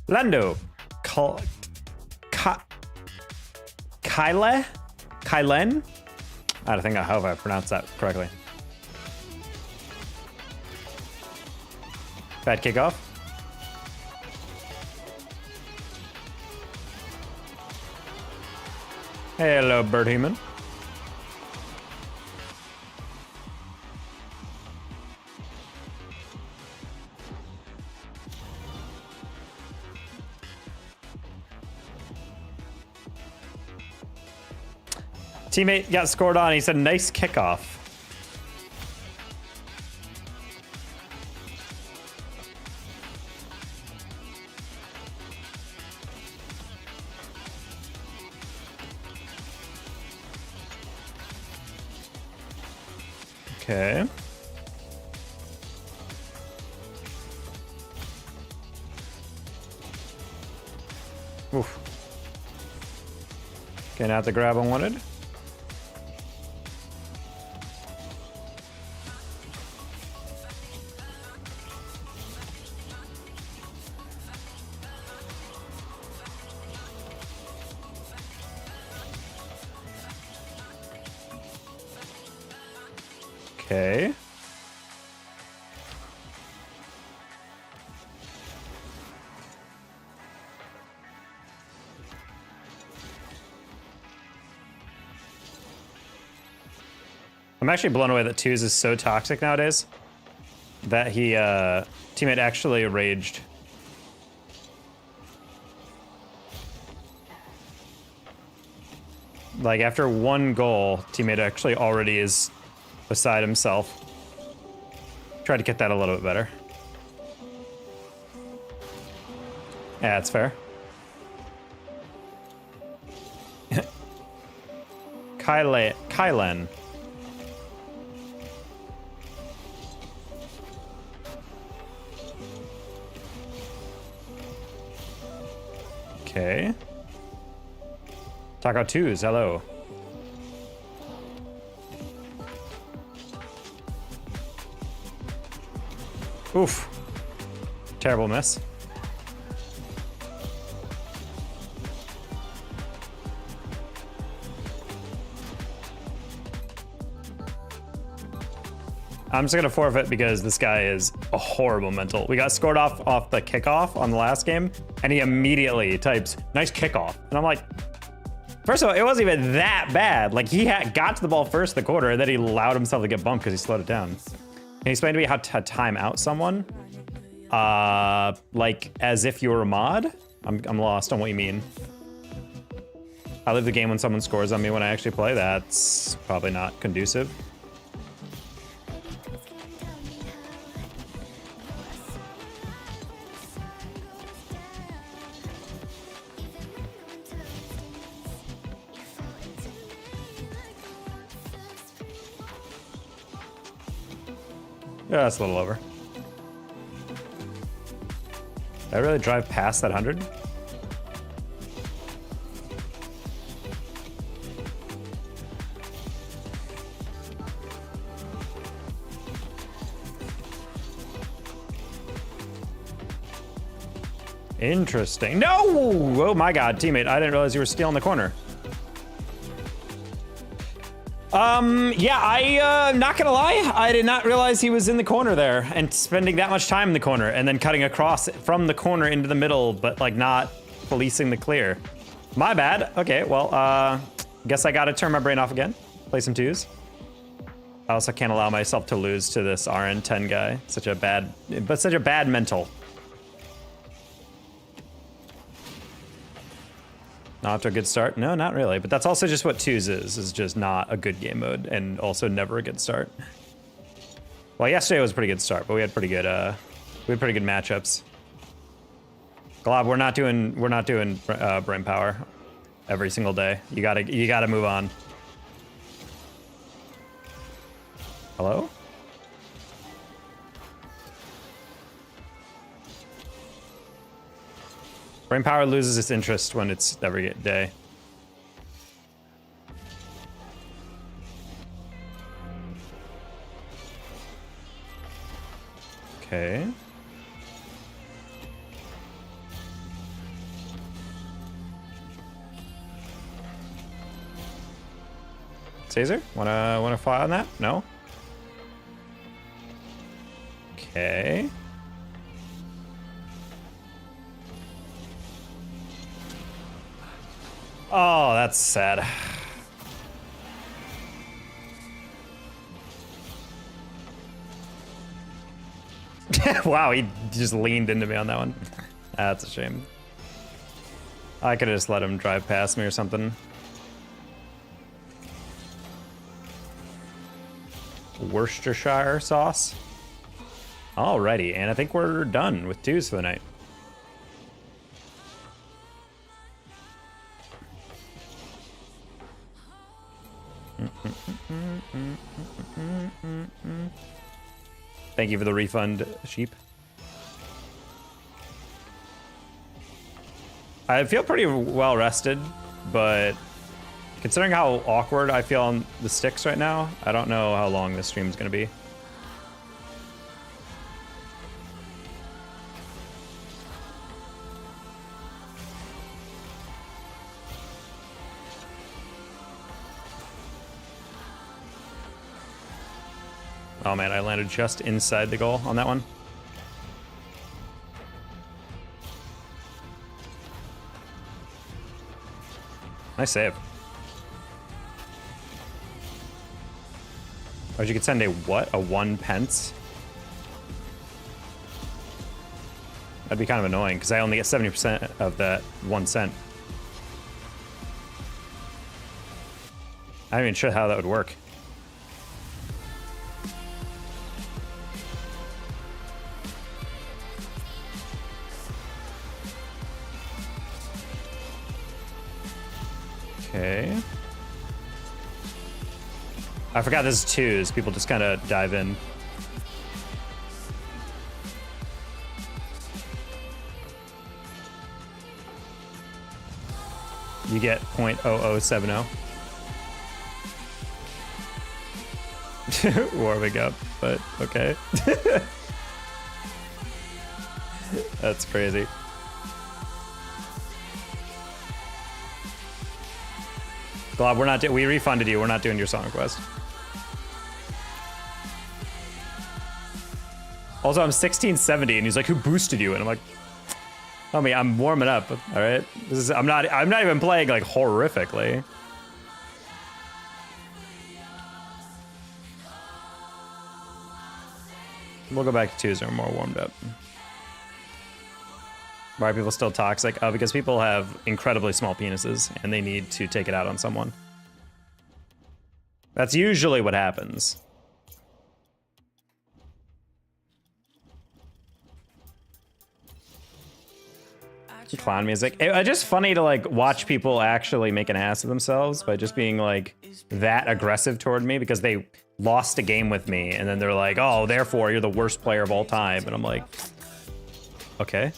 Lando. Kyle. Kylen? I hope I pronounced that correctly. Bad kickoff. Hello, Bird Human. Teammate got scored on. He said, nice kickoff. Okay. Oof. Okay, not the grab I wanted. Okay. I'm actually blown away that Twos is so toxic nowadays that he teammate actually raged. Like after one goal, teammate actually already is beside himself. Try to get that a little bit better. Yeah, that's fair. Kylen. Okay. Taco 2s, hello. Oof. Terrible miss. I'm just gonna forfeit because this guy is a horrible mental. We got scored off the kickoff on the last game, and he immediately types, nice kickoff. And I'm like, first of all, it wasn't even that bad. Like he got to the ball first in the quarter, and then he allowed himself to get bumped because he slowed it down. Can you explain to me how to time out someone? Like as if you were a mod? I'm lost on what you mean. I leave the game when someone scores on me when I actually play. That's probably not conducive. Yeah, that's a little over. Did I really drive past that 100? Interesting. No! Oh my god, teammate, I didn't realize you were still in the corner. Yeah, I'm not gonna lie, I did not realize he was in the corner there and spending that much time in the corner and then cutting across from the corner into the middle, but like not policing the clear. My bad. Okay, well, guess I gotta turn my brain off again. Play some twos. I also can't allow myself to lose to this RN10 guy. Such a bad mental. Not after a good start? No, not really. But that's also just what twos is just not a good game mode and also never a good start. Well, yesterday was a pretty good start, but we had pretty good matchups. Glob, we're not doing brain power every single day. You gotta move on. Hello? Brain power loses its interest when it's every day. Okay. Caesar, wanna fly on that? No? Okay. Oh, that's sad. Wow, he just leaned into me on that one. That's a shame. I could have just let him drive past me or something. Worcestershire sauce. Alrighty, and I think we're done with twos for the night. Thank you for the refund, sheep. I feel pretty well rested, but considering how awkward I feel on the sticks right now, I don't know how long this stream is going to be. Oh man, I landed just inside the goal on that one. Nice save. Or you could send a what? A 1 pence? That'd be kind of annoying because I only get 70% of that 1 cent. I'm not even sure how that would work. Okay. I forgot this is twos. People just kind of dive in. You get 0.0070. Warming up, but okay. That's crazy. Glob, we're not we refunded you. We're not doing your song request. Also, I'm 1670, and he's like, "Who boosted you?" And I'm like, "Homie, I'm warming up. All right, this is. I'm not even playing like horrifically." We'll go back to twos when we're more warmed up. Why are people still toxic? Because people have incredibly small penises and they need to take it out on someone. That's usually what happens. Clown music. It's just funny to like watch people actually make an ass of themselves by just being like that aggressive toward me because they lost a game with me and then they're like, oh, therefore you're the worst player of all time. And I'm like, okay.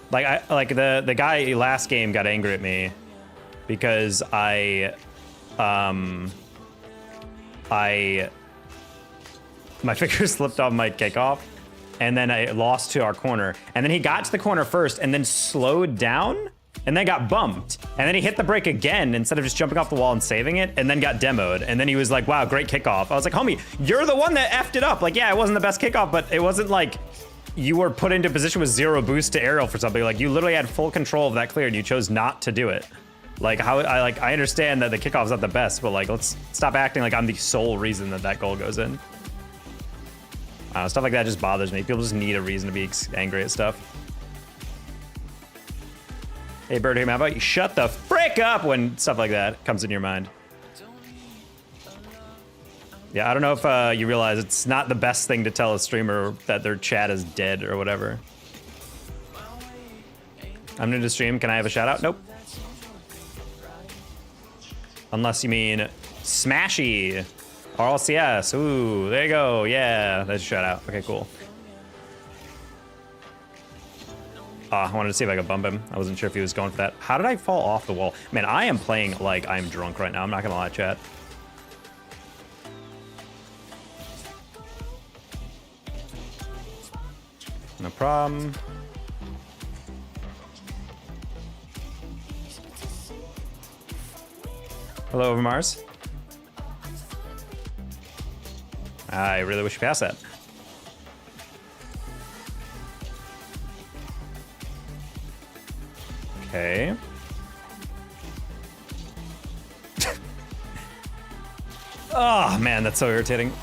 Like the guy last game got angry at me because my finger slipped off my kickoff and then I lost to our corner and then he got to the corner first and then slowed down and then got bumped and then he hit the break again instead of just jumping off the wall and saving it and then got demoed and then he was like, wow, great kickoff. I was like, homie, you're the one that effed it up. Like, yeah, it wasn't the best kickoff, but it wasn't like you were put into a position with 0 boost to aerial for something. Like you literally had full control of that clear and you chose not to do it. Like how I understand that the kickoff's not the best, but like let's stop acting like I'm the sole reason that that goal goes in. Stuff like that just bothers me. People just need a reason to be angry at stuff. Hey Bird, how about you shut the frick up when stuff like that comes in your mind? Yeah, I don't know if you realize it's not the best thing to tell a streamer that their chat is dead or whatever. I'm new to stream. Can I have a shout out? Nope. Unless you mean Smashy or LCS. Ooh, there you go. Yeah, that's a shout out. Okay, cool. I wanted to see if I could bump him. I wasn't sure if he was going for that. How did I fall off the wall? Man, I am playing like I'm drunk right now. I'm not gonna lie, chat. No problem. Hello, over Mars. I really wish you passed that. Okay. Oh man, that's so irritating.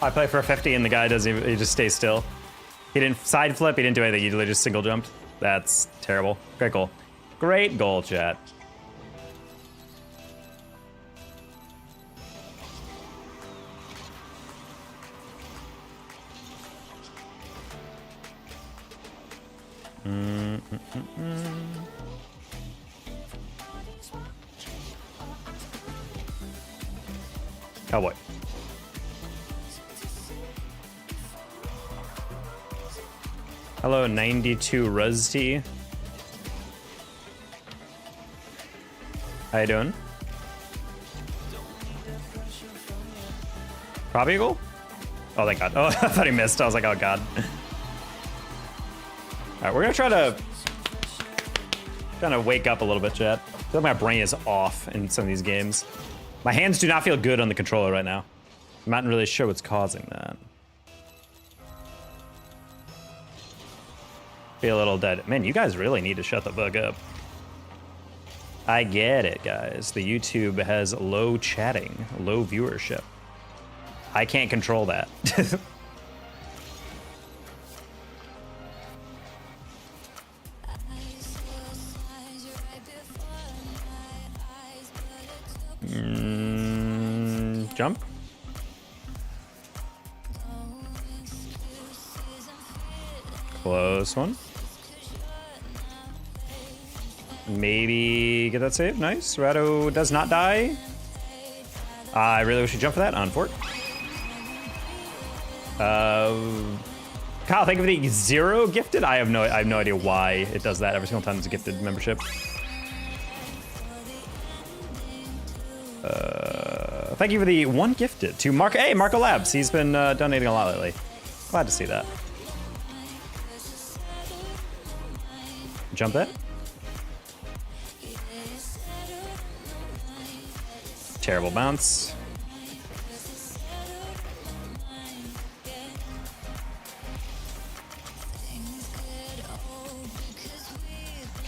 I play for a 50 and the guy doesn't, he just stays still. He didn't side flip, he didn't do anything, he literally just single jumped. That's terrible. Great goal. Great goal, chat. Cowboy. Hello, 92 Rusty. How you doing? Probably a goal? Oh, thank God. Oh, I thought he missed. I was like, oh, God. All right, we're going to try to wake up a little bit, chat. I feel like my brain is off in some of these games. My hands do not feel good on the controller right now. I'm not really sure what's causing that. Feel a little dead. Man, you guys really need to shut the fuck up. I get it, guys. The YouTube has low chatting, low viewership. I can't control that. Jump. Close one. Maybe get that save. Nice. Rado does not die. I really wish you jump for that on fort. Kyle, think of the 0 gifted. I have no idea why it does that every single time there's a gifted membership. Thank you for the 1 gifted to Marco. Hey, Marco Labs. He's been donating a lot lately. Glad to see that. Jump that. Terrible bounce.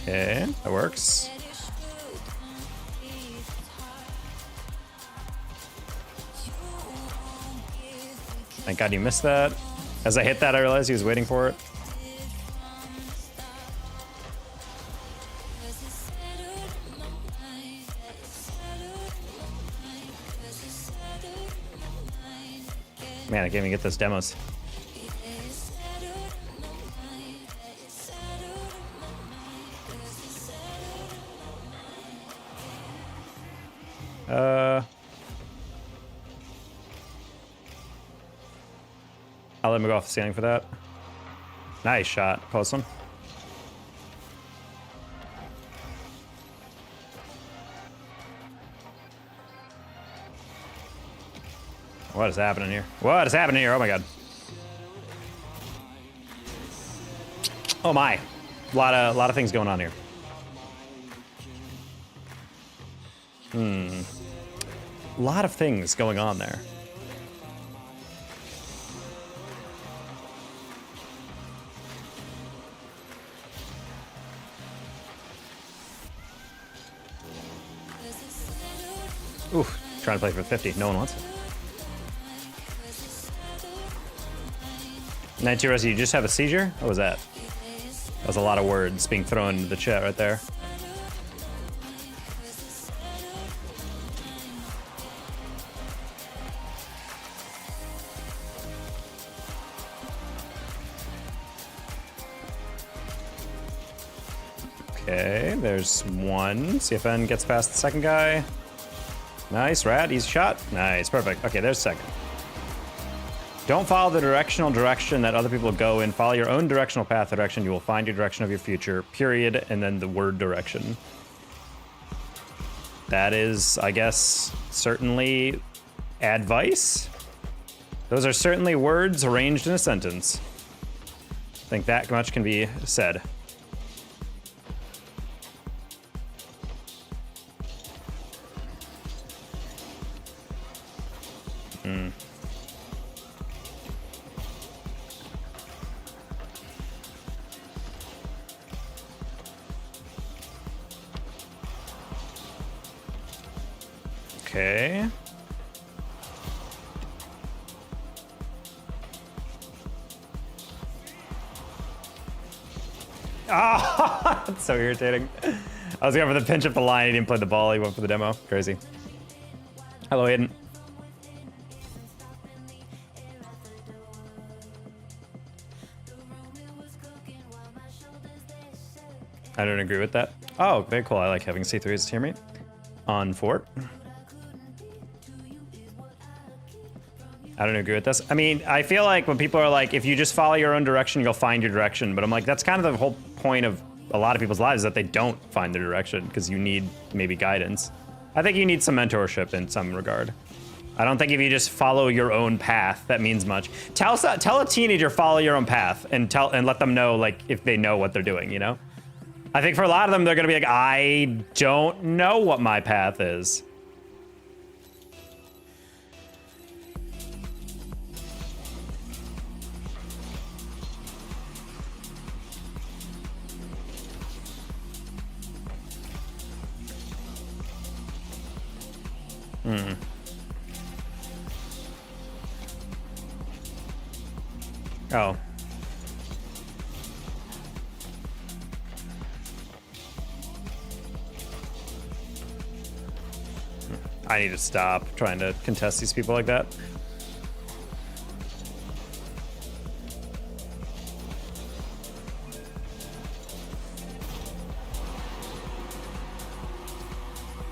Okay, that works. Thank God you missed that. As I hit that, I realized he was waiting for it. Man, I can't even get those demos. I'll let him go off the ceiling for that. Nice shot. Close one. What is happening here? What is happening here? Oh my God. Oh my. A lot of things going on here. A lot of things going on there. Oof, trying to play for 50. No one wants it. 92 Rusty, you just have a seizure? What was that? That was a lot of words being thrown into the chat right there. Okay, there's one. CFN gets past the second guy. Nice, Rat, easy shot. Nice, perfect. Okay, there's second. Don't follow the direction that other people go in. Follow your own directional path direction. You will find your direction of your future, period, and then the word direction. That is, I guess, certainly advice. Those are certainly words arranged in a sentence. I think that much can be said. Okay. Oh, that's so irritating. I was going for the pinch up the line. He didn't play the ball. He went for the demo. Crazy. Hello, Aiden. I don't agree with that. Oh, very cool. I like having C3 as a teammate on Fort. I don't agree with this. I mean, I feel like when people are like, if you just follow your own direction, you'll find your direction. But I'm like, that's kind of the whole point of a lot of people's lives, is that they don't find their direction because you need maybe guidance. I think you need some mentorship in some regard. I don't think if you just follow your own path, that means much. Tell a teenager follow your own path and let them know like if they know what they're doing, you know? I think for a lot of them, they're gonna be like, I don't know what my path is. Oh. I need to stop trying to contest these people like that.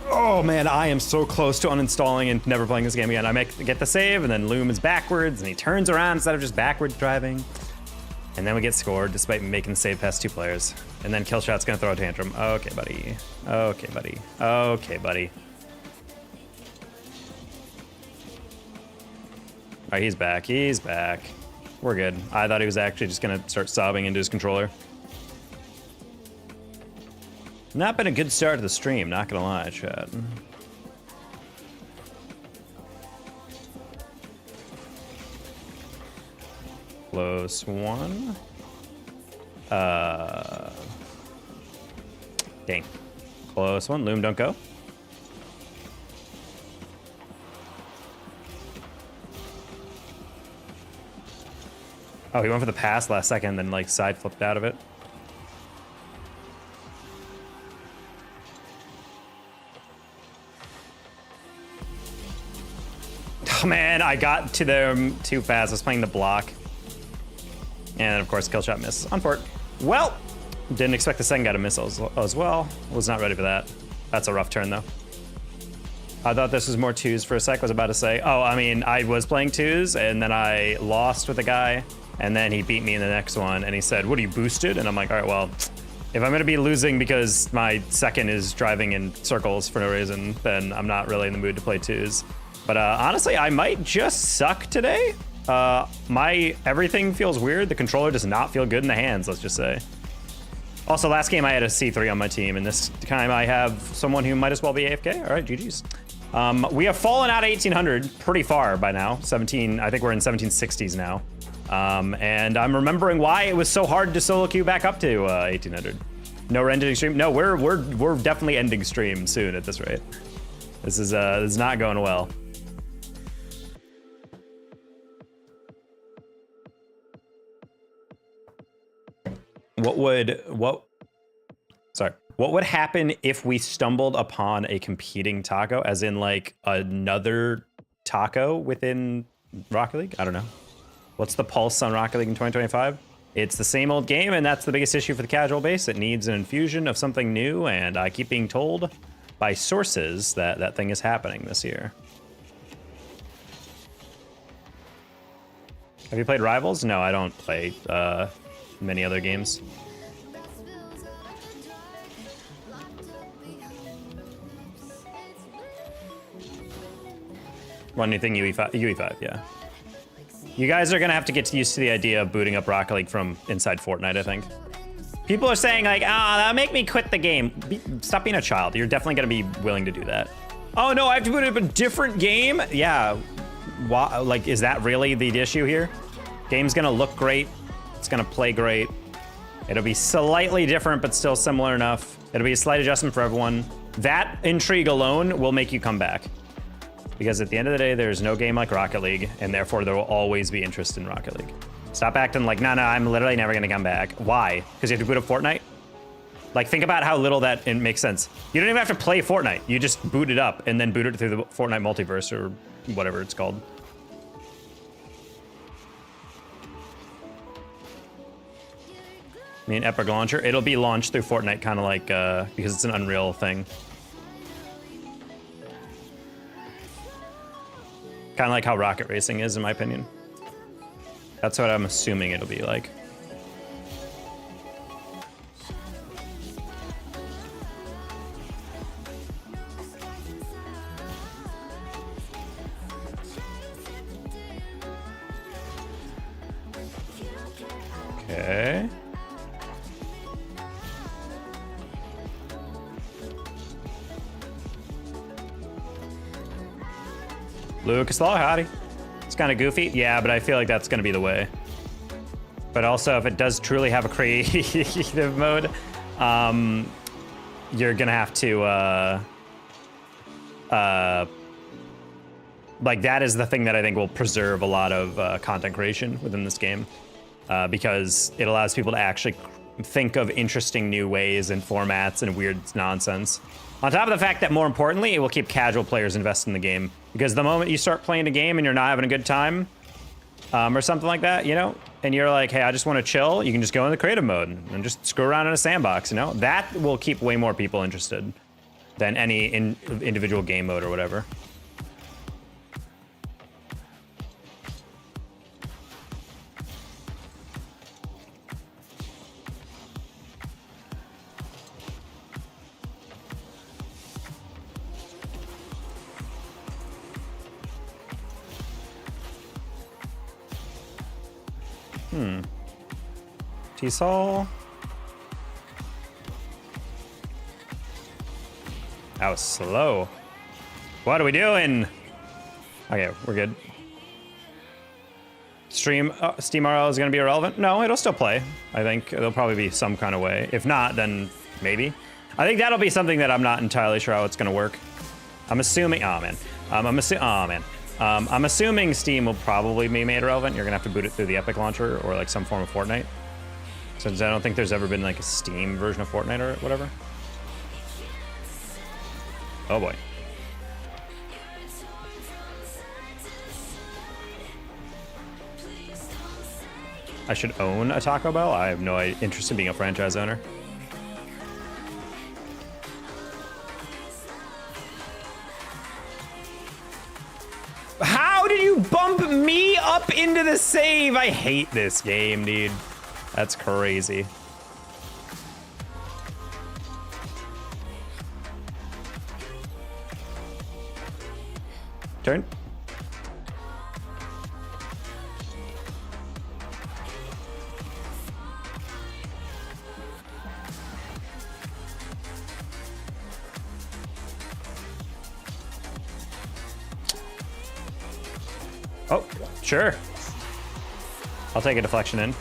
Oh man, I am so close to uninstalling and never playing this game again. I get the save, and then Loom is backwards, and he turns around instead of just backwards driving. And then we get scored despite making the save past 2 players. And then Killshot's gonna throw a tantrum. Okay, buddy. Okay, buddy. Okay, buddy. All right, he's back. He's back. We're good. I thought he was actually just gonna start sobbing into his controller. Not been a good start to the stream, not gonna lie, chat. Close one. Dang. Close one. Loom, don't go. Oh, he went for the pass last second, then like side flipped out of it. Oh man, I got to them too fast. I was playing the block. And of course, Killshot missed on Fort. Well, didn't expect the second guy to miss as well. Was not ready for that. That's a rough turn though. I thought this was more twos for a sec. Was about to say, oh, I mean, I was playing twos and then I lost with a guy and then he beat me in the next one and he said, what are you, boosted? And I'm like, all right, well, if I'm gonna be losing because my second is driving in circles for no reason, then I'm not really in the mood to play twos. But honestly, I might just suck today. My everything feels weird. The controller does not feel good in the hands, let's just say. Also, last game I had a C3 on my team, and this time I have someone who might as well be AFK. All right, GG's. We have fallen out of 1800 pretty far by now. 17, I think we're in 1760s now. And I'm remembering why it was so hard to solo queue back up to 1800. No ending stream. No, we're definitely ending stream soon at this rate. This is not going well. What would happen if we stumbled upon a competing taco, as in like another taco within Rocket League? I don't know. What's the pulse on Rocket League in 2025? It's the same old game, and that's the biggest issue for the casual base. It needs an infusion of something new, and I keep being told by sources that that thing is happening this year. Have you played Rivals? No, I don't play many other games. Run anything UE5, UE5, yeah. You guys are gonna have to get used to the idea of booting up Rocket League from inside Fortnite, I think. People are saying like, that'll make me quit the game. Stop being a child. You're definitely gonna be willing to do that. Oh no, I have to boot up a different game? Yeah, like, is that really the issue here? Game's gonna look great. It's gonna play great. It'll be slightly different, but still similar enough. It'll be a slight adjustment for everyone. That intrigue alone will make you come back. Because at the end of the day, there's no game like Rocket League, and therefore there will always be interest in Rocket League. Stop acting like, no, I'm literally never gonna come back. Why? Because you have to boot up Fortnite? Like, think about how little that it makes sense. You don't even have to play Fortnite. You just boot it up and then boot it through the Fortnite multiverse or whatever it's called. I mean, Epic Launcher, it'll be launched through Fortnite, kind of like, because it's an Unreal thing. Kind of like how Rocket Racing is, in my opinion. That's what I'm assuming it'll be like. Okay. Lucas Law, howdy. It's kind of goofy. Yeah, but I feel like that's going to be the way. But also, if it does truly have a creative mode, you're going to have to... like, that is the thing that I think will preserve a lot of content creation within this game. Because it allows people to actually think of interesting new ways and formats and weird nonsense. On top of the fact that, more importantly, it will keep casual players invested in the game. Because the moment you start playing a game and you're not having a good time, or something like that, you know, and you're like, hey, I just want to chill, you can just go in the creative mode and just screw around in a sandbox, you know? That will keep way more people interested than any individual game mode or whatever. T-Sol. That was slow. What are we doing? Okay, we're good. Steam RL is going to be irrelevant? No, it'll still play. I think there'll probably be some kind of way. If not, then maybe. I think that'll be something that I'm not entirely sure how it's going to work. I'm assuming... Oh, man. I'm assuming Steam will probably be made irrelevant. You're going to have to boot it through the Epic Launcher or like some form of Fortnite. Since I don't think there's ever been like a Steam version of Fortnite or whatever. Oh boy. I should own a Taco Bell? I have no interest in being a franchise owner. How did you bump me up into the save? I hate this game, dude. That's crazy. Turn. Oh, sure. I'll take a deflection in.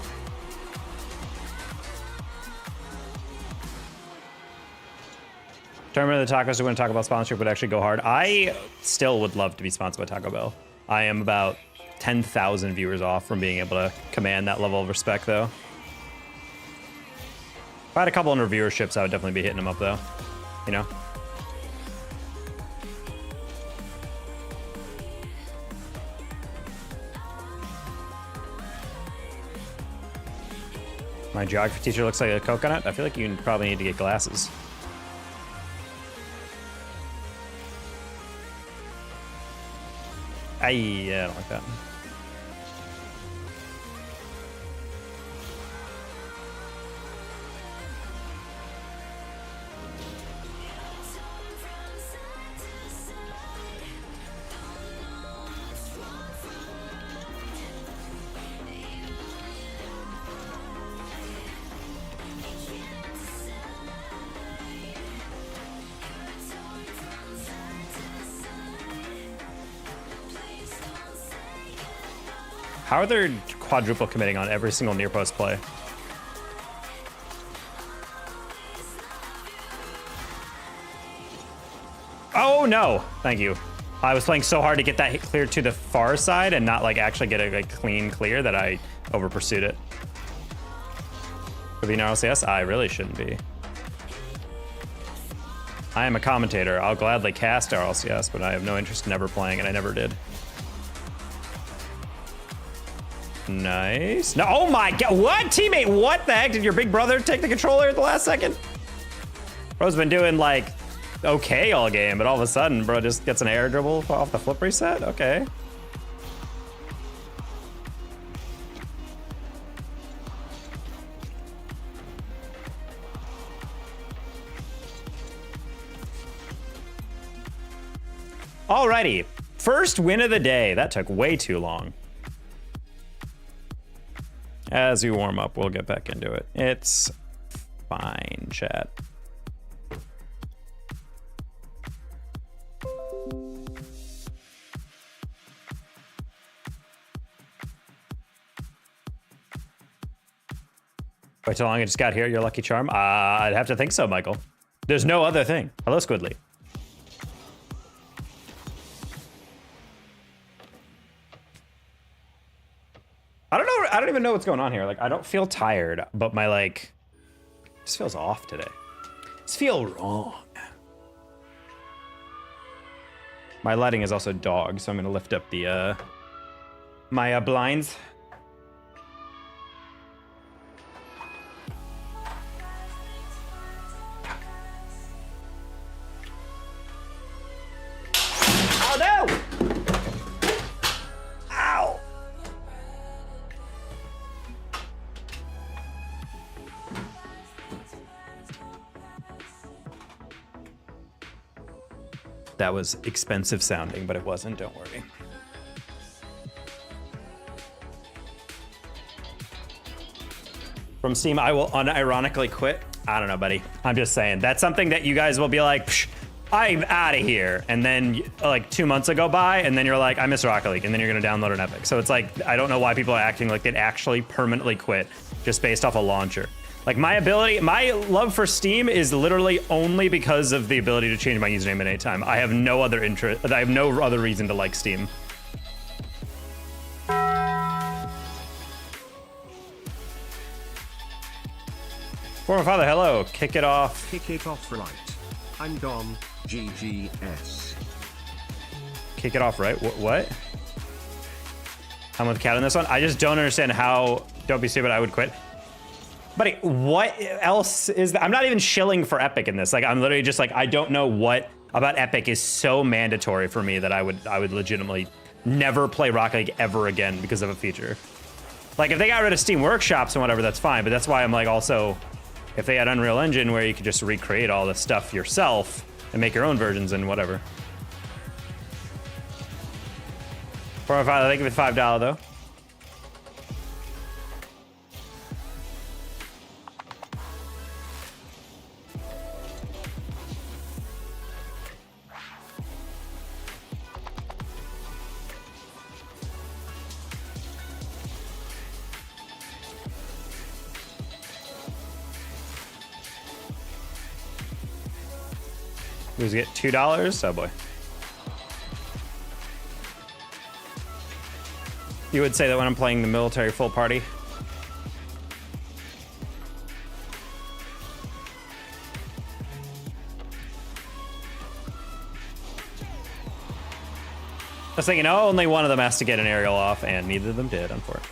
Terminator the Tacos are going to talk about sponsorship would actually go hard. I still would love to be sponsored by Taco Bell. I am about 10,000 viewers off from being able to command that level of respect, though. If I had a couple hundred viewerships, I would definitely be hitting them up, though. You know? My geography teacher looks like a coconut. I feel like you probably need to get glasses. Yeah, I don't like that. How are they quadruple committing on every single near post play? Oh no, thank you. I was playing so hard to get that clear to the far side and not like actually get a clean clear that I over pursued it. Could be an RLCS? I really shouldn't be. I am a commentator. I'll gladly cast RLCS, but I have no interest in ever playing, and I never did. Nice. No, oh my god, what? Teammate, what the heck? Did your big brother take the controller at the last second? Bro's been doing like okay all game, but all of a sudden, bro just gets an air dribble off the flip reset? Okay. Alrighty, first win of the day. That took way too long. As you warm up, we'll get back into it. It's fine, chat. Wait till long I just got here, your lucky charm? I'd have to think so, Michael. There's no other thing. Hello, Squidly. I don't even know what's going on here. Like, I don't feel tired, but my, like, just feels off today. Just feel wrong. My lighting is also dog, so I'm gonna lift up the, my blinds. Oh no! Ow! That was expensive sounding, but it wasn't, don't worry. From Steam, I will unironically quit. I don't know, buddy. I'm just saying. That's something that you guys will be like, psh, I'm out of here. And then like 2 months will go by, and then you're like, I miss Rocket League, and then you're gonna download an Epic. So it's like, I don't know why people are acting like they'd actually permanently quit just based off a launcher. Like my love for Steam is literally only because of the ability to change my username at any time. I have no other interest, I have no other reason to like Steam. Former father, hello. Kick it off. Kick it off right. I'm gone. GGS. Kick it off right? What? I'm with Cat on this one. I just don't understand how, don't be stupid, I would quit. Buddy, what else is that? I'm not even shilling for Epic in this. Like, I'm literally just like, I don't know what about Epic is so mandatory for me that I would legitimately never play Rocket League ever again because of a feature. Like, if they got rid of Steam Workshops and whatever, that's fine. But that's why I'm like, also, if they had Unreal Engine where you could just recreate all this stuff yourself and make your own versions and whatever. 405, I think it's $5 though. Who's get $2? Oh boy. You would say that when I'm playing the military full party. I was thinking, oh, only one of them has to get an aerial off, and neither of them did, unfortunately.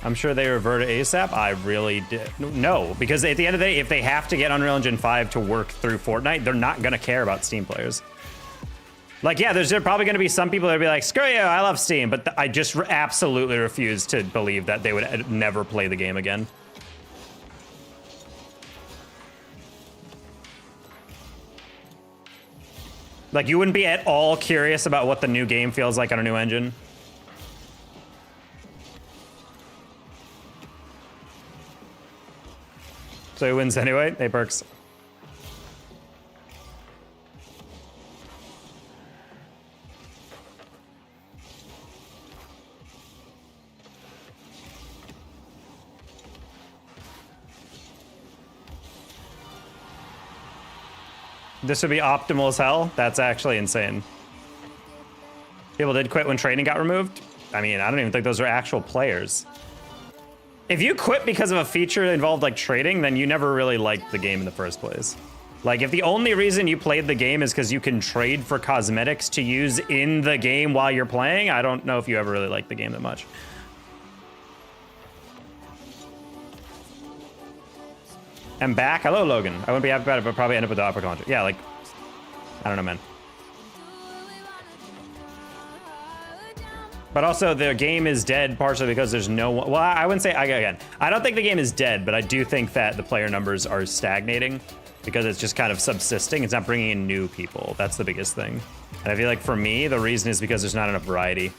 I'm sure they reverted ASAP. I really did. No, because at the end of the day, if they have to get Unreal Engine 5 to work through Fortnite, they're not going to care about Steam players. Like, yeah, there's probably going to be some people that will be like, screw you, I love Steam. But I just absolutely refuse to believe that they would never play the game again. Like, you wouldn't be at all curious about what the new game feels like on a new engine? So he wins anyway? Hey, Perks. This would be optimal as hell. That's actually insane. People did quit when trading got removed. I mean, I don't even think those are actual players. If you quit because of a feature that involved like trading, then you never really liked the game in the first place. Like if the only reason you played the game is because you can trade for cosmetics to use in the game while you're playing, I don't know if you ever really liked the game that much. I'm back. Hello, Logan. I wouldn't be happy about it, but probably end up with the upper contract. Yeah, like, I don't know, man. But also, the game is dead partially because there's no one. Well, I wouldn't say, again, I don't think the game is dead, but I do think that the player numbers are stagnating because it's just kind of subsisting. It's not bringing in new people. That's the biggest thing. And I feel like for me, the reason is because there's not enough variety.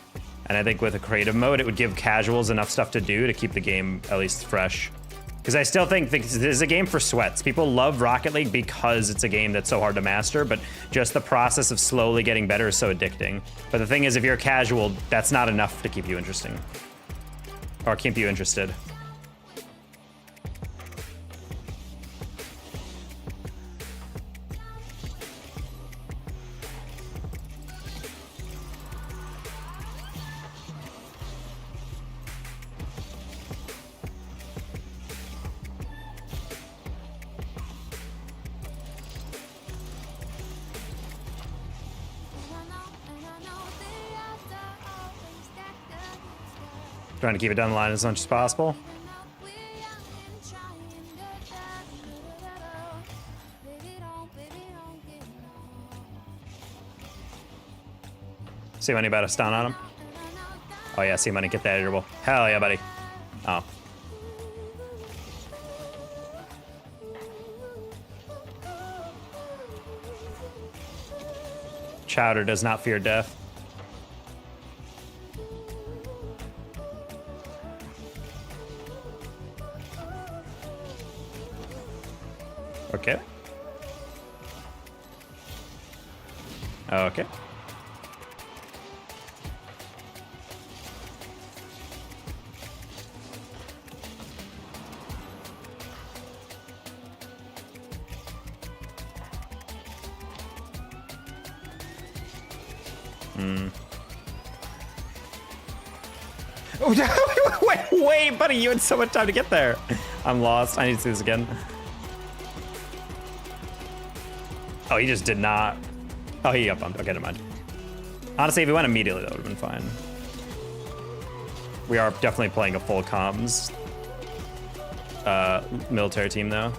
And I think with a creative mode, it would give casuals enough stuff to do to keep the game at least fresh. Because I still think this is a game for sweats. People love Rocket League because it's a game that's so hard to master, but just the process of slowly getting better is so addicting. But the thing is, if you're casual, that's not enough to keep you interesting. Or keep you interested. Trying to keep it down the line as much as possible. See money about a stun on him. Oh yeah, see money, get that edible. Hell yeah, buddy. Oh. Chowder does not fear death. Okay. Okay. Oh, wait, buddy, you had so much time to get there. I'm lost. I need to see this again. Oh, he just did not. Oh, he up bumped. Okay, never mind. Honestly, if he went immediately, that would have been fine. We are definitely playing a full comms military team, though.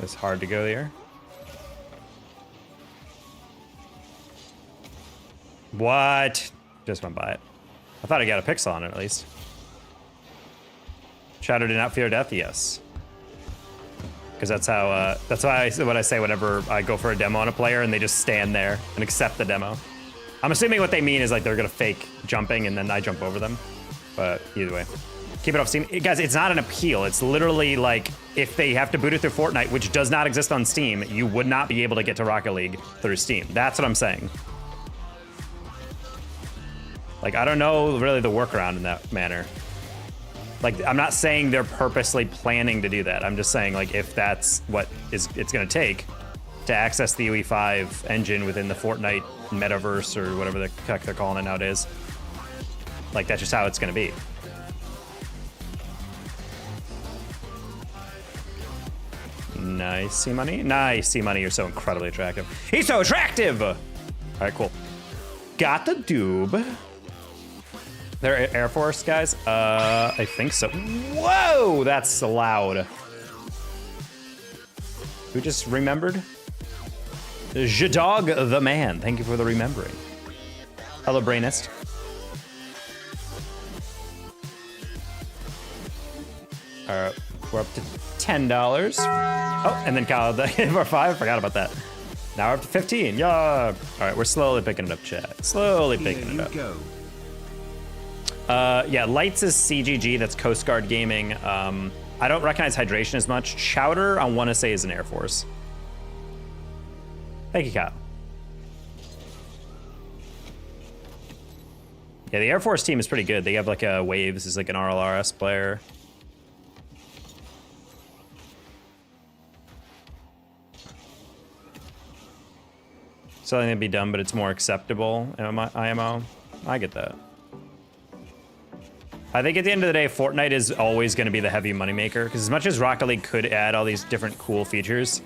It's hard to go there. What? Just went by it. I thought I got a pixel on it at least. Shadow did not fear death, yes. Because that's how. That's why what I say whenever I go for a demo on a player and they just stand there and accept the demo. I'm assuming what they mean is like they're gonna fake jumping and then I jump over them. But either way. Keep it off Steam. Guys, it's not an appeal. It's literally like if they have to boot it through Fortnite, which does not exist on Steam, you would not be able to get to Rocket League through Steam. That's what I'm saying. Like, I don't know really the workaround in that manner. Like, I'm not saying they're purposely planning to do that. I'm just saying, like, if that's what it's going to take to access the UE5 engine within the Fortnite metaverse or whatever the heck they're calling it nowadays, like, that's just how it's going to be. Nice, C-Money. Nice, C-Money. You're so incredibly attractive. He's so attractive! All right, cool. Got the doob. They're Air Force guys? I think so. Whoa, that's loud. Who just remembered? Jadog the man. Thank you for the remembering. Hello, Brainist. All right, we're up to $10. Oh, and then Kyle, for 5, forgot about that. Now we're up to 15, yeah. All right, we're slowly picking it up, chat. Slowly picking it up. Go. Yeah, Lights is CGG. That's Coast Guard Gaming. I don't recognize Hydration as much. Chowder, I want to say, is an Air Force. Thank you, Kyle. Yeah, the Air Force team is pretty good. They have like a Waves is like an RLRS player. Something to be done, but it's more acceptable. IMO. I get that. I think at the end of the day, Fortnite is always going to be the heavy moneymaker, because as much as Rocket League could add all these different cool features,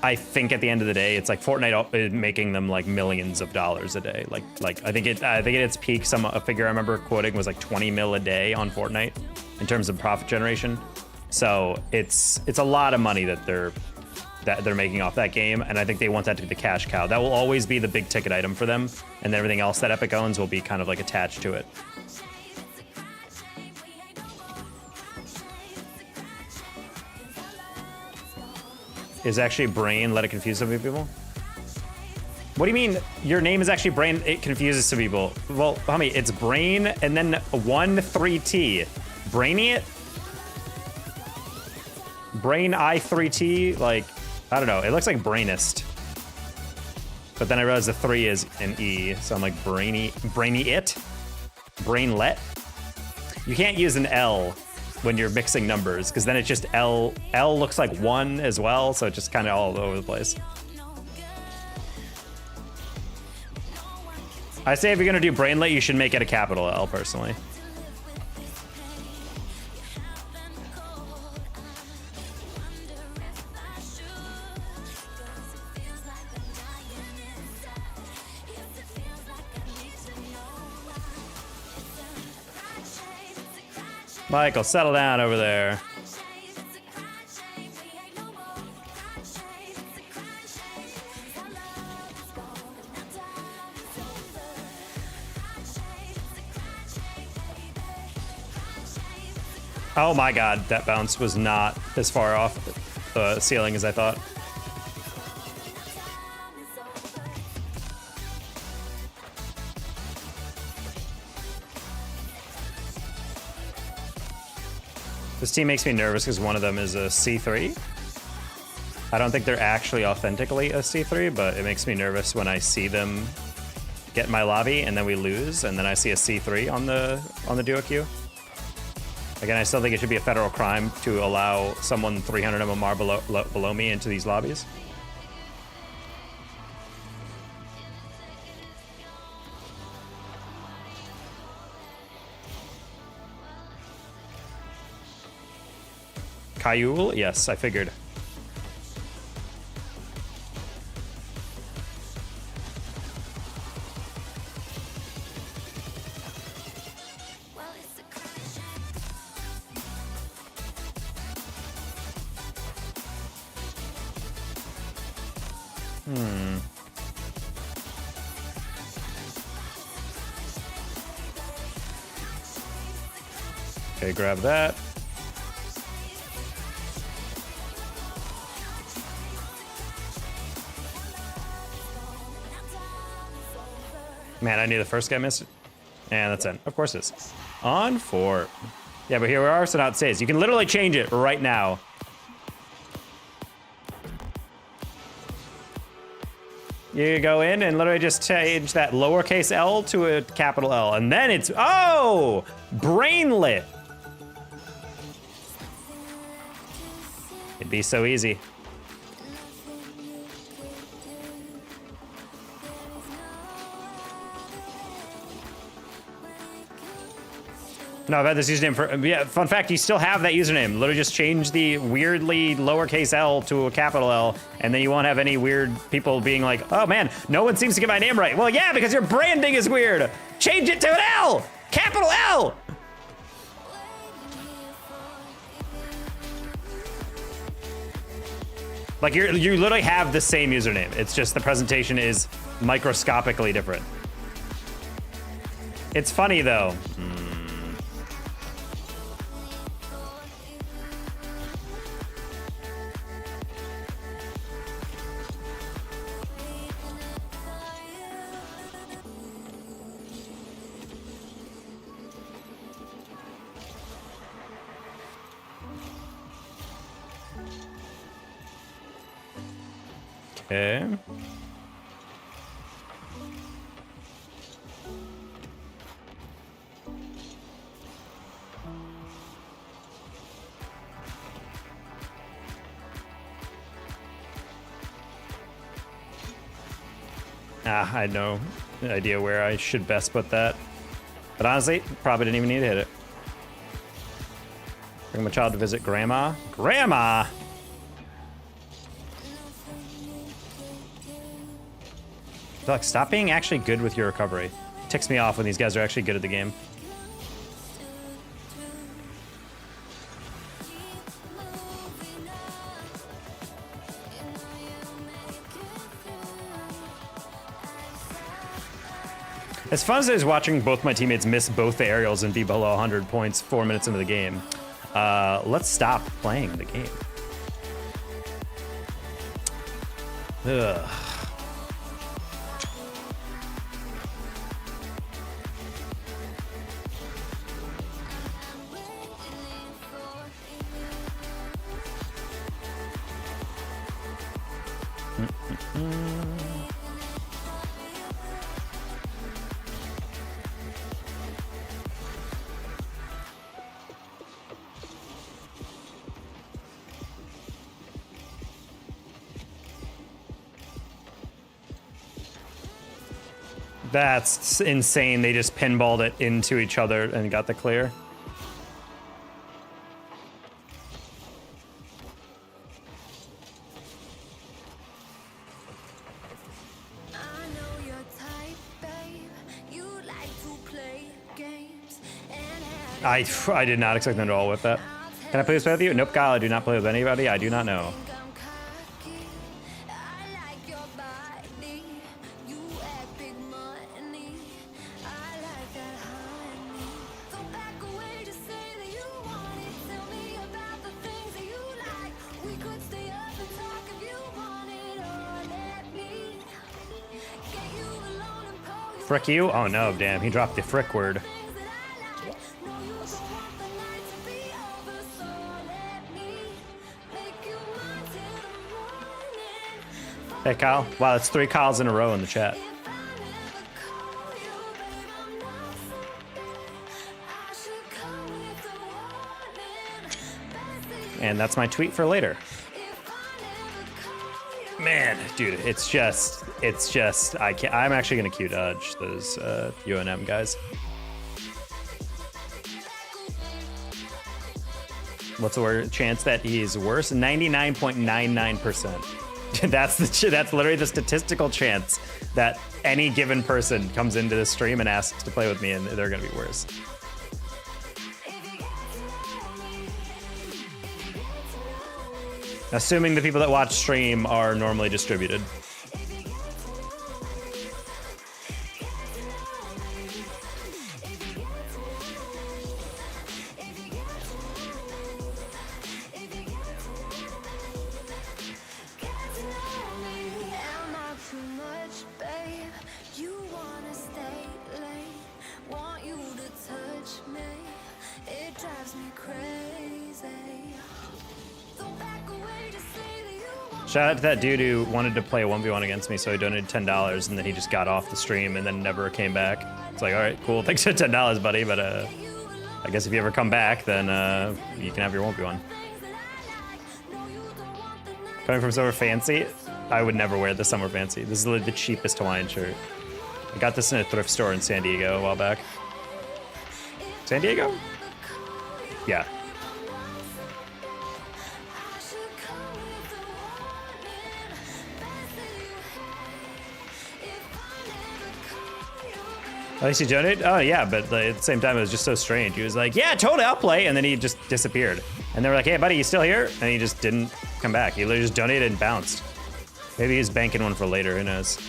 I think at the end of the day, it's like Fortnite is making them like millions of dollars a day. Like I think at its peak, a figure I remember quoting was like 20 mil a day on Fortnite in terms of profit generation. So it's a lot of money that they're making off that game, and I think they want that to be the cash cow. That will always be the big ticket item for them, and then everything else that Epic owns will be kind of like attached to it. Is actually Brain, let it confuse some people? What do you mean your name is actually Brain, it confuses some people? Well, homie, it's Brain and then 1-3T. Brainy it? Brain I3T, like, I don't know, it looks like Brainist. But then I realized the 3 is an E, so I'm like Brainy it? Brainlet? You can't use an L when you're mixing numbers, because then it's just L looks like 1 as well, so it's just kind of all over the place. I say if you're gonna do Brainlet, you should make it a capital L, personally. Michael, settle down over there. Oh my god, that bounce was not as far off the ceiling as I thought. This team makes me nervous because one of them is a C3. I don't think they're actually authentically a C3, but it makes me nervous when I see them get in my lobby and then we lose, and then I see a C3 on the duo queue. Again, I still think it should be a federal crime to allow someone 300 MMR below me into these lobbies. Kayul? Yes, I figured. Okay, grab that. Man, I knew the first guy missed it. And that's it. Of course it is. On fort. Yeah, but here we are, so now it stays. You can literally change it right now. You go in and literally just change that lowercase L to a capital L. And then it's, oh, Brainlet. It'd be so easy. No, I've had this username for, yeah, fun fact, you still have that username. Literally just change the weirdly lowercase L to a capital L, and then you won't have any weird people being like, oh man, no one seems to get my name right. Well, yeah, because your branding is weird. Change it to an L, capital L. Like you literally have the same username. It's just the presentation is microscopically different. It's funny though. Okay. I had no idea where I should best put that. But honestly, probably didn't even need to hit it. Bring my child to visit grandma. Grandma! Look, stop being actually good with your recovery. Ticks me off when these guys are actually good at the game. As fun as it is watching both my teammates miss both the aerials and be below 100 points 4 minutes into the game, let's stop playing the game. Ugh. That's insane. They just pinballed it into each other and got the clear. I did not expect them to all whip that. Can I play this with you? Nope, Kyle, I do not play with anybody. I do not know. Frick you? Oh no, damn, he dropped the frick word. Hey Kyle. Wow, that's 3 Kyles in a row in the chat. And that's my tweet for later. Man, dude, it's just, I can't, I'm actually gonna Q dodge those UNM guys. What's the word? Chance that he's worse? 99.99%. That's literally the statistical chance that any given person comes into the stream and asks to play with me and they're gonna be worse. Assuming the people that watch stream are normally distributed. Shout out to that dude who wanted to play a 1v1 against me, so he donated $10, and then he just got off the stream and then never came back. It's like, all right, cool, thanks for $10, buddy, but I guess if you ever come back, then you can have your 1v1. Coming from Summer Fancy, I would never wear the Summer Fancy. This is literally the cheapest Hawaiian shirt. I got this in a thrift store in San Diego a while back. San Diego? Yeah. At least he donated? Oh yeah, but at the same time it was just so strange. He was like, yeah, totally, I'll play, and then he just disappeared. And they were like, hey buddy, you still here? And he just didn't come back. He literally just donated and bounced. Maybe he's banking one for later, who knows?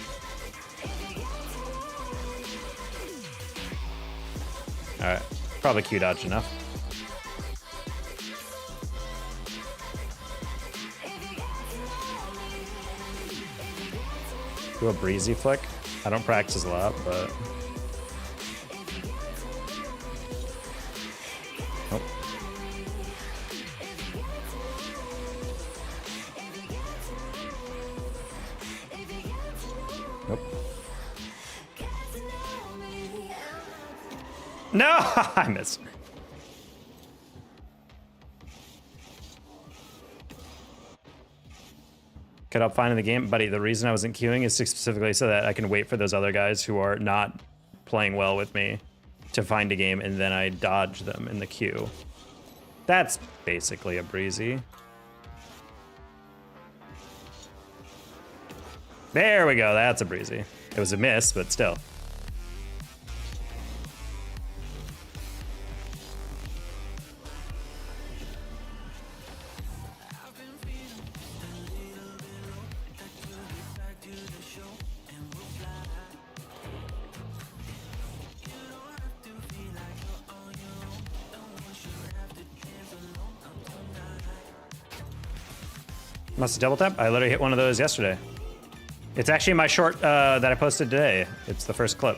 Alright, probably Q dodged enough. Do a breezy flick. I don't practice a lot, but... Nope. No, I missed. Cut up fine in the game, buddy. The reason I wasn't queuing is specifically so that I can wait for those other guys who are not playing well with me to find a game, and then I dodge them in the queue. That's basically a breezy. There we go, that's a breezy. It was a miss, but still. Must have double tap? I literally hit one of those yesterday. It's actually my short that I posted today. It's the first clip.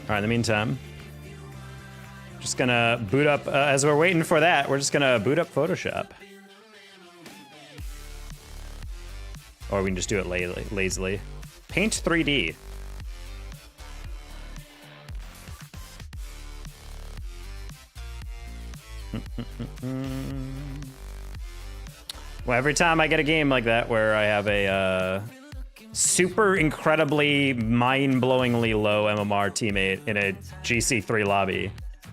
All right, in the meantime, just gonna boot up, as we're waiting for that, we're just gonna boot up Photoshop. Or we can just do it lazily. Paint 3D. Well, every time I get a game like that where I have a super incredibly mind-blowingly low MMR teammate in a GC3 lobby,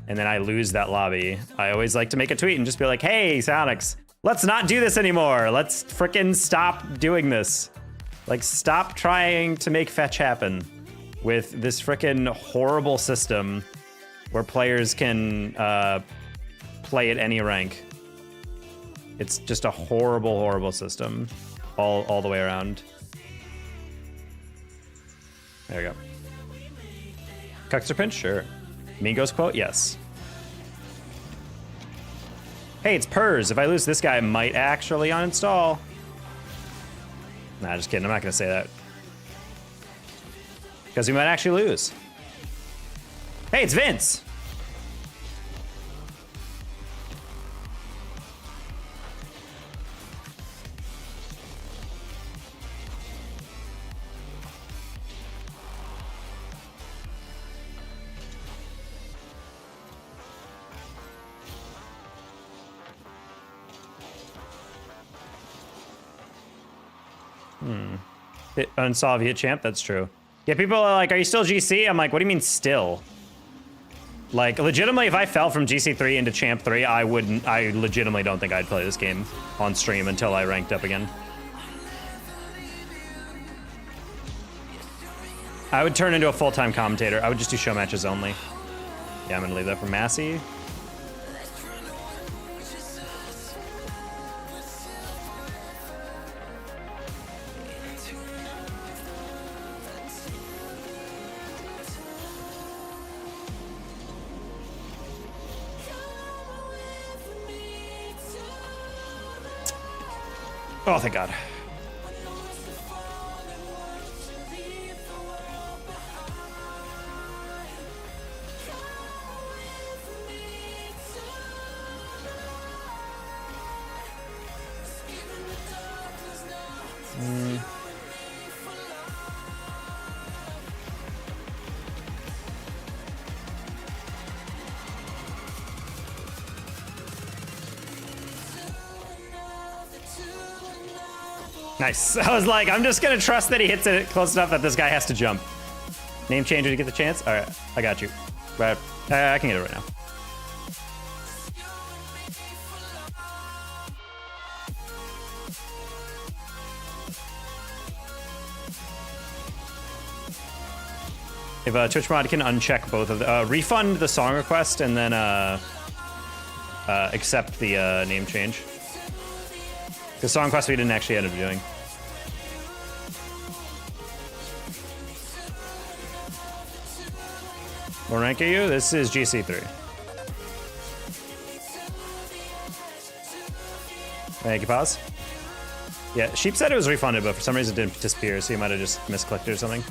and then I lose that lobby, I always like to make a tweet and just be like, hey, Sonics, let's not do this anymore. Let's frickin' stop doing this. Like, stop trying to make fetch happen with this frickin' horrible system where players can play at any rank. It's just a horrible, horrible system all the way around. There we go. Cuxter pinch? Sure. Mingos quote? Yes. Hey, it's Purrs. If I lose this guy, I might actually uninstall. Nah, just kidding. I'm not going to say that. Because we might actually lose. Hey, it's Vince. Uninstall if you hit champ, that's true. Yeah, people are like, are you still GC? I'm like, what do you mean still? Like, legitimately, if I fell from GC3 into champ 3, I legitimately don't think I'd play this game on stream until I ranked up again. I would turn into a full-time commentator. I would just do show matches only. Yeah, I'm gonna leave that for Massey. Oh, thank God. Nice. I was like, I'm just gonna trust that he hits it close enough that this guy has to jump. Name changer to get the chance? All right, I got you. But I can get it right now. If Twitch mod can uncheck both of the, refund the song request and then accept the name change. The song quest we didn't actually end up doing. What rank are you? This is GC3. Thank you, pause. Yeah, Sheep said it was refunded, but for some reason it didn't disappear, so you might have just misclicked it or something.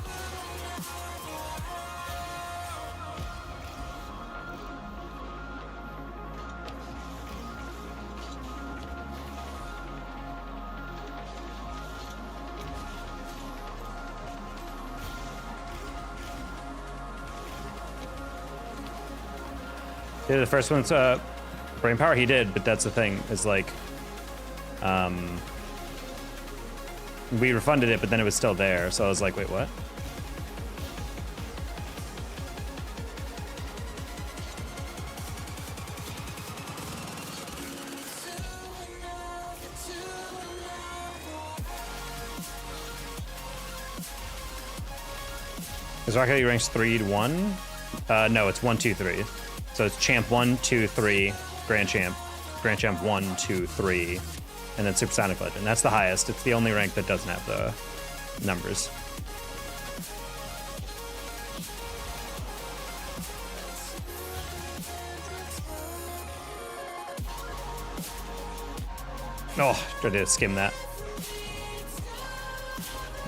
Yeah, the first one's brain power. He did, but that's the thing. Is like, we refunded it, but then it was still there. So I was like, wait, what? Is Rocket League ranks 3 to 1? No, it's 1, 2, 3. So it's champ 1, 2, 3, grand champ 1, 2, 3, and then Supersonic Legend. That's the highest. It's the only rank that doesn't have the numbers. Oh, tried to skim that.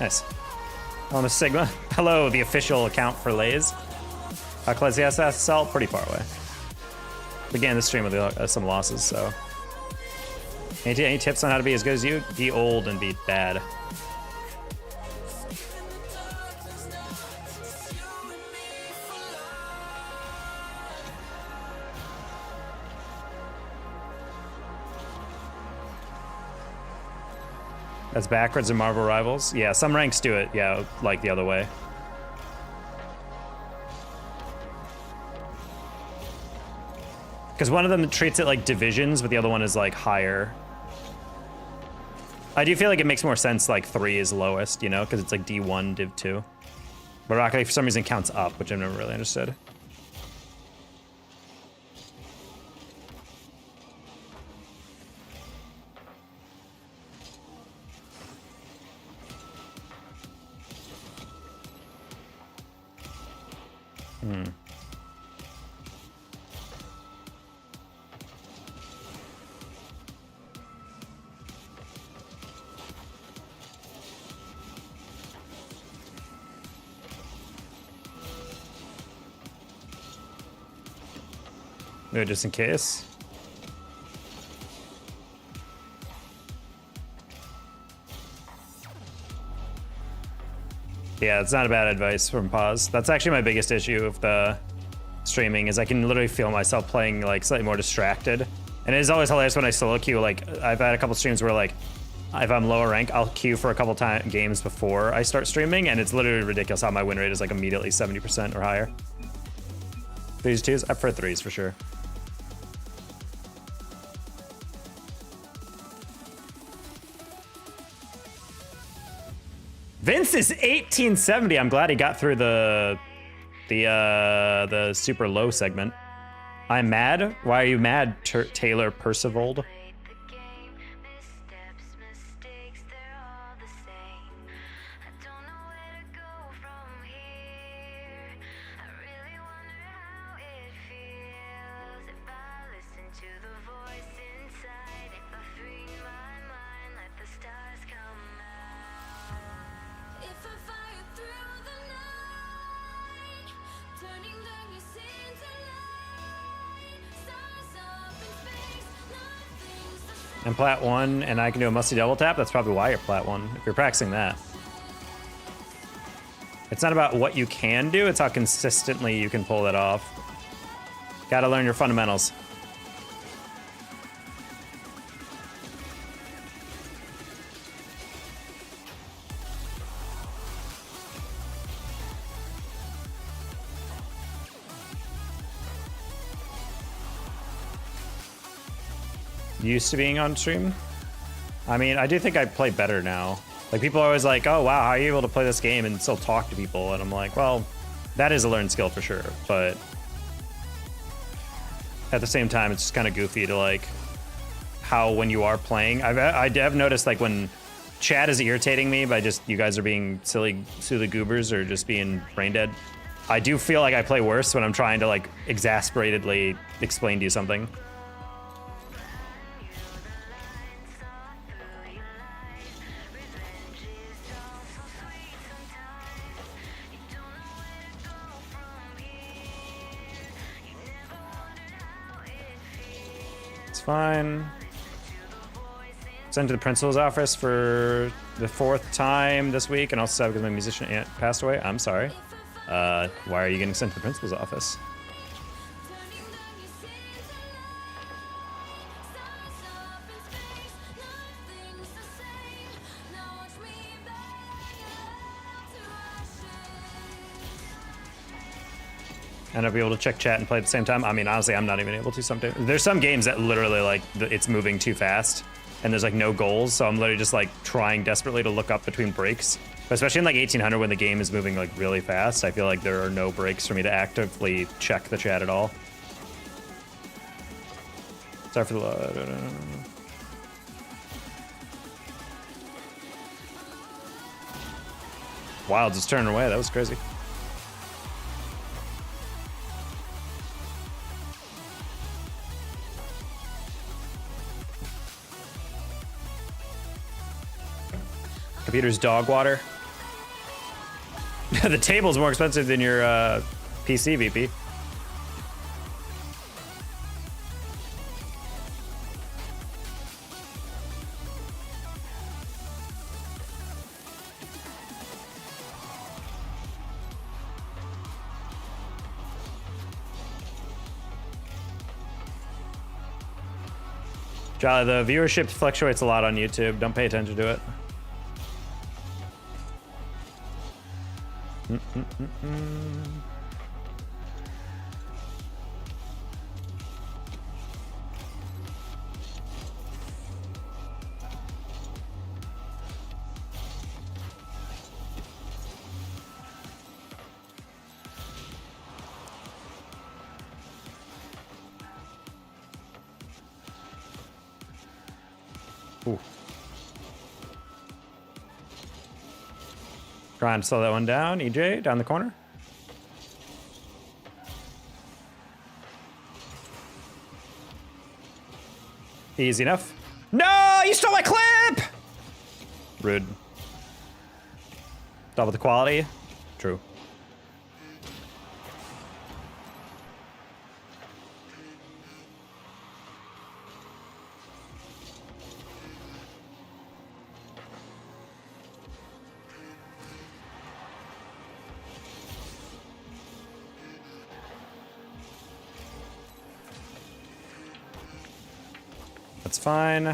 Nice. On the Sigma. Hello, the official account for Lays. Ecclesiastes SSL, pretty far away. Began the stream with some losses, so. Any tips on how to be as good as you? Be old and be bad. That's backwards in Marvel Rivals. Yeah, some ranks do it. Yeah, like the other way. Because one of them treats it like divisions, but the other one is like higher. I do feel like it makes more sense like 3 is lowest, you know, because it's like D1, Div 2. But Rocket League for some reason counts up, which I've never really understood. Maybe just in case. Yeah, it's not a bad advice from Pause. That's actually my biggest issue of the streaming is I can literally feel myself playing like slightly more distracted. And it is always hilarious when I solo queue. Like I've had a couple streams where like if I'm lower rank, I'll queue for a couple games before I start streaming, and it's literally ridiculous how my win rate is like immediately 70% or higher. 3s, 2s? I prefer 3s for sure. Vince is 1870. I'm glad he got through the super low segment. I'm mad. Why are you mad, Taylor Percival? I'm plat 1 and I can do a musty double tap. That's probably why you're plat 1 if you're practicing that. It's not about what you can do, it's how consistently you can pull that off. Gotta learn your fundamentals. Used to being on stream. I mean, I do think I play better now. Like people are always like, oh wow, how are you able to play this game and still talk to people? And I'm like, well, that is a learned skill for sure. But at the same time, it's just kind of goofy to like how when you are playing, I have noticed like when chat is irritating me by just you guys are being silly goobers or just being brain dead. I do feel like I play worse when I'm trying to like exasperatedly explain to you something. Fine. Sent to the principal's office for the 4th time this week, and also because my musician aunt passed away. I'm sorry. Why are you getting sent to the principal's office? and I'll be able to check chat and play at the same time. I mean, honestly, I'm not even able to sometimes. There's some games that literally like it's moving too fast and there's like no goals. So I'm literally just like trying desperately to look up between breaks. But especially in like 1800 when the game is moving like really fast, I feel like there are no breaks for me to actively check the chat at all. Sorry for the load. Wild just turning away. That was crazy. Computer's dog water. The table's more expensive than your PC, VP. Jolly, the viewership fluctuates a lot on YouTube. Don't pay attention to it. Ooh. Trying to slow that one down. EJ, down the corner. Easy enough. No, you stole my clip! Rude. Double the quality. True. That's fine.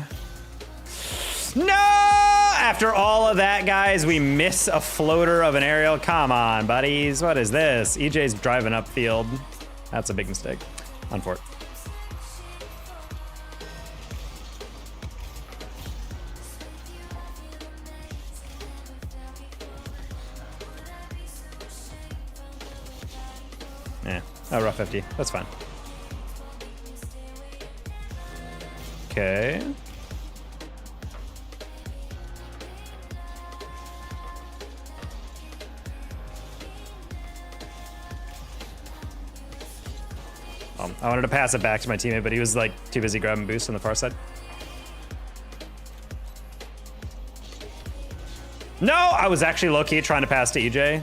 No! After all of that, guys, we miss a floater of an aerial. Come on, buddies. What is this? EJ's driving upfield. That's a big mistake. On fort. Yeah. Oh, rough 50. That's fine. Okay. I wanted to pass it back to my teammate, but he was like too busy grabbing boost on the far side. No, I was actually low-key trying to pass to EJ.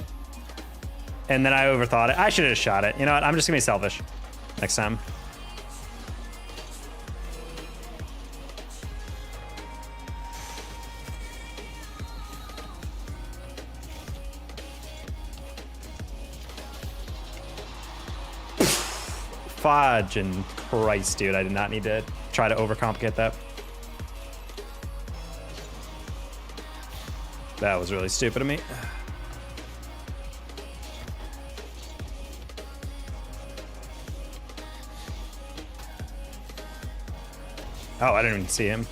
And then I overthought it. I should have just shot it. You know what? I'm just gonna be selfish next time. Fudge and Christ, dude. I did not need to try to overcomplicate that. That was really stupid of me. Oh, I didn't even see him.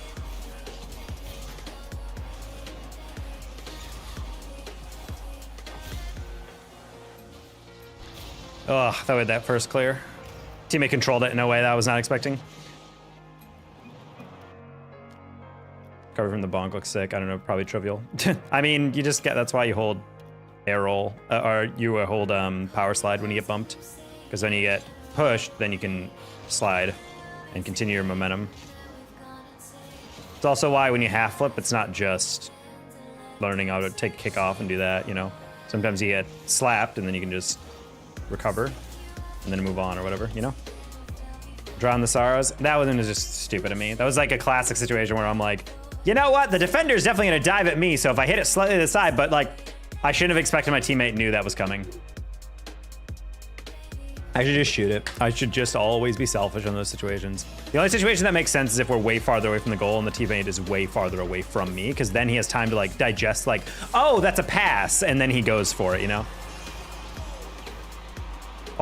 Oh, I thought we had that first clear. Teammate controlled it in a way that I was not expecting. Cover from the bonk looks sick. I don't know, probably trivial. I mean, you just get, that's why you hold air roll, or you hold power slide when you get bumped. Because when you get pushed, then you can slide and continue your momentum. It's also why when you half flip, it's not just learning how to take a kick off and do that, you know. Sometimes you get slapped and then you can just recover and then move on or whatever, you know? Drown the sorrows. That one was just stupid of me. That was like a classic situation where I'm like, you know what? The defender's definitely gonna dive at me, so if I hit it slightly to the side, but like, I shouldn't have expected my teammate knew that was coming. I should just shoot it. I should just always be selfish in those situations. The only situation that makes sense is if we're way farther away from the goal and the teammate is way farther away from me, because then he has time to like digest like, oh, that's a pass, and then he goes for it, you know?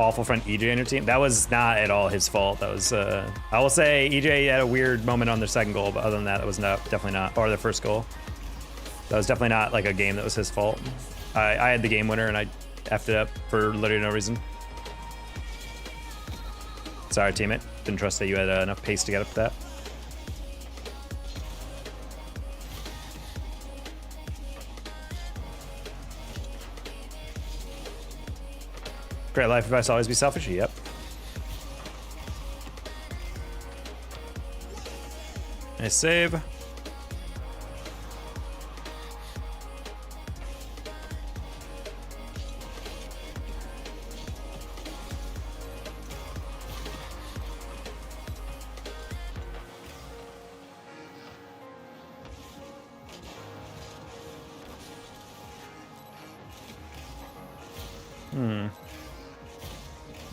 awful friend EJ on your team. That was not at all his fault. That was, I will say EJ had a weird moment on their second goal, but other than that, it was definitely not, or their first goal. That was definitely not like a game that was his fault. I had the game winner and I effed it up for literally no reason. Sorry, teammate. Didn't trust that you had enough pace to get up to that. Great life advice, always be selfish. Yep. Nice save.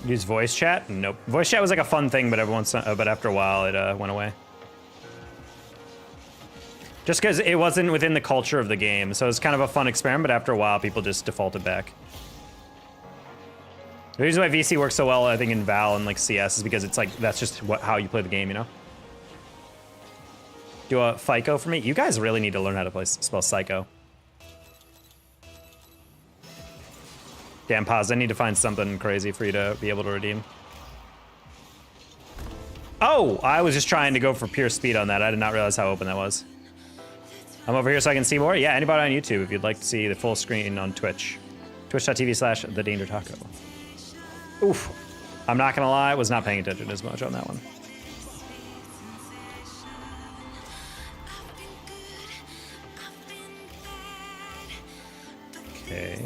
Use voice chat? Nope. Voice chat was like a fun thing, but but after a while it went away. Just because it wasn't within the culture of the game, so it was kind of a fun experiment. But after a while, people just defaulted back. The reason why VC works so well, I think, in Val and like CS is because it's like that's just how you play the game, you know. Do a FICO for me. You guys really need to learn how to spell psycho. Damn, pause. I need to find something crazy for you to be able to redeem. Oh, I was just trying to go for pure speed on that. I did not realize how open that was. I'm over here so I can see more. Yeah, anybody on YouTube, if you'd like to see the full screen on Twitch. Twitch.tv/TheDangerTaco. Oof. I'm not gonna lie, I was not paying attention as much on that one. Okay.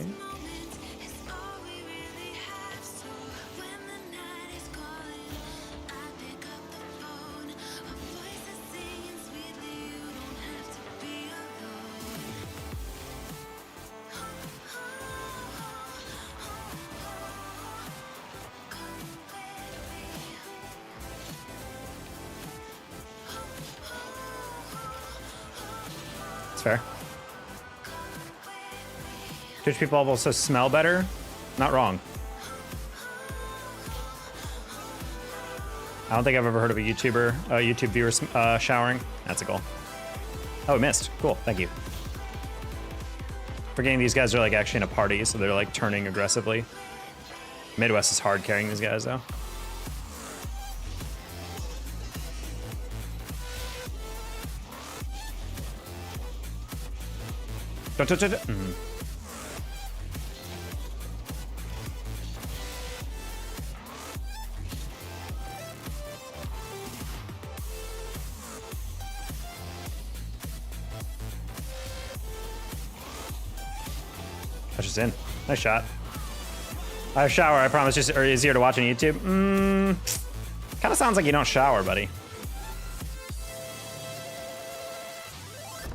Fair. Twitch people also smell better. Not wrong. I don't think I've ever heard of a YouTube viewer showering. That's a goal. Oh, it missed. Cool. Thank you. Forgetting these guys are like actually in a party, so they're like turning aggressively. Midwest is hard carrying these guys though. Don't touch it. Mm-hmm. Touch us in. Nice shot. I have shower, I promise, just or easier to watch on YouTube. Kind of sounds like you don't shower, buddy.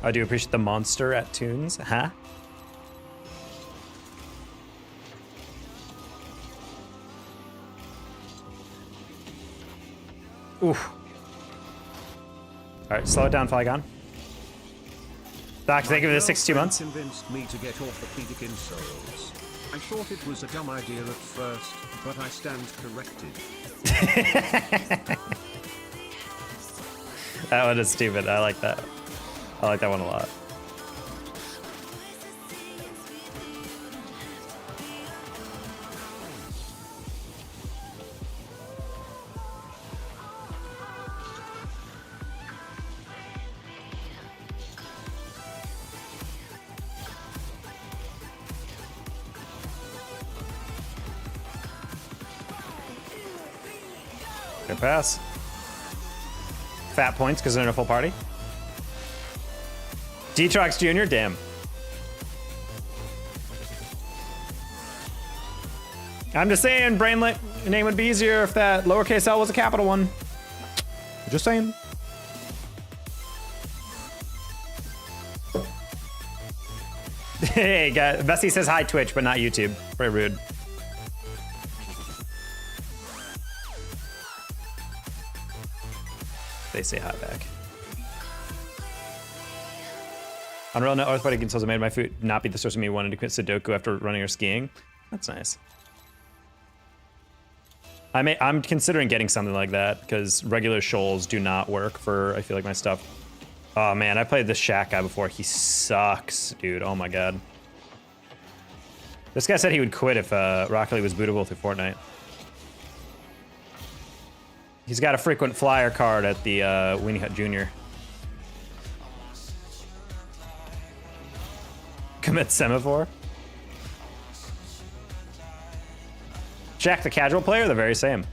I do appreciate the monster at tunes, huh? Oof. All right, slow it down, Flygon. Doc, thank you for the 62 months. Convinced me to get orthopedic insoles. I thought it was a dumb idea at first, but I stand corrected. That one is stupid. I like that. I like that one a lot. Good pass. Fat points because they're in a full party. Detrox Jr., damn. I'm just saying, Brainlet, your name would be easier if that lowercase L was a capital one. Just saying. Hey, guys. Vessi says hi, Twitch, but not YouTube. Very rude. They say hi back. Unreal Net orthopedic insoles made my foot not be the source of me wanting to quit Sudoku after running or skiing. That's nice. I'm considering getting something like that because regular shoals do not work for, I feel like, my stuff. Oh man, I played this Shaq guy before. He sucks, dude. Oh my god. This guy said he would quit if Rocket League was bootable through Fortnite. He's got a frequent flyer card at the Weenie Hut Jr. Commit semaphore. Shaq the casual player, the very same.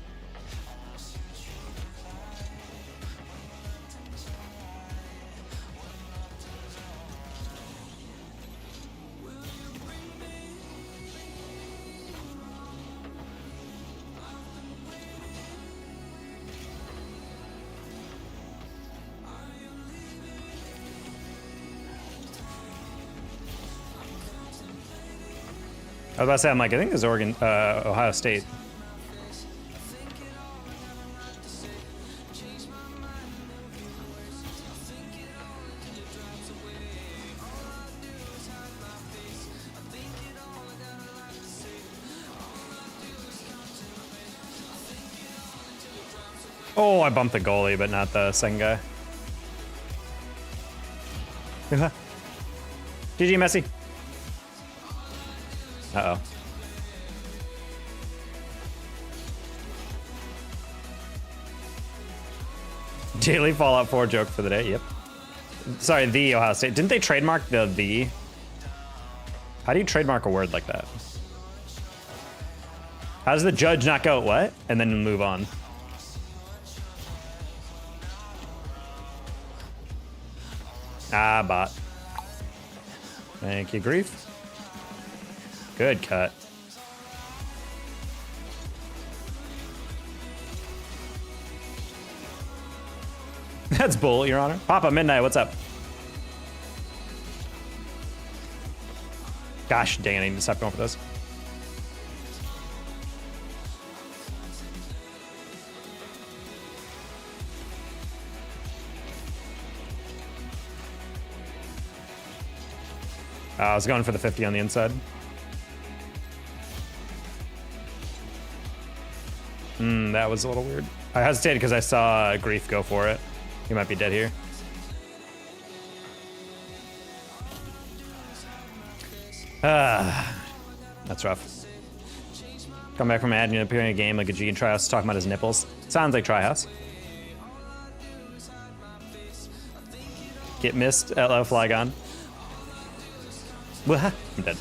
I was about to say, I'm like, I think this is Ohio State. Oh, I bumped the goalie, but not the second guy. GG, Messi. Uh-oh. Daily Fallout 4 joke for the day, yep. Sorry, the Ohio State. Didn't they trademark the? How do you trademark a word like that? How does the judge not go, what? And then move on? Ah, bot. Thank you, Grief. Good cut. That's bull, Your Honor. Papa Midnight, what's up? Gosh dang it, I need to stop going for this. I was going for the 50 on the inside. That was a little weird. I hesitated because I saw Grief go for it. He might be dead here. That's rough. Come back from admin appearing in a game like a G and Tryhouse talking about his nipples. Sounds like Tryhouse. Get missed, LO Flygon. I'm dead.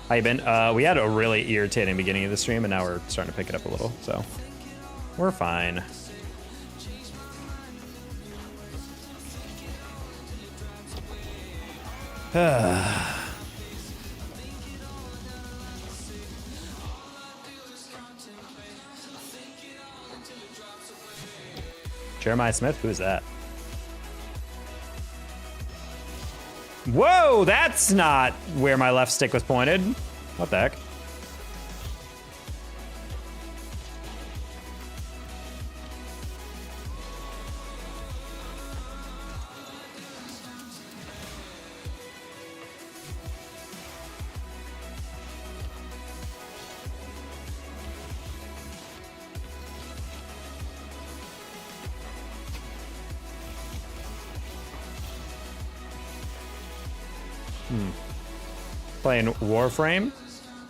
How you been? We had a really irritating beginning of the stream, and now we're starting to pick it up a little, so we're fine. Jeremiah Smith, who is that? Whoa, that's not where my left stick was pointed. What the heck? Playing Warframe. I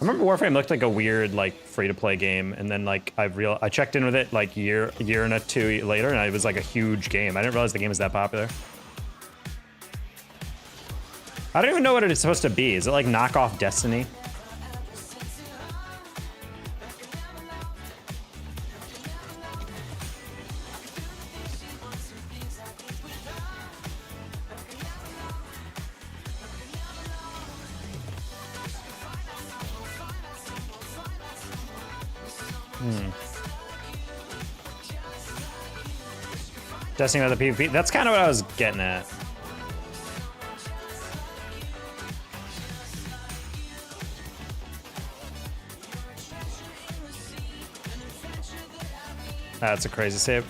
remember Warframe looked like a weird, like, free-to-play game, and then like I checked in with it like a year and two later, and it was like a huge game. I didn't realize the game was that popular. I don't even know what it is supposed to be. Is it like knockoff Destiny? Destiny with the PvP. That's kind of what I was getting at. That's a crazy save.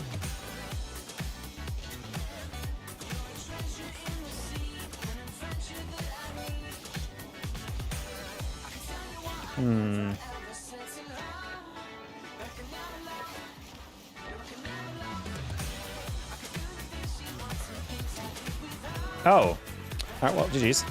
Oh. All right, well, GG's.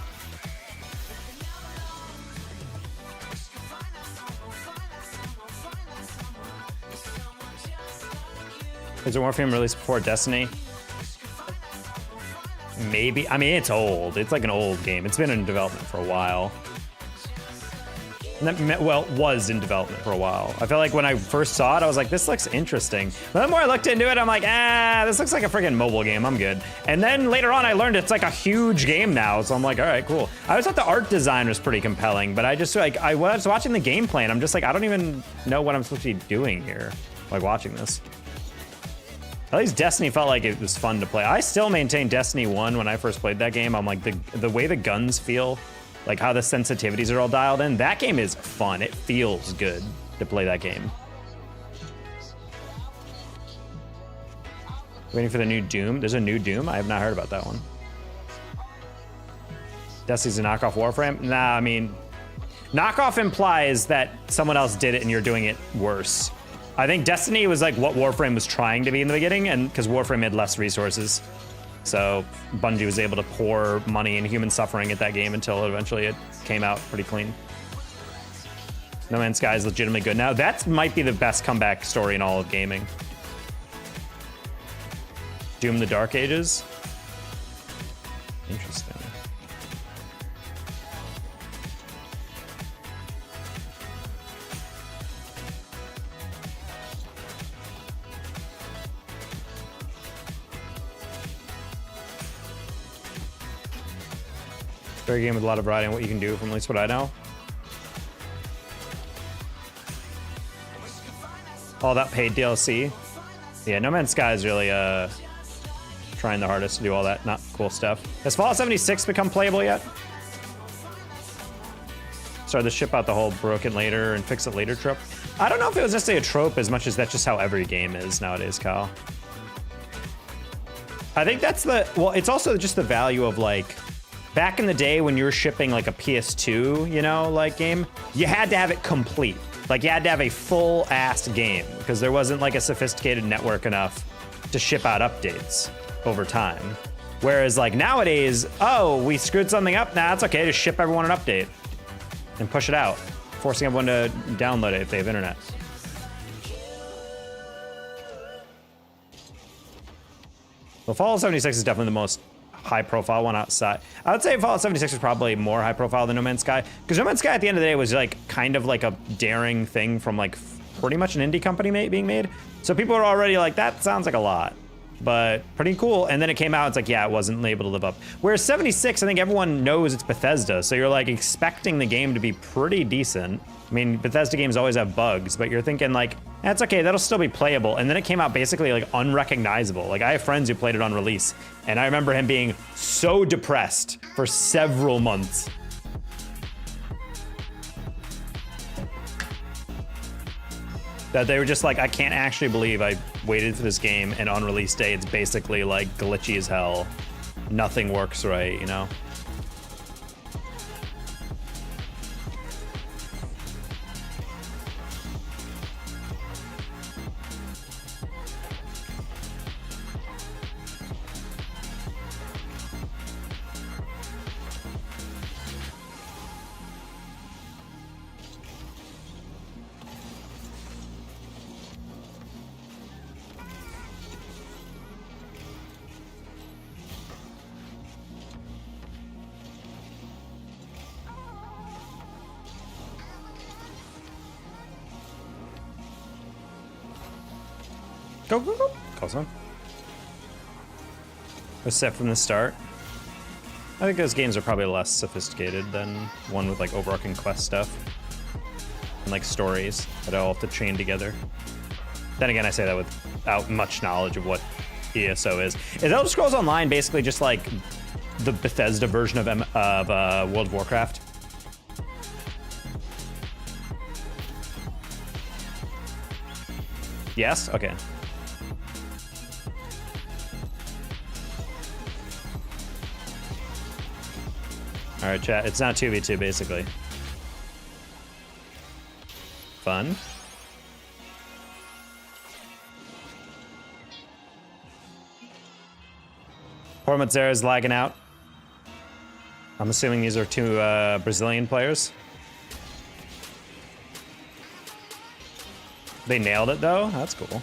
Is it Warframe released before Destiny? Maybe. I mean, it's old. It's like an old game. It's been in development for a while. Well, was in development for a while. I felt like when I first saw it, I was like, this looks interesting. But the more I looked into it, I'm like, this looks like a freaking mobile game. I'm good. And then later on, I learned it's like a huge game now. So I'm like, all right, cool. I always thought the art design was pretty compelling, but I just like, I was watching the gameplay and I'm just like, I don't even know what I'm supposed to be doing here, like watching this. At least Destiny felt like it was fun to play. I still maintain Destiny 1 when I first played that game. I'm like, the way the guns feel, like how the sensitivities are all dialed in, that game is fun. It feels good to play that game. Waiting for the new Doom. There's a new Doom? I have not heard about that one. Destiny's a knockoff Warframe? Nah, I mean, knockoff implies that someone else did it and you're doing it worse. I think Destiny was like what Warframe was trying to be in the beginning, and because Warframe had less resources. So Bungie was able to pour money and human suffering at that game until eventually it came out pretty clean. No Man's Sky is legitimately good now. That might be the best comeback story in all of gaming. Doom the Dark Ages? Interesting. Very game with a lot of variety on what you can do, from at least what I know. All that paid DLC. Yeah, No Man's Sky is really trying the hardest to do all that not cool stuff. Has Fallout 76 become playable yet? Started to ship out the whole broken later and fix it later trope. I don't know if it was necessarily a trope as much as that's just how every game is nowadays, Kyle. I think that's well, it's also just the value of like, back in the day when you were shipping like a PS2, you know, like game, you had to have it complete. Like you had to have a full ass game because there wasn't like a sophisticated network enough to ship out updates over time. Whereas like nowadays, oh, we screwed something up. Nah, it's okay. Just ship everyone an update and push it out, forcing everyone to download it if they have internet. Well, Fallout 76 is definitely the most high-profile one outside. I would say Fallout 76 was probably more high-profile than No Man's Sky, because No Man's Sky at the end of the day was like kind of like a daring thing from like pretty much an indie company being made. So people are already like, that sounds like a lot, but pretty cool. And then it came out, it's like, yeah, it wasn't able to live up. Whereas 76, I think everyone knows it's Bethesda, so you're like expecting the game to be pretty decent. I mean, Bethesda games always have bugs, but you're thinking like, that's okay, that'll still be playable. And then it came out basically like unrecognizable. Like I have friends who played it on release, and I remember him being so depressed for several months. That they were just like, I can't actually believe I waited for this game, and on release day, it's basically like glitchy as hell. Nothing works right, you know? Go, go, go. Close one. Was set from the start. I think those games are probably less sophisticated than one with like overarching quest stuff and like stories that all have to chain together. Then again, I say that without much knowledge of what ESO is. Is Elder Scrolls Online basically just like the Bethesda version of World of Warcraft? Yes? Okay. All right, chat. It's now 2v2, basically. Fun. Poor Mazzera is lagging out. I'm assuming these are two Brazilian players. They nailed it though. That's cool.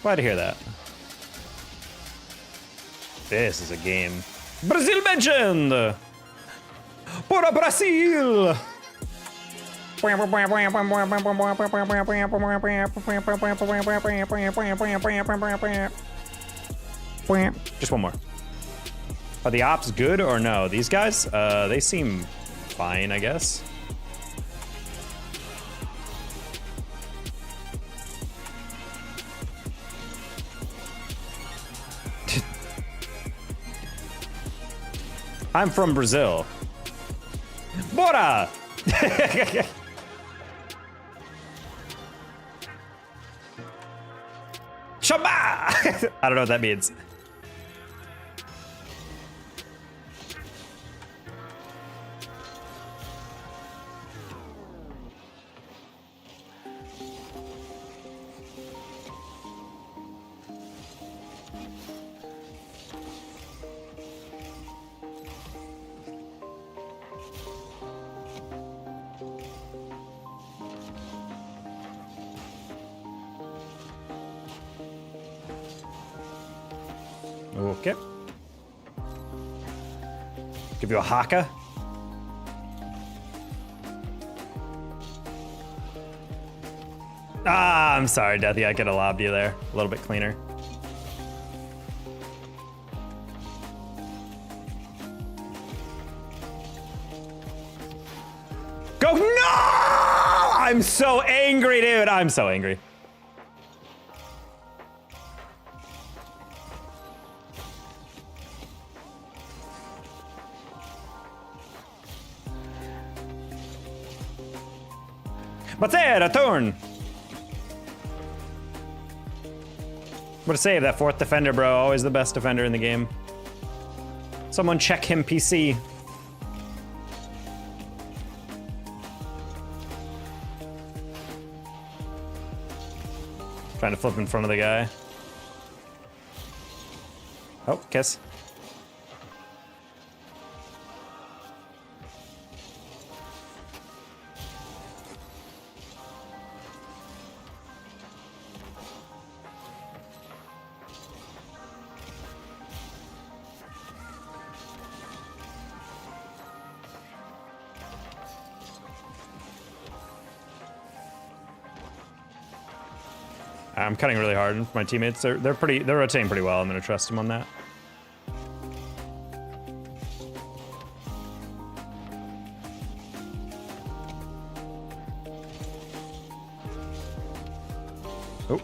Glad to hear that. This is a game. Brazil mentioned! Bora Brasil! Just one more. Are the ops good or no? These guys, they seem fine, I guess. I'm from Brazil. Bora! Shaba! I don't know what that means. Okay. Give you a haka. Ah, I'm sorry, Deathy. I could have lobbed you there. A little bit cleaner. Go! No! I'm so angry, dude. I'm so angry. Matera, turn! What a save, that fourth defender, bro. Always the best defender in the game. Someone check him, PC. Trying to flip in front of the guy. Oh, kiss. I'm cutting really hard for my teammates. They're rotating pretty well. I'm gonna trust them on that. Oh,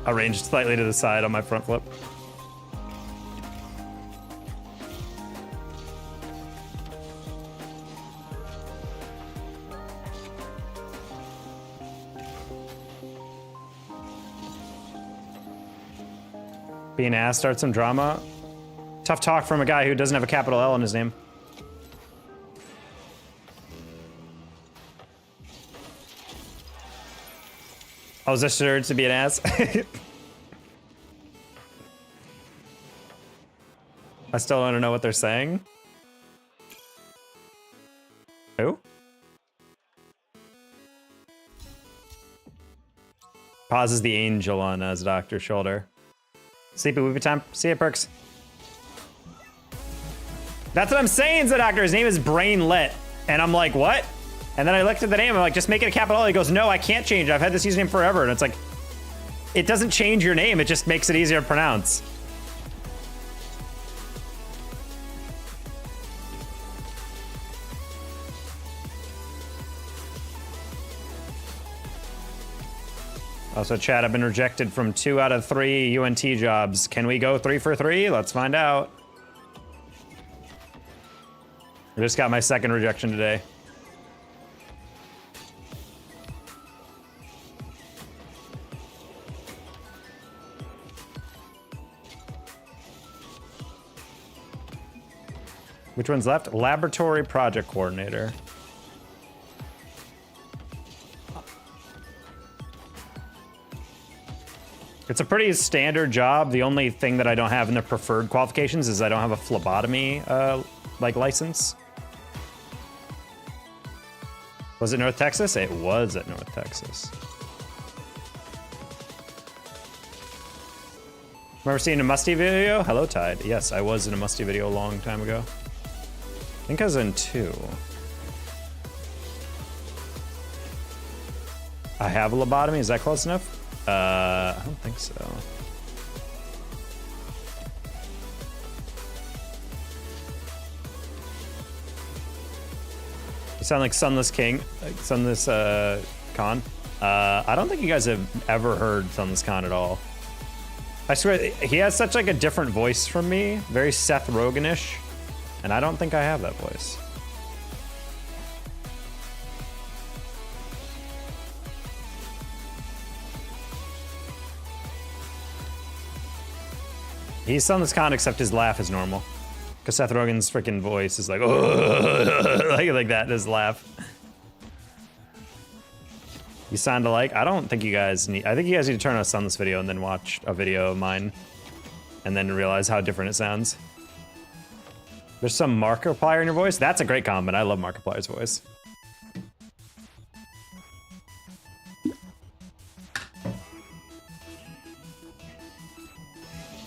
arranged slightly to the side on my front flip. Being ass, start some drama. Tough talk from a guy who doesn't have a capital L in his name. I was assured to be an ass. I still don't know what they're saying. Who? Pauses the angel on his doctor's shoulder. Sleepy Weepy time. See ya, Perks. That's what I'm saying, the doctor. His name is Brainlet. And I'm like, what? And then I looked at the name. I'm like, just make it a capital L. He goes, no, I can't change it. I've had this username forever. And it's like, it doesn't change your name. It just makes it easier to pronounce. Also, chat, I've been rejected from 2 out of 3 UNT jobs. Can we go 3 for 3? Let's find out. I just got my second rejection today. Which one's left? Laboratory project coordinator. It's a pretty standard job. The only thing that I don't have in the preferred qualifications is I don't have a phlebotomy like license. Was it North Texas? It was at North Texas. Remember seeing a Musty video? Hello, Tide. Yes, I was in a Musty video a long time ago. I think I was in 2. I have a lobotomy. Is that close enough? I don't think so. You sound like Sunless King, Sunless Khan. I don't think you guys have ever heard Sunless Khan at all. I swear, he has such like a different voice from me, very Seth Rogen-ish, and I don't think I have that voice. He's Sunless Khan, except his laugh is normal. Because Seth Rogen's freaking voice is like, like that, his laugh. You sound alike? I don't think you guys need, I think you guys need to turn on a Sunless video and then watch a video of mine. And then realize how different it sounds. There's some Markiplier in your voice? That's a great comment. I love Markiplier's voice.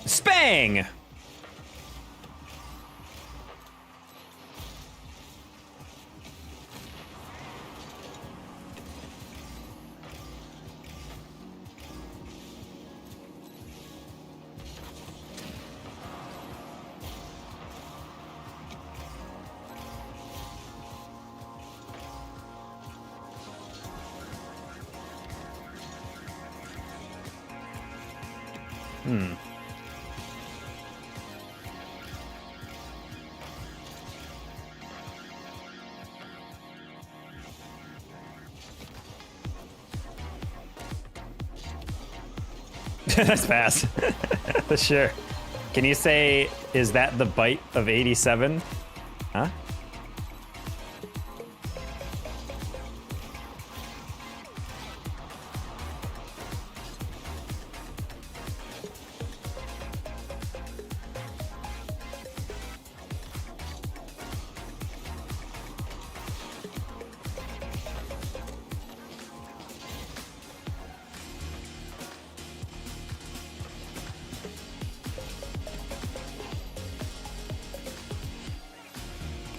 Spang! That's fast. For sure. Can you say, is that the bite of 87? Huh?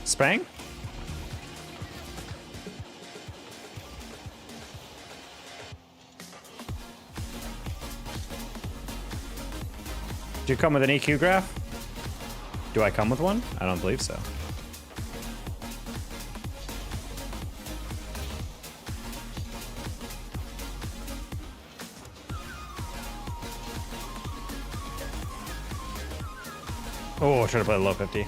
Spang? Do you come with an EQ graph? Do I come with one? I don't believe so. Oh, I should have played low 50.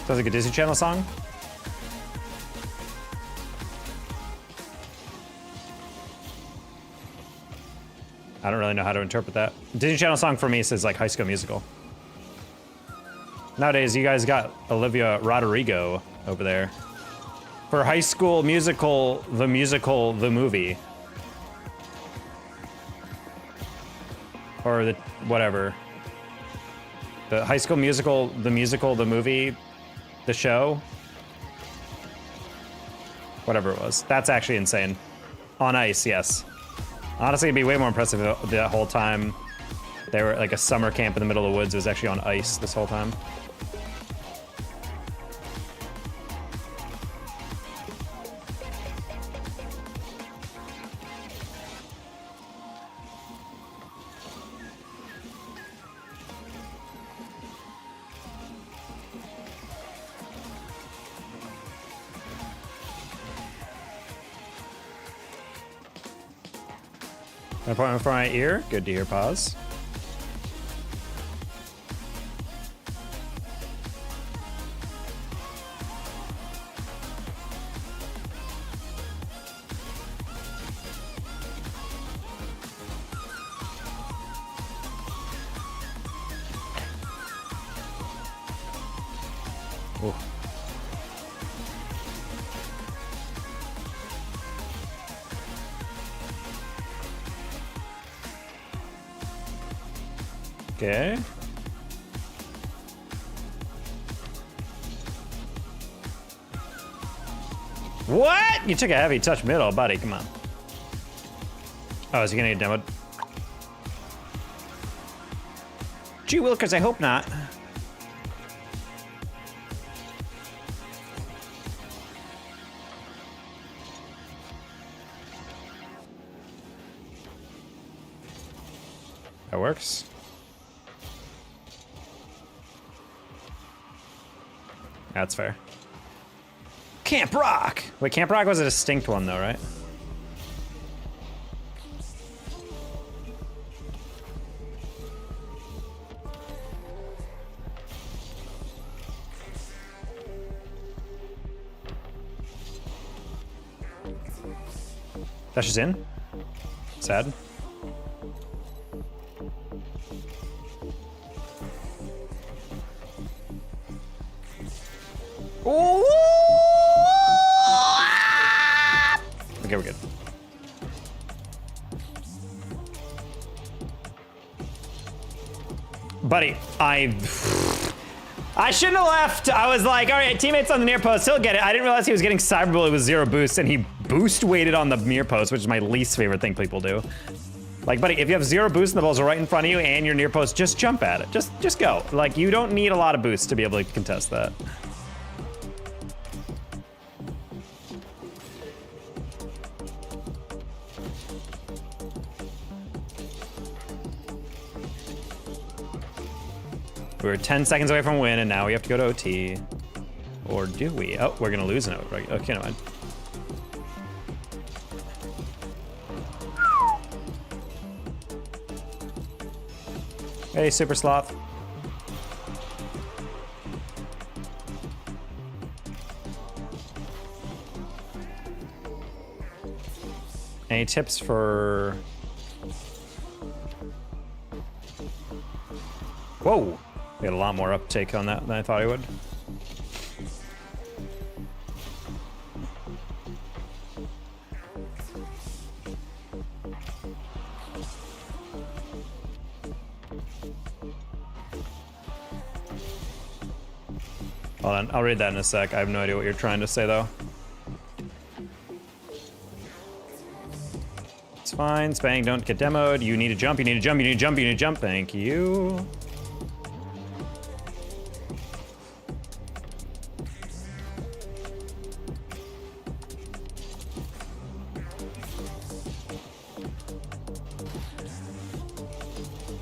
Sounds like a Disney Channel song. I don't really know how to interpret that. Disney Channel song for me says like High School Musical. Nowadays, you guys got Olivia Rodrigo over there. For High School Musical, the movie. Or the, whatever. The High School Musical, the movie, the show. Whatever it was. That's actually insane. On ice, yes. Honestly, it'd be way more impressive if the whole time they were like a summer camp in the middle of the woods. It was actually on ice this whole time. An appointment for my ear. Good to hear. Pause. Ooh. Okay. What? You took a heavy touch middle, buddy. Come on. Oh, is he gonna get demoed? Gee Wilkers, I hope not. That works. That's fair. Camp Rock! Wait, Camp Rock was a distinct one though, right? Dash is in. Sad. Ooh! Okay, we're good. Buddy, I shouldn't have left. I was like, all right, teammates on the near post, he'll get it. I didn't realize he was getting cyberbullied with 0 boost, and he boost weighted on the near post, which is my least favorite thing people do. Like, buddy, if you have 0 boost and the balls are right in front of you and you're near post, just jump at it. Just go. Like, you don't need a lot of boost to be able to contest that. We were 10 seconds away from win, and now we have to go to OT. Or do we? Oh, we're gonna lose an OT. Okay, never mind. Hey, Super Sloth. Any tips for... Whoa! We had a lot more uptake on that than I thought I would. Hold on, I'll read that in a sec. I have no idea what you're trying to say though. It's fine, Spang, don't get demoed. You need to jump, you need to jump, you need to jump, you need to jump. Thank you.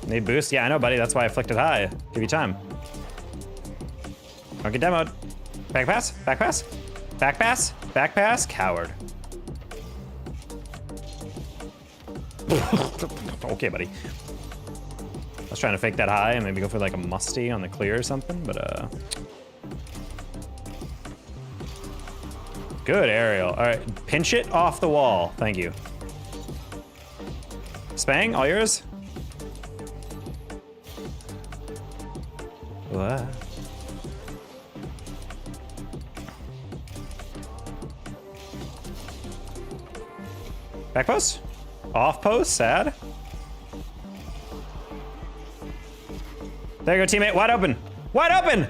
Need boost? Yeah, I know, buddy. That's why I flicked it high. Give you time. Don't get demoed. Back pass? Back pass? Back pass? Back pass? Coward. Okay, buddy. I was trying to fake that high and maybe go for like a musty on the clear or something, but good aerial. All right, pinch it off the wall. Thank you. Spang, all yours. What? Back post? Off post? Sad. There you go, teammate. Wide open. Wide open!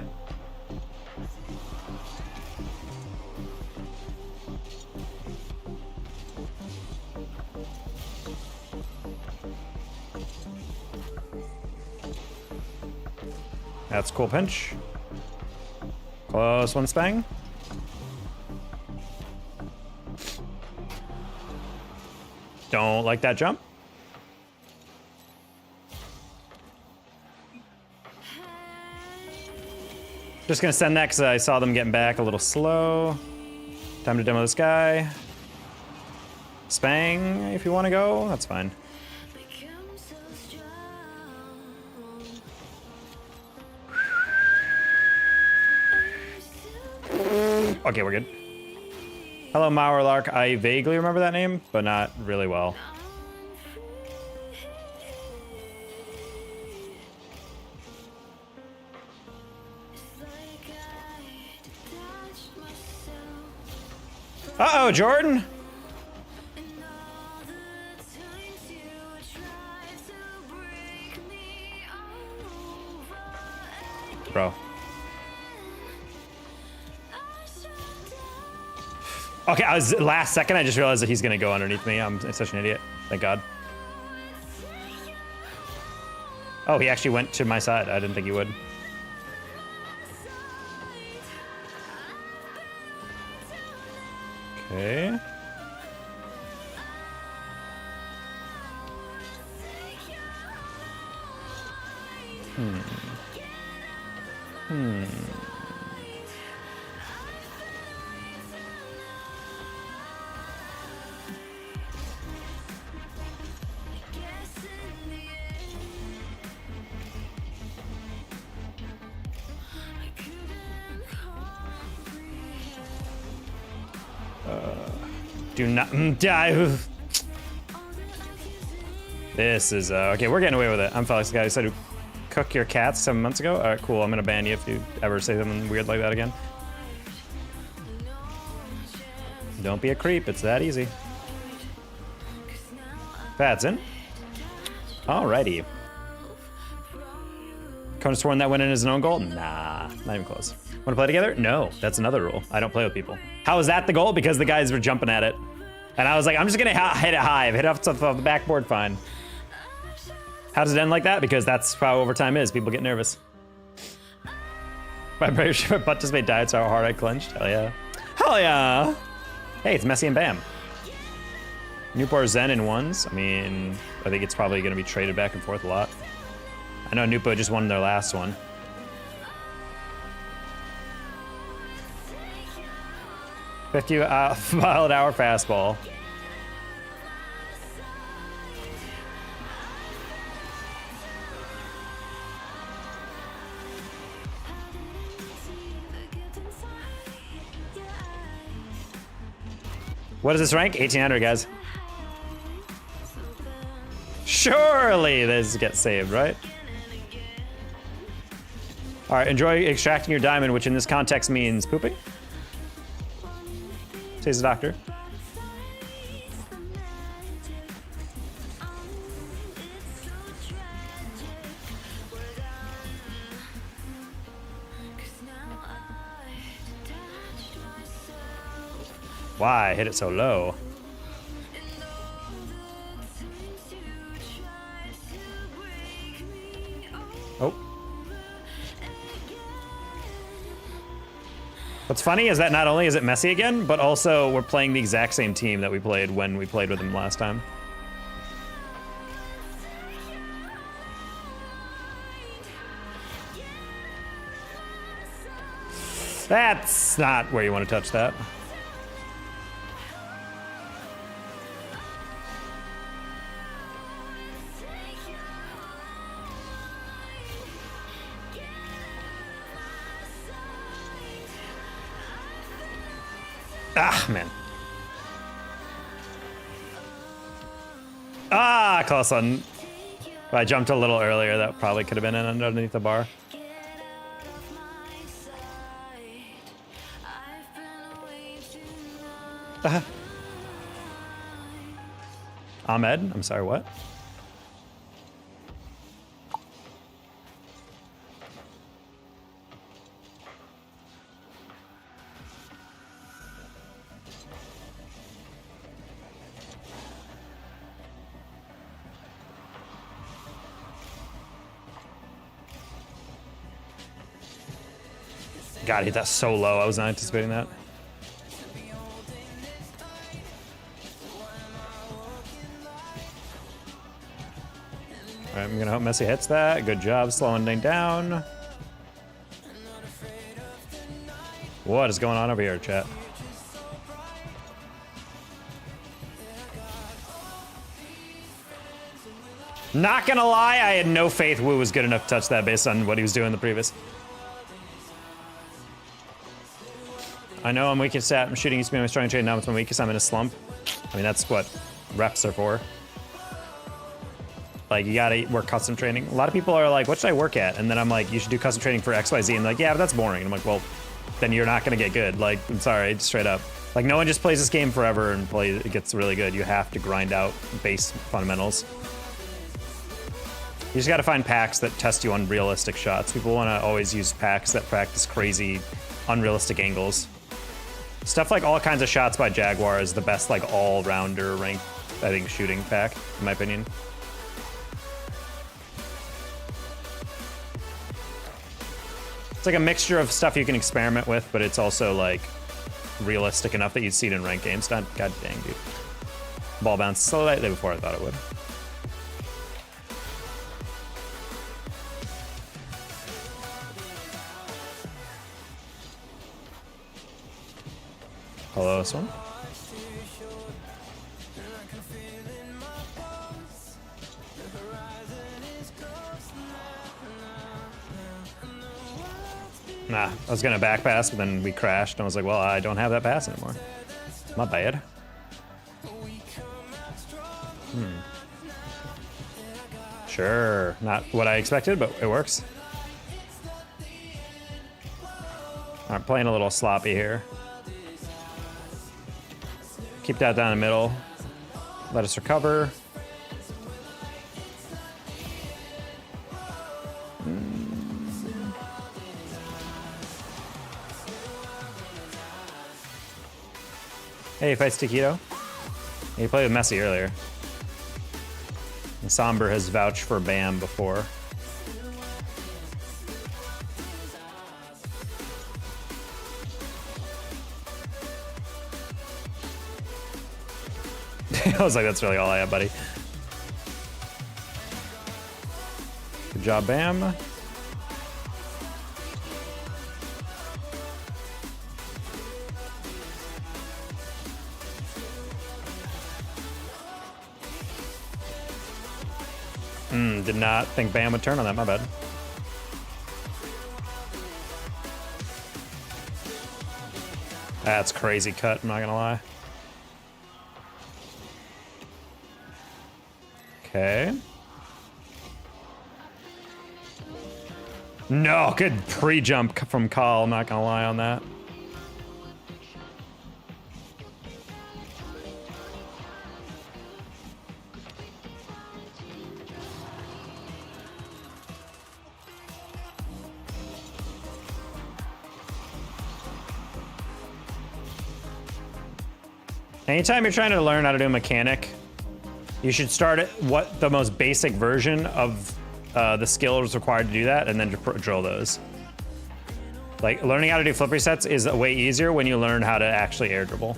That's a cool pinch. Close one, Spang. Don't like that jump. Just gonna send that because I saw them getting back a little slow. Time to demo this guy. Spang, if you want to go, that's fine. Okay, we're good. Hello, Mauerlark. I vaguely remember that name, but not really well. Uh-oh, Jordan! Bro. Okay, last second, I just realized that he's gonna go underneath me. I'm such an idiot. Thank God. Oh, he actually went to my side. I didn't think he would. Okay. Do not die. This is okay. We're getting away with it. I'm Felix, the guy who said to cook your cats 7 months ago. All right, cool. I'm gonna ban you if you ever say something weird like that again. Don't be a creep. It's that easy. Fad's in. Alrighty. Conan sworn that went in as an own goal? Nah, not even close. Want to play together? No, that's another rule. I don't play with people. How is that the goal? Because the guys were jumping at it. And I was like, I'm just gonna hit it high. If hit off the backboard, fine. How does it end like that? Because that's how overtime is. People get nervous. My butt just made diet so hard I clenched. Hell yeah. Hell yeah. Hey, it's Messi and Bam. Newport Zen in ones. I mean, I think it's probably gonna be traded back and forth a lot. I know Nupo just won their last one. $50-mile-an-hour fastball. What is this rank? 1800, guys. Surely this gets saved, right? All right, enjoy extracting your diamond, which in this context means pooping. Says the doctor. Why hit it so low? Oh. What's funny is that not only is it Messi again, but also we're playing the exact same team that we played when we played with him last time. That's not where you want to touch that. Ah, man. Ah, close one. If I jumped a little earlier, that probably could have been in underneath the bar. Ahmed, I'm sorry, what? God, I hit that so low. I was not anticipating that. All right, I'm gonna hope Messi hits that. Good job slowing things down. What is going on over here, chat? Not gonna lie, I had no faith Wu was good enough to touch that based on what he was doing in the previous. I know I'm weakest at. I'm shooting used to be my strong trade. Now it's my weakest. I'm in a slump. I mean, that's what reps are for. Like, you gotta work custom training. A lot of people are like, what should I work at? And then I'm like, you should do custom training for XYZ. And like, yeah, but that's boring. And I'm like, well, then you're not gonna get good. Like, I'm sorry, straight up. Like, no one just plays this game forever and it gets really good. You have to grind out base fundamentals. You just gotta find packs that test you on realistic shots. People wanna always use packs that practice crazy, unrealistic angles. Stuff like all kinds of shots by Jaguar is the best like all-rounder ranked, I think, shooting pack, in my opinion. It's like a mixture of stuff you can experiment with, but it's also like realistic enough that you'd see it in ranked games. God dang, dude. Ball bounced slightly before I thought it would. Hello, this one. Nah, I was gonna back pass, but then we crashed, and I was like, well, I don't have that pass anymore. Not bad. Sure, not what I expected, but it works. I'm playing a little sloppy here. Keep that down the middle. Let us recover. Hey, fights Taquito. He played with Messi earlier. And Somber has vouched for Bam before. I was like, that's really all I have, buddy. Good job, Bam. Did not think Bam would turn on that, my bad. That's crazy cut, I'm not gonna lie. Okay. No, good pre-jump from Kyle, I'm not gonna lie on that. Anytime you're trying to learn how to do a mechanic, you should start at what the most basic version of the skill is required to do that, and then drill those. Like, learning how to do flip resets is way easier when you learn how to actually air dribble.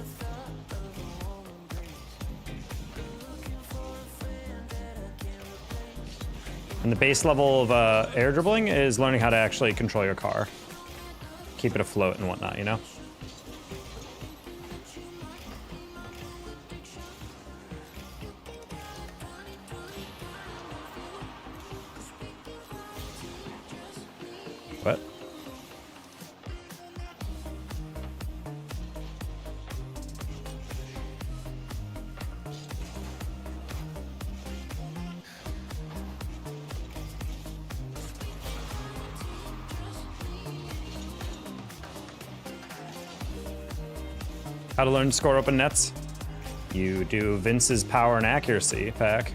And the base level of air dribbling is learning how to actually control your car. Keep it afloat and whatnot, you know? What? How to learn to score open nets? You do Vince's power and accuracy pack.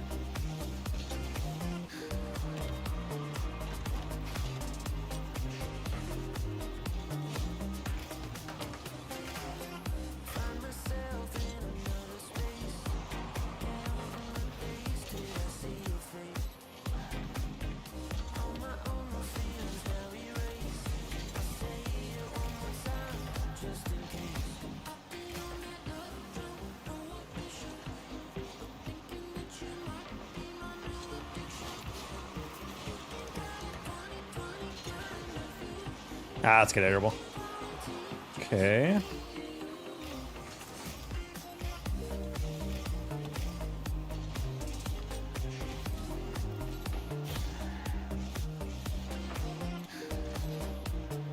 Ah, that's good, airable. Okay.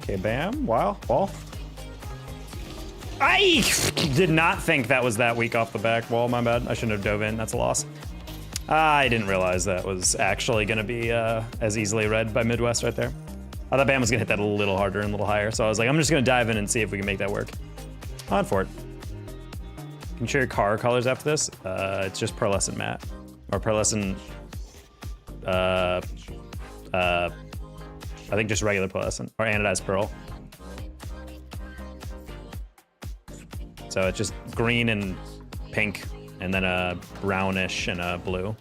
Okay, bam. Wow. Wall. I did not think that was that weak off the back wall. My bad. I shouldn't have dove in. That's a loss. I didn't realize that was actually going to be as easily read by Midwest right there. I thought Bam was gonna hit that a little harder and a little higher, so I was like, I'm just gonna dive in and see if we can make that work. On for it. Can you share your car colors after this? It's just pearlescent matte. Or pearlescent, I think just regular pearlescent, or anodized pearl. So it's just green and pink, and then a brownish and a blue.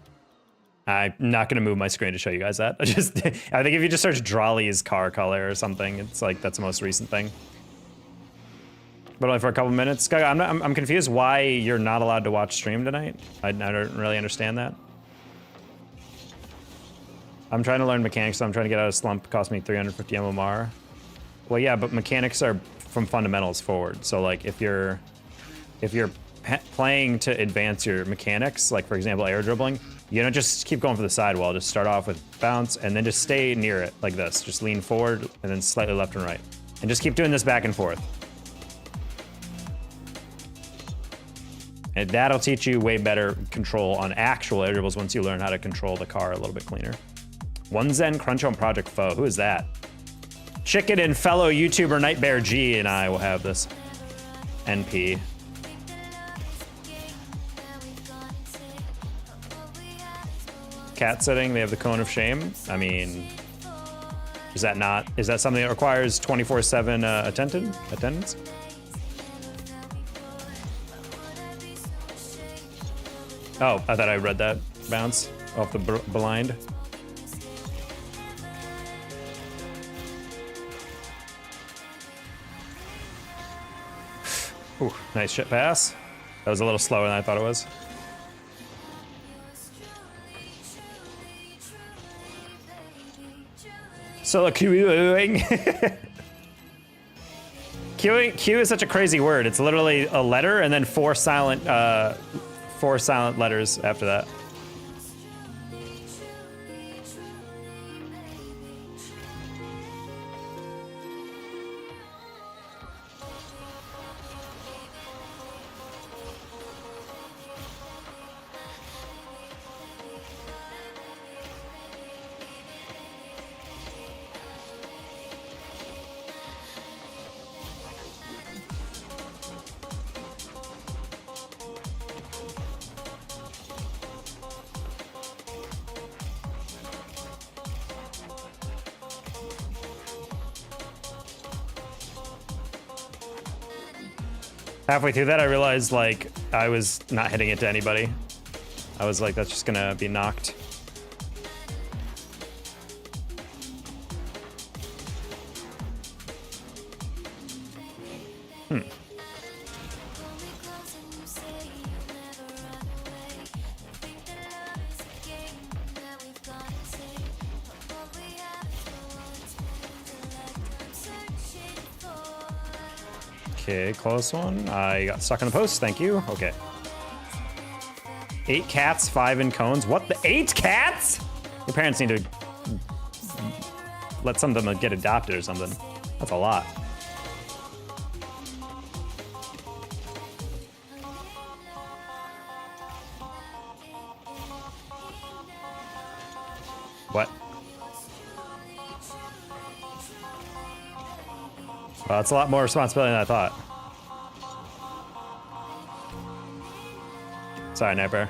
I'm not gonna move my screen to show you guys that. I think if you just search Drawley's car color or something, it's like that's the most recent thing. But only for a couple minutes. I'm confused why you're not allowed to watch stream tonight. I don't really understand that. I'm trying to learn mechanics, so I'm trying to get out of slump. It cost me 350 MMR. Well, yeah, but mechanics are from fundamentals forward. So like if you're playing to advance your mechanics, like for example air dribbling, you don't just keep going for the sidewall. Just start off with bounce and then just stay near it like this. Just lean forward and then slightly left and right, and just keep doing this back and forth. And that'll teach you way better control on actual air dribbles once you learn how to control the car a little bit cleaner. One Zen Crunch on Project Foe. Who is that? Chicken and fellow YouTuber Nightbear G and I will have this. NP. Cat sitting, they have the cone of shame. I mean, is that something that requires 24/7 attendance? Oh, I thought I read that bounce off the blind. Ooh, nice shit pass. That was a little slower than I thought it was. Solo queuing. Queue is such a crazy word. It's literally a letter and then four silent letters after that. Halfway through that, I realized, like, I was not hitting it to anybody. I was like, that's just gonna be knocked. Okay, close one. I got stuck in the post, thank you. Okay. 8 cats, 5 in cones. What the 8 cats? Your parents need to let some of them get adopted or something. That's a lot. What? Well, that's a lot more responsibility than I thought. Sorry, Nightbear.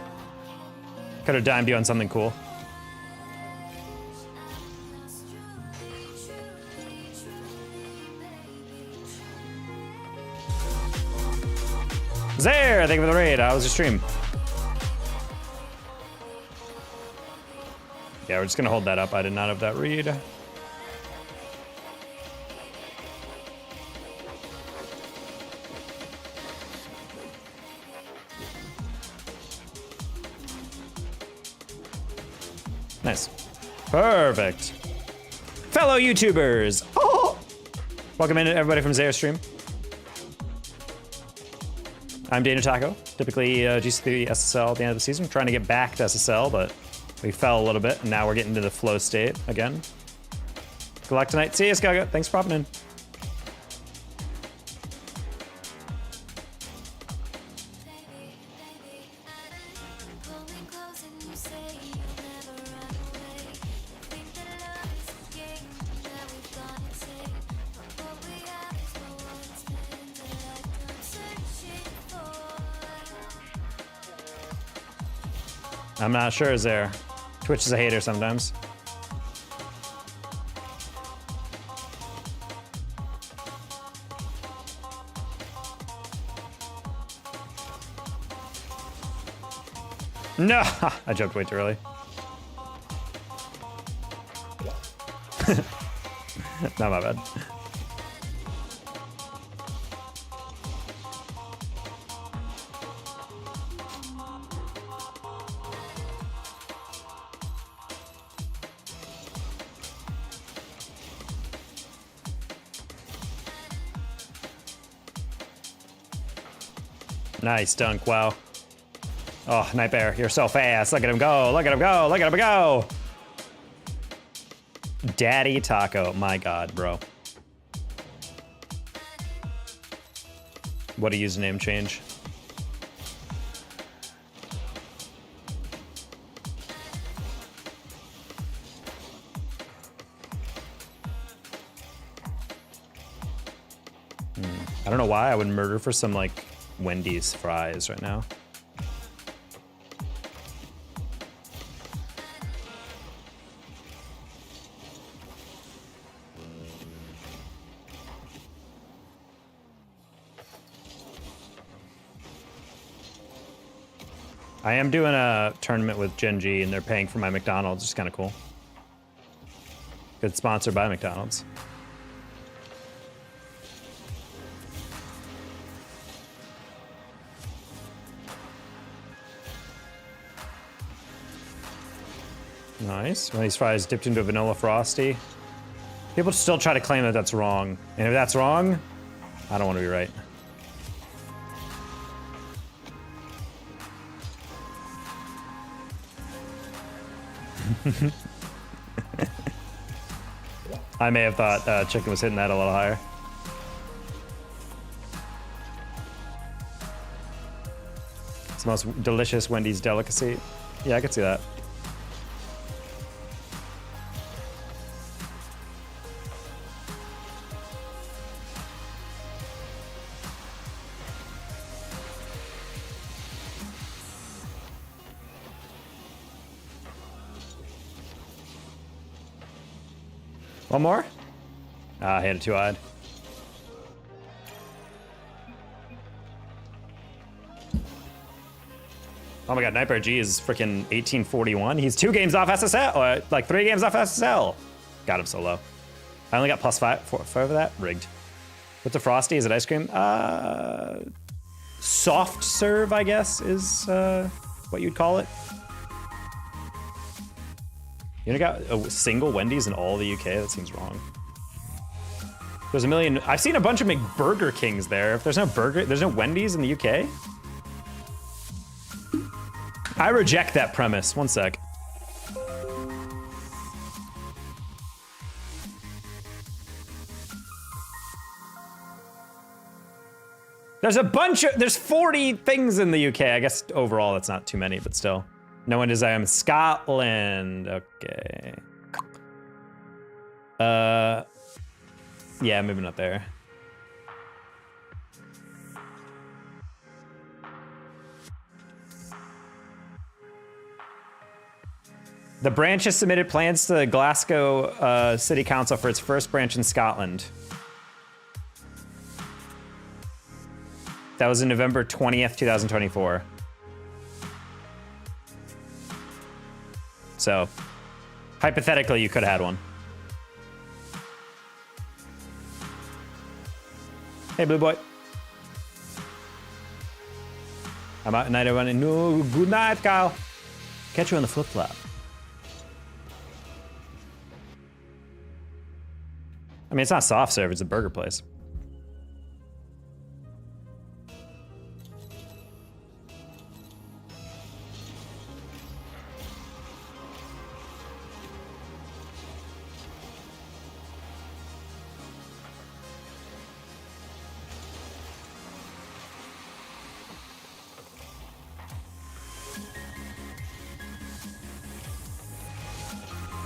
Could have dimed you on something cool. There, thank you for the raid. How was your stream? Yeah, we're just gonna hold that up. I did not have that read. Nice. Perfect. Fellow YouTubers. Oh! Welcome in, everybody from Zayo Stream. I'm Dana Taco. Typically GC3 SSL at the end of the season. We're trying to get back to SSL, but we fell a little bit, and now we're getting into the flow state again. Good luck tonight. See you, Skaga. Thanks for popping in. I'm not sure, is there? Twitch is a hater sometimes. No, I jumped way too early. Not my bad. Nice dunk, wow. Oh, Night Bear, you're so fast. Look at him go, look at him go, look at him go. Daddy Taco, my God, bro. What a username change. I don't know why I would murder for some, like, Wendy's fries right now. I am doing a tournament with Gen G, and they're paying for my McDonald's. It's kind of cool. Good, sponsored by McDonald's. Nice. One of these fries dipped into a vanilla frosty. People still try to claim that that's wrong. And if that's wrong, I don't want to be right. I may have thought chicken was hitting that a little higher. It's the most delicious Wendy's delicacy. Yeah, I could see that. One more? Ah, I hit it too-eyed. Oh my God, Nightbear G is freaking 1841. He's 2 games off SSL, or like 3 games off SSL. God, I'm so low. I only got +5 for that. Rigged. What's a Frosty? Is it ice cream? Soft serve, I guess, is what you'd call it. You know, got a single Wendy's in all the UK? That seems wrong. There's a million. I've seen a bunch of McBurger Kings there. If there's no Wendy's in the UK? I reject that premise. One sec. There's 40 things in the UK. I guess overall that's not too many, but still. No one desires. I'm in Scotland. Okay. Yeah, maybe not there. The branch has submitted plans to the Glasgow City Council for its first branch in Scotland. That was in November 20th, 2024. So, hypothetically, you could have had one. Hey, blue boy. I'm out tonight, everyone. No, good night, Kyle. Catch you on the flip-flop. I mean, it's not soft serve, it's a burger place.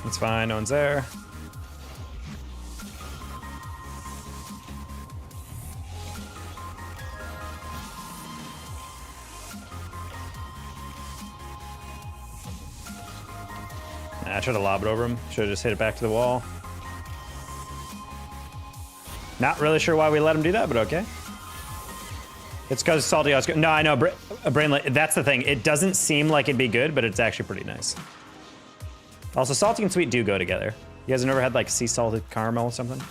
It's fine, no one's there. I tried to lob it over him. Should have just hit it back to the wall. Not really sure why we let him do that, but okay. It's because Salty Oscar. No, I know, Brainlet. That's the thing. It doesn't seem like it'd be good, but it's actually pretty nice. Also, salty and sweet do go together. You guys have never had like sea salted caramel or something?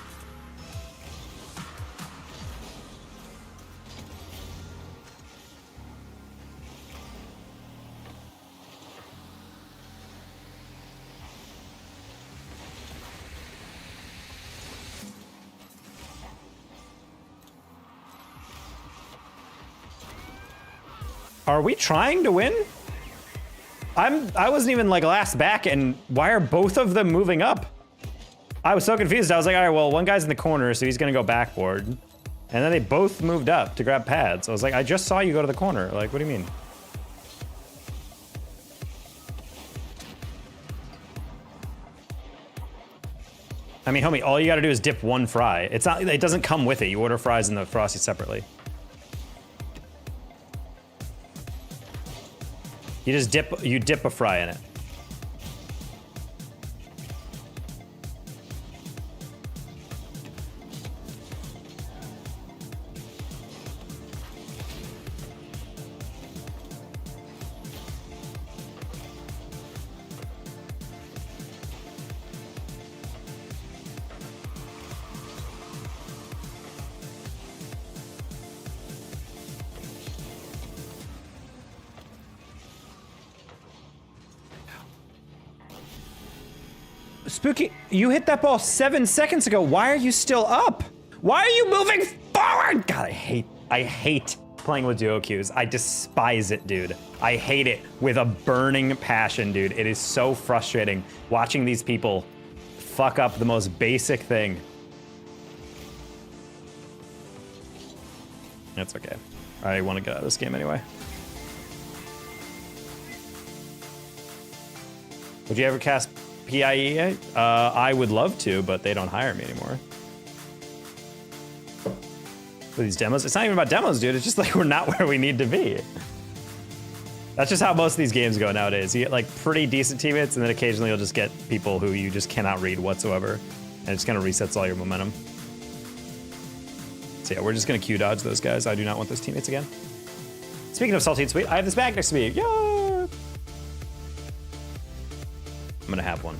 Are we trying to win? I wasn't even like last back, and why are both of them moving up? I was so confused. I was like, all right, well, one guy's in the corner, so he's gonna go backboard. And then they both moved up to grab pads. I was like, I just saw you go to the corner. Like, what do you mean? I mean, homie, all you gotta do is dip one fry. It's not, it doesn't come with it. You order fries and the Frosty separately. You just dip a fry in it. Spooky, you hit that ball 7 seconds ago. Why are you still up? Why are you moving forward? God, I hate playing with duo queues. I despise it, dude. I hate it with a burning passion, dude. It is so frustrating watching these people fuck up the most basic thing. That's okay. I want to get out of this game anyway. Would you ever cast PIE? I would love to, but they don't hire me anymore. For these demos, it's not even about demos, dude. It's just like we're not where we need to be. That's just how most of these games go nowadays. You get like pretty decent teammates, and then occasionally you'll just get people who you just cannot read whatsoever, and it just kind of resets all your momentum. So yeah, we're just gonna Q dodge those guys. I do not want those teammates again. Speaking of salty and sweet, I have this bag next to me. Yeah. I'm gonna have one.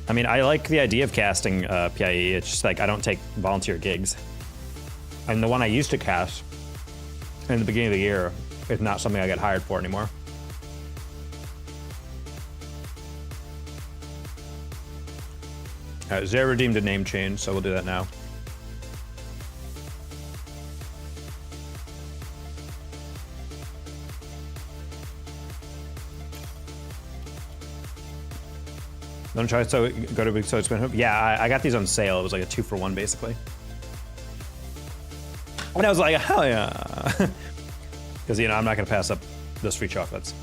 I mean, I like the idea of casting PIE. It's just like I don't take volunteer gigs. And the one I used to cast in the beginning of the year is not something I get hired for anymore. All right, Zare redeemed a name change, so we'll do that now. Don't try to go to Big So Spin Hoop. Yeah, I got these on sale. It was like a 2-for-1 basically. And I was like, hell yeah. Because, you know, I'm not going to pass up those free chocolates.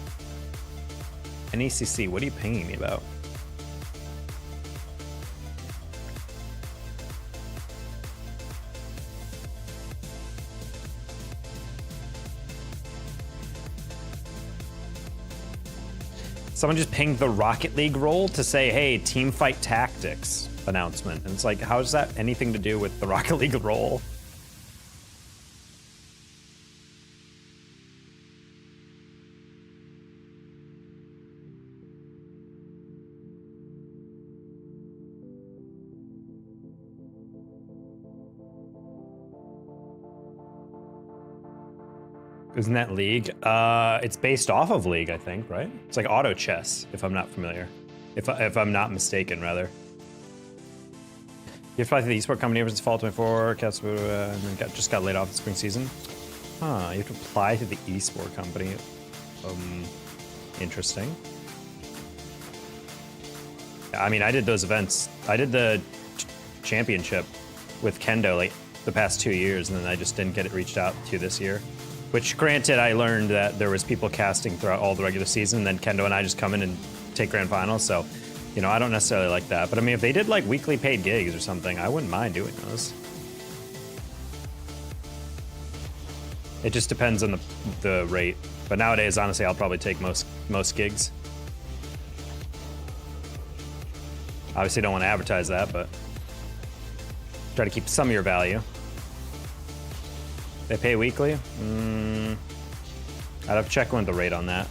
NECC, what are you pinging me about? Someone just pinged the Rocket League role to say, hey, team fight tactics announcement. And it's like, how does that anything to do with the Rocket League role? Isn't that League? It's based off of League, I think, right? It's like auto chess, if I'm not familiar. If I'm not mistaken, rather. You applied to the esports company ever since fall 24, and then just got laid off the spring season. Huh, you have to apply to the esports company. Interesting. I mean, I did those events. I did the championship with Kendo like the past 2 years, and then I just didn't get it reached out to this year. Which, granted, I learned that there was people casting throughout all the regular season, and then Kendo and I just come in and take grand finals, so, you know, I don't necessarily like that. But I mean, if they did like weekly paid gigs or something, I wouldn't mind doing those. It just depends on the rate. But nowadays, honestly, I'll probably take most gigs. Obviously, don't want to advertise that, but Try to keep some of your value. They pay weekly? I'd have to check on the rate on that.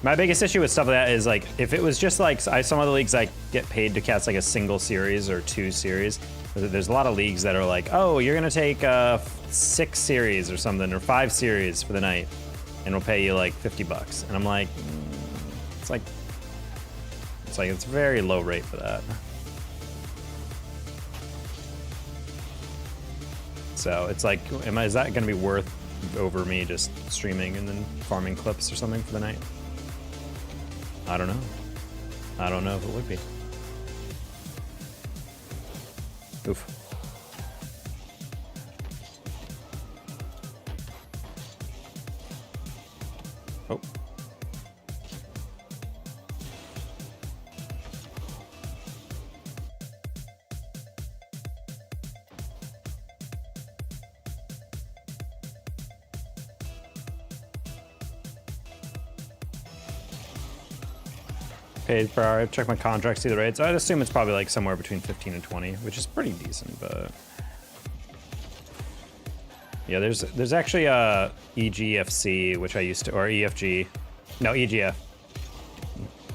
My biggest issue with stuff like that is like, if it was just like, some of the leagues I get paid to cast like a single series or 2 series. There's a lot of leagues that are like, oh, you're gonna take 6 series or something, or 5 series for the night, and we'll pay you like $50. And I'm like, it's a very low rate for that. So it's like, is that gonna be worth over me just streaming and then farming clips or something for the night? I don't know. I don't know if it would be. Oof. Oh. Paid per hour. I've checked my contracts, see the rates. I'd assume it's probably like somewhere between 15 and 20, which is pretty decent, but yeah, there's actually a EGFC, which I used to, or EFG, no, EGF,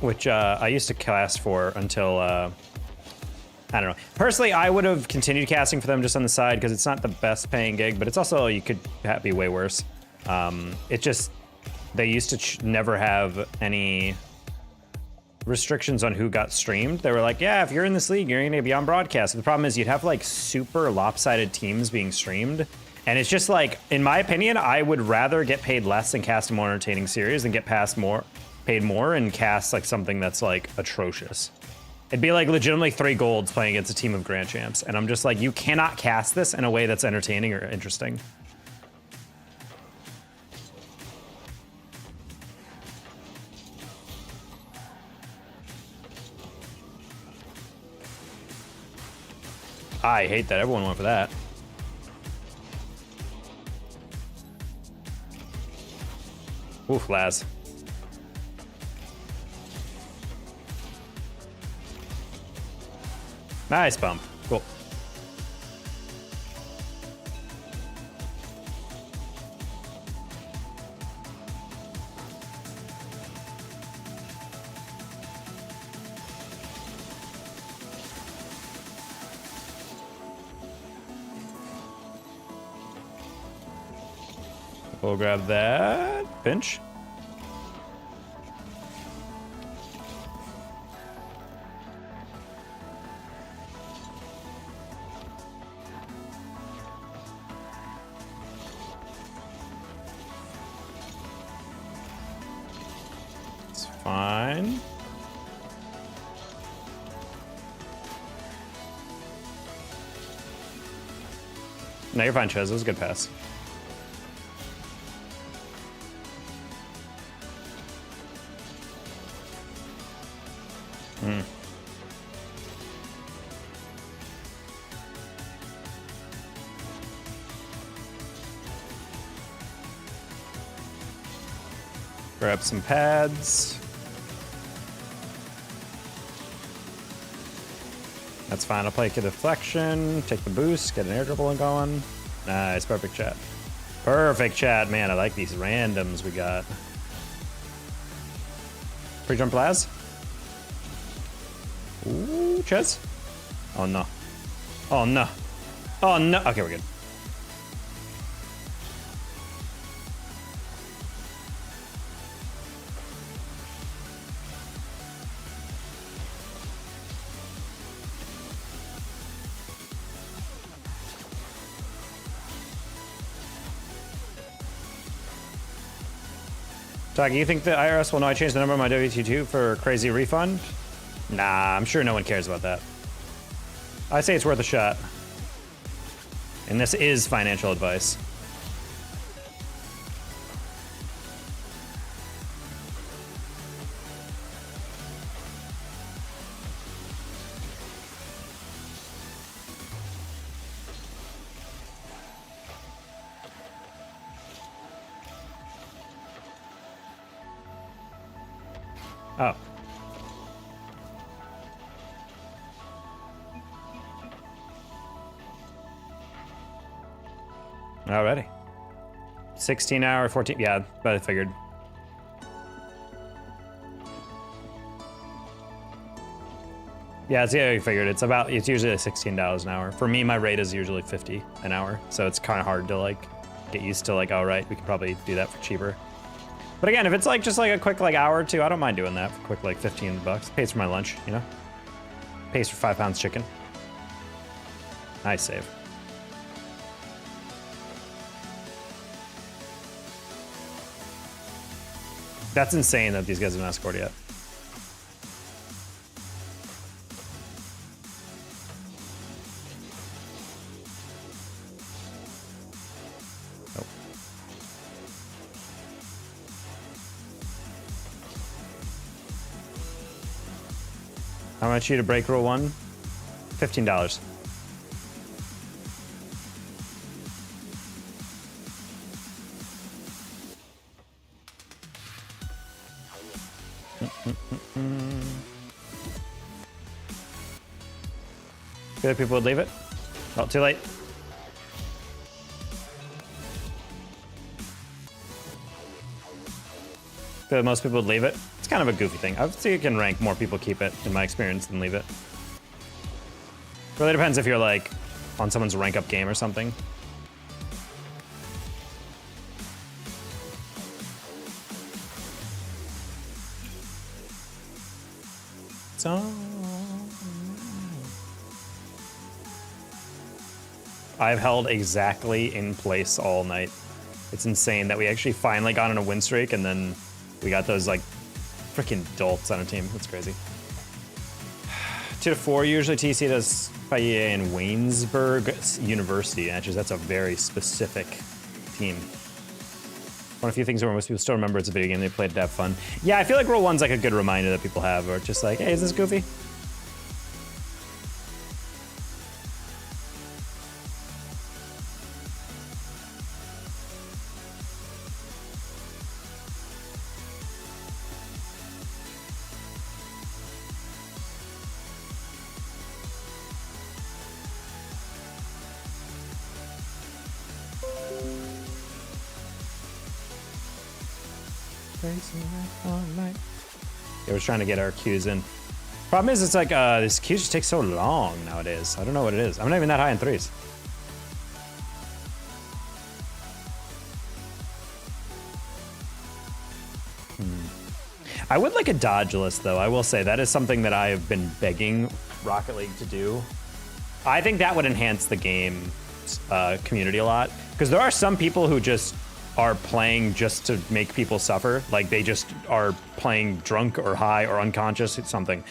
which I used to cast for until I don't know. Personally, I would have continued casting for them just on the side because it's not the best paying gig, but it's also, you could be way worse. It just, they used to never have any restrictions on who got streamed. They were like, yeah, if you're in this league, you're gonna be on broadcast. But the problem is you'd have like super lopsided teams being streamed. And it's just like, in my opinion, I would rather get paid less and cast a more entertaining series than get paid more and cast like something that's like atrocious. It'd be like legitimately 3 golds playing against a team of Grand Champs. And I'm just like, you cannot cast this in a way that's entertaining or interesting. I hate that. Everyone went for that. Oof, Laz. Nice bump. Cool. We'll grab that. Pinch. It's fine. No, you're fine, Ches. It was a good pass. Grab some pads. That's fine. I'll play a deflection, take the boost, get an air dribble going. Nice, perfect chat. Perfect chat, man. I like these randoms we got. Pre-jump Laz. Ooh, Ches. Oh no. Oh no. Oh no. Okay, we're good. Taki, you think the IRS will know I changed the number of my WT2 for a crazy refund? Nah, I'm sure no one cares about that. I say it's worth a shot. And this is financial advice. Oh. Already. 16 hour, 14, yeah, but I figured. Yeah, you figured. It's usually like $16 an hour. For me, my rate is usually 50 an hour. So it's kind of hard to like get used to like, all right, we could probably do that for cheaper. But again, if it's like just like a quick like hour or two, I don't mind doing that for quick like 15 bucks. Pays for my lunch, you know? Pays for 5 pounds chicken. Nice save. That's insane that these guys have not scored yet. Nope. How much you to break rule 1? $15. Feel like people would leave it. Oh, too late. Feel like most people would leave it. It's kind of a goofy thing. I would say you can rank more people keep it, in my experience, than leave it. Really depends if you're like on someone's rank up game or something. So I've held exactly in place all night. It's insane that we actually finally got on a win streak and then we got those like freaking dolts on a team. That's crazy. 2 to 4 usually TC does Fayette and Waynesburg University matches. That's a very specific team. One of the few things where most people still remember it's a video game they played to have fun. Yeah, I feel like Rule 1's like a good reminder that people have, or just like, hey, is this goofy? Yeah, we're trying to get our queues in. Problem is, it's like, this queue just takes so long nowadays. I don't know what it is. I'm not even that high in threes. I would like a dodge list, though. I will say that is something that I have been begging Rocket League to do. I think that would enhance the game community a lot. Because there are some people who just are playing just to make people suffer. Like they just are playing drunk or high or unconscious, something.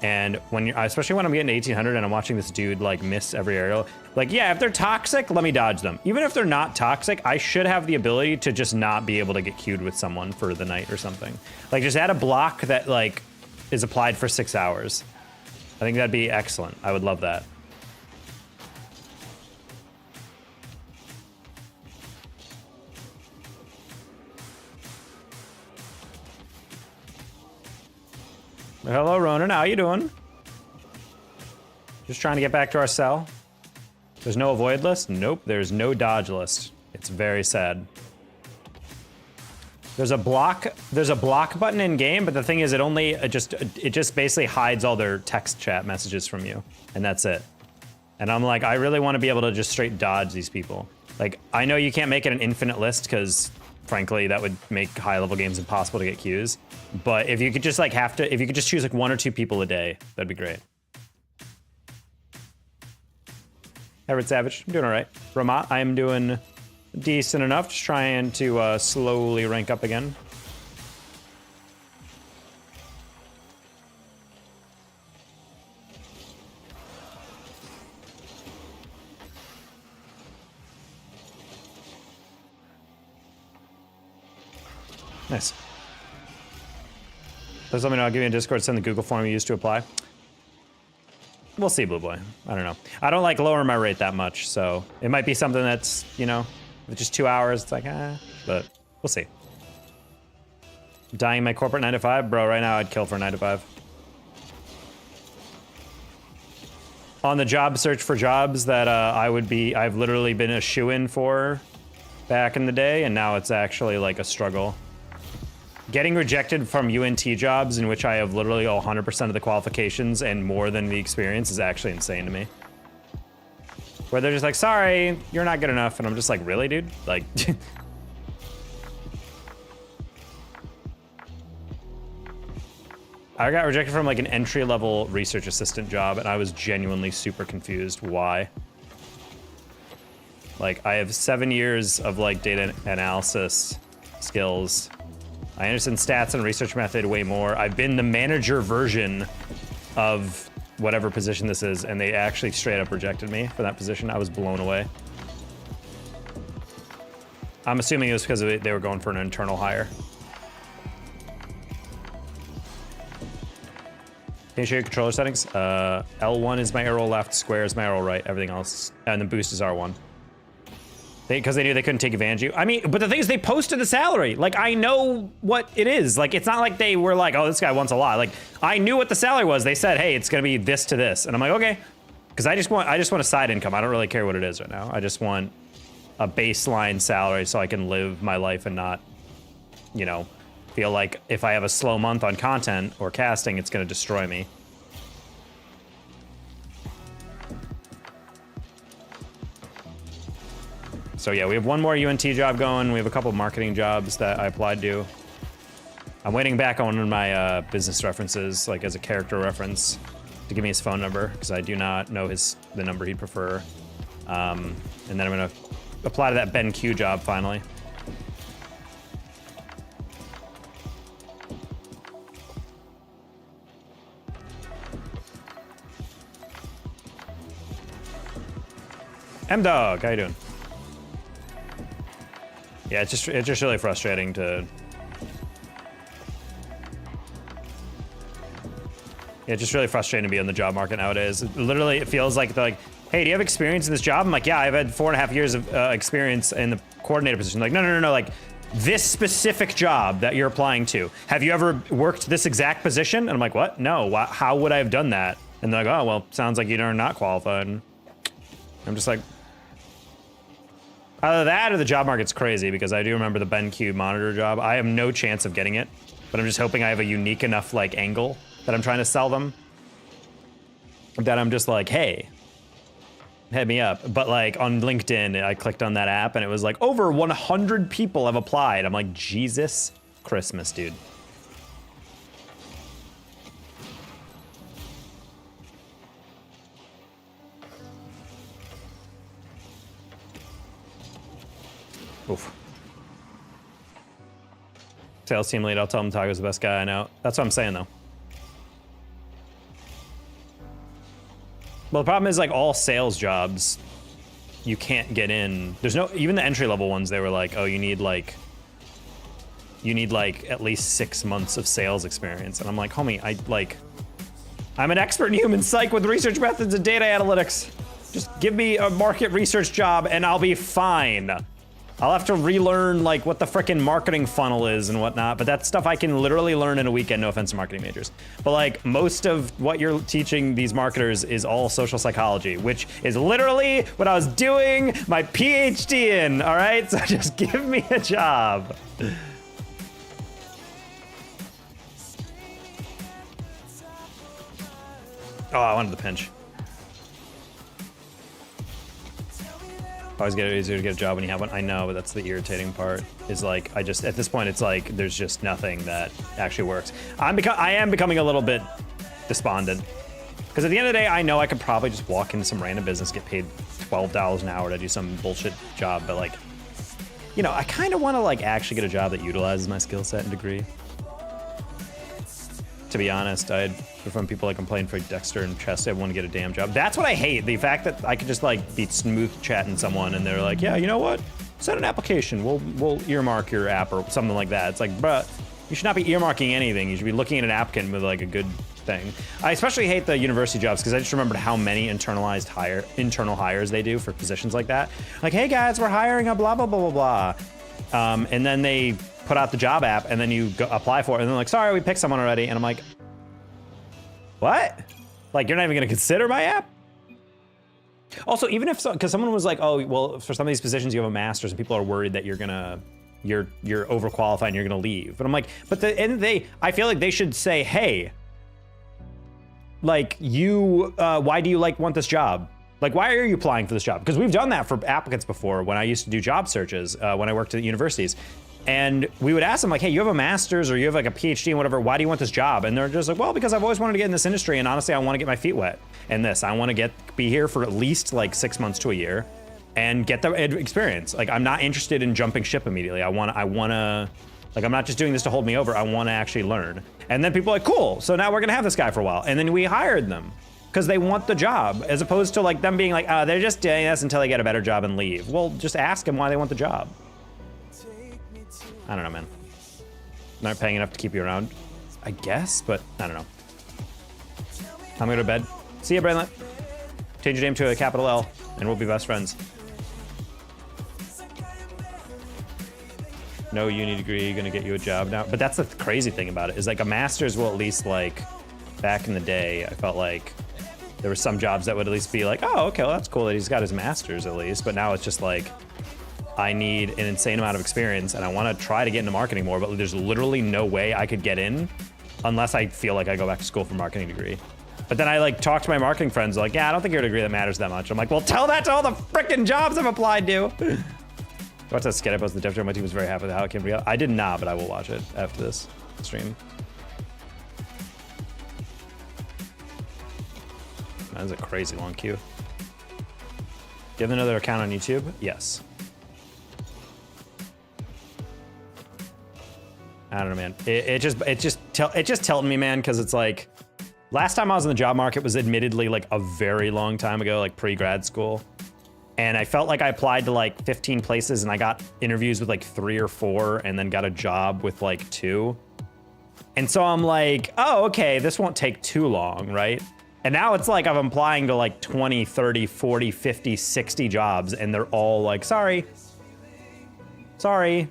And when you're, especially when I'm getting to 1800 and I'm watching this dude like miss every aerial, like, yeah, if they're toxic, let me dodge them. Even if they're not toxic, I should have the ability to just not be able to get queued with someone for the night or something. Like just add a block that like is applied for 6 hours. I think that'd be excellent. I would love that. Hello, Ronan. How you doing? Just trying to get back to our cell. There's no avoid list? Nope, there's no dodge list. It's very sad. There's a block button in game, but the thing is it just basically hides all their text chat messages from you, and that's it. And I'm like, I really want to be able to just straight dodge these people. Like, I know you can't make it an infinite list because frankly, that would make high-level games impossible to get queues. But if you could just like if you could just choose like 1 or 2 people a day, that'd be great. Everett Savage, I'm doing all right. Ramat, I am doing decent enough, just trying to slowly rank up again. Nice. Please let me know. I'll give you a Discord. Send the Google form you used to apply. We'll see, Blue Boy. I don't know. I don't like lowering my rate that much, so it might be something that's, you know, just 2 hours. It's like, but we'll see. Dying my corporate 9 to 5, bro. Right now, I'd kill for a 9 to 5. On the job search for jobs that I've literally been a shoo-in for back in the day, and now it's actually like a struggle. Getting rejected from UNT jobs in which I have literally 100% of the qualifications and more than the experience is actually insane to me. Where they're just like, sorry, you're not good enough. And I'm just like, really, dude? Like, I got rejected from like an entry-level research assistant job and I was genuinely super confused why. Like, I have 7 years of like data analysis skills. I understand stats and research method way more. I've been the manager version of whatever position this is, and they actually straight up rejected me for that position. I was blown away. I'm assuming it was because they were going for an internal hire. Can you show your controller settings? L1 is my arrow left, square is my arrow right, everything else, and then boost is R1. Because they knew they couldn't take advantage of you. I mean, but the thing is, they posted the salary. Like, I know what it is. Like, it's not like they were like, oh, this guy wants a lot. Like, I knew what the salary was. They said, hey, it's gonna be this to this. And I'm like, okay. Because I just want a side income. I don't really care what it is right now. I just want a baseline salary so I can live my life and not, you know, feel like if I have a slow month on content or casting, it's gonna destroy me. So yeah, we have one more UNT job going. We have a couple marketing jobs that I applied to. I'm waiting back on one of my business references, like as a character reference, to give me his phone number, because I do not know the number he'd prefer. And then I'm gonna apply to that Ben Q job finally. M-Dog, how you doing? Yeah, it's just really frustrating to... Yeah, it's just really frustrating to be on the job market nowadays. Literally, it feels like they're like, hey, do you have experience in this job? I'm like, yeah, I've had 4.5 years of experience in the coordinator position. Like, no, like, this specific job that you're applying to, have you ever worked this exact position? And I'm like, what? No, how would I have done that? And they're like, oh, well, sounds like you're not qualified. And I'm just like... Either that or the job market's crazy, because I do remember the BenQ monitor job. I have no chance of getting it, but I'm just hoping I have a unique enough like angle that I'm trying to sell them that I'm just like, hey, hit me up. But like on LinkedIn, I clicked on that app and it was like over 100 people have applied. I'm like, Jesus Christmas, dude. Oof. Sales team lead, I'll tell him Taco's the best guy I know. That's what I'm saying, though. Well, the problem is, like, all sales jobs, you can't get in. There's no, even the entry-level ones, they were like, oh, you need, like, at least 6 months of sales experience. And I'm like, homie, I'm an expert in human psych with research methods and data analytics. Just give me a market research job and I'll be fine. I'll have to relearn like what the frickin' marketing funnel is and whatnot, but that's stuff I can literally learn in a weekend, no offense to marketing majors. But like most of what you're teaching these marketers is all social psychology, which is literally what I was doing my PhD in, all right? So just give me a job. Oh, I wanted the pinch. Always get it easier to get a job when you have one. I know, but that's the irritating part. Is like at this point, it's like there's just nothing that actually works. I am becoming a little bit despondent because at the end of the day, I know I could probably just walk into some random business, get paid $12 an hour to do some bullshit job, but like, you know, I kind of want to like actually get a job that utilizes my skill set and degree. To be honest, I had from people like complain for Dexter and Chess, I want to get a damn job. That's what I hate. The fact that I could just like be smooth chatting someone and they're like, yeah, you know what? Send an application. We'll earmark your app or something like that. It's like, bruh, you should not be earmarking anything. You should be looking at an applicant with like a good thing. I especially hate the university jobs because I just remembered how many internal hires they do for positions like that. Like, hey guys, we're hiring a blah, blah, blah, blah, blah. And then they put out the job app and then you go apply for it and they're like, sorry, we picked someone already. And I'm like, what? Like, you're not even gonna consider my app? Also, even if because someone was like, oh, well, for some of these positions you have a master's, and people are worried that you're overqualified and you're gonna leave. But I'm like, but at the end of the day, I feel like they should say, hey, like why do you want this job? Like, why are you applying for this job? Because we've done that for applicants before when I used to do job searches when I worked at universities. And we would ask them like, hey, you have a master's or you have like a PhD and whatever, why do you want this job? And they're just like, well, because I've always wanted to get in this industry, and honestly, I want to get my feet wet in this. I want to be here for at least like 6 months to a year and get the experience. Like, I'm not interested in jumping ship immediately. I want to, like, I'm not just doing this to hold me over. I want to actually learn. And then people are like, cool, so now we're gonna have this guy for a while. And then we hired them because they want the job, as opposed to like them being like, oh, they're just doing this until they get a better job and leave. Well, just ask them why they want the job. I don't know, man. Not paying enough to keep you around, I guess, but I don't know. I'm gonna go to bed. See ya, Brainlet. Change your name to a capital L, and we'll be best friends. No uni degree gonna get you a job now. But that's the crazy thing about it, is like a master's will at least, like, back in the day, I felt like there were some jobs that would at least be like, oh, okay, well, that's cool that he's got his master's at least. But now it's just like, I need an insane amount of experience and I want to try to get into marketing more, but there's literally no way I could get in unless I feel like I go back to school for a marketing degree. But then I like talk to my marketing friends like, yeah, I don't think your degree that matters that much. I'm like, well, tell that to all the freaking jobs I've applied to. Watch that skit I posted. The Jeff my team was very happy with how it came together. I did not, but I will watch it after this stream. That is a crazy long queue. Do you have another account on YouTube? Yes. I don't know, man. It just tilted me, man, because it's like, last time I was in the job market was admittedly like a very long time ago, like pre-grad school. And I felt like I applied to like 15 places and I got interviews with like 3 or 4 and then got a job with like 2. And so I'm like, oh, okay, this won't take too long, right? And now it's like I'm applying to like 20, 30, 40, 50, 60 jobs and they're all like, sorry, we're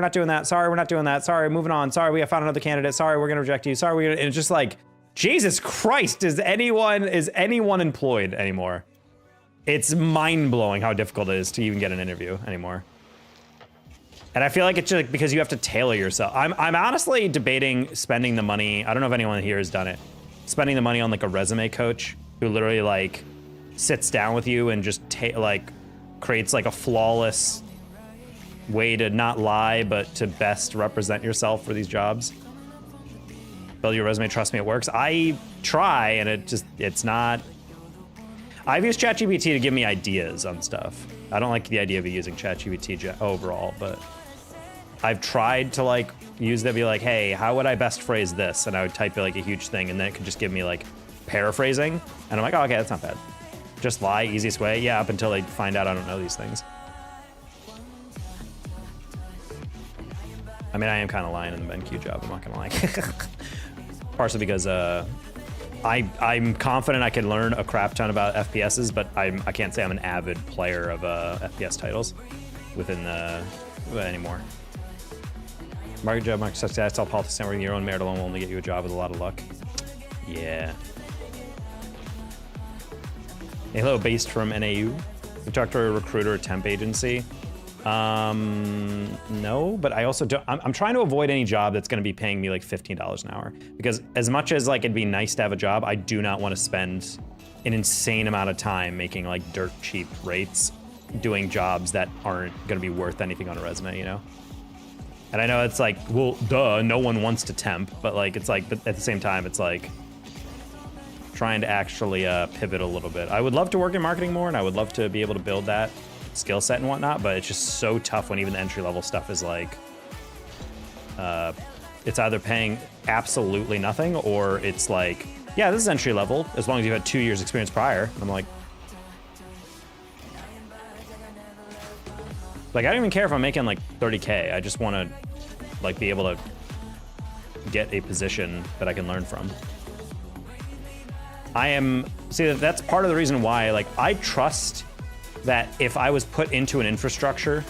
not doing that. Sorry, we're not doing that. Sorry, moving on. Sorry, we have found another candidate. Sorry, we're gonna reject you. Sorry, and it's just like, Jesus Christ, is anyone employed anymore? It's mind-blowing how difficult it is to even get an interview anymore. And I feel like it's just because you have to tailor yourself. I'm honestly debating spending the money. I don't know if anyone here has done it. Spending the money on like a resume coach who literally like sits down with you and just creates like a flawless way to not lie, but to best represent yourself for these jobs. Build your resume, trust me, it works. I try, and it's not. I've used ChatGPT to give me ideas on stuff. I don't like the idea of using ChatGPT overall, but I've tried to like use that, be like, hey, how would I best phrase this? And I would type like a huge thing, and then it could just give me like paraphrasing, and I'm like, oh, okay, that's not bad. Just lie, easiest way. Yeah, up until they find out I don't know these things. I mean, I am kind of lying in the BenQ job, I'm not gonna lie. Partially because I'm confident I can learn a crap ton about FPSs, but I can't say I'm an avid player of FPS titles within anymore. Market job, market success, all politics, networking, your own merit alone will only get you a job with a lot of luck. Yeah. Hey, hello, based from NAU. We talked to a recruiter, a temp agency. No, but I also don't, I'm trying to avoid any job that's going to be paying me like $15 an hour, because as much as like it'd be nice to have a job, I do not want to spend an insane amount of time making like dirt cheap rates doing jobs that aren't going to be worth anything on a resume, you know? And I know it's like, well, duh, no one wants to temp, but like, it's like, but at the same time, it's like trying to actually pivot a little bit. I would love to work in marketing more, and I would love to be able to build that skill set and whatnot, but it's just so tough when even the entry level stuff is like, it's either paying absolutely nothing, or it's like, yeah, this is entry level as long as you've had 2 years experience prior. I'm like, I don't even care if I'm making like 30K. I just want to like be able to get a position that I can learn from. That's part of the reason why, like, I trust that if I was put into an infrastructure,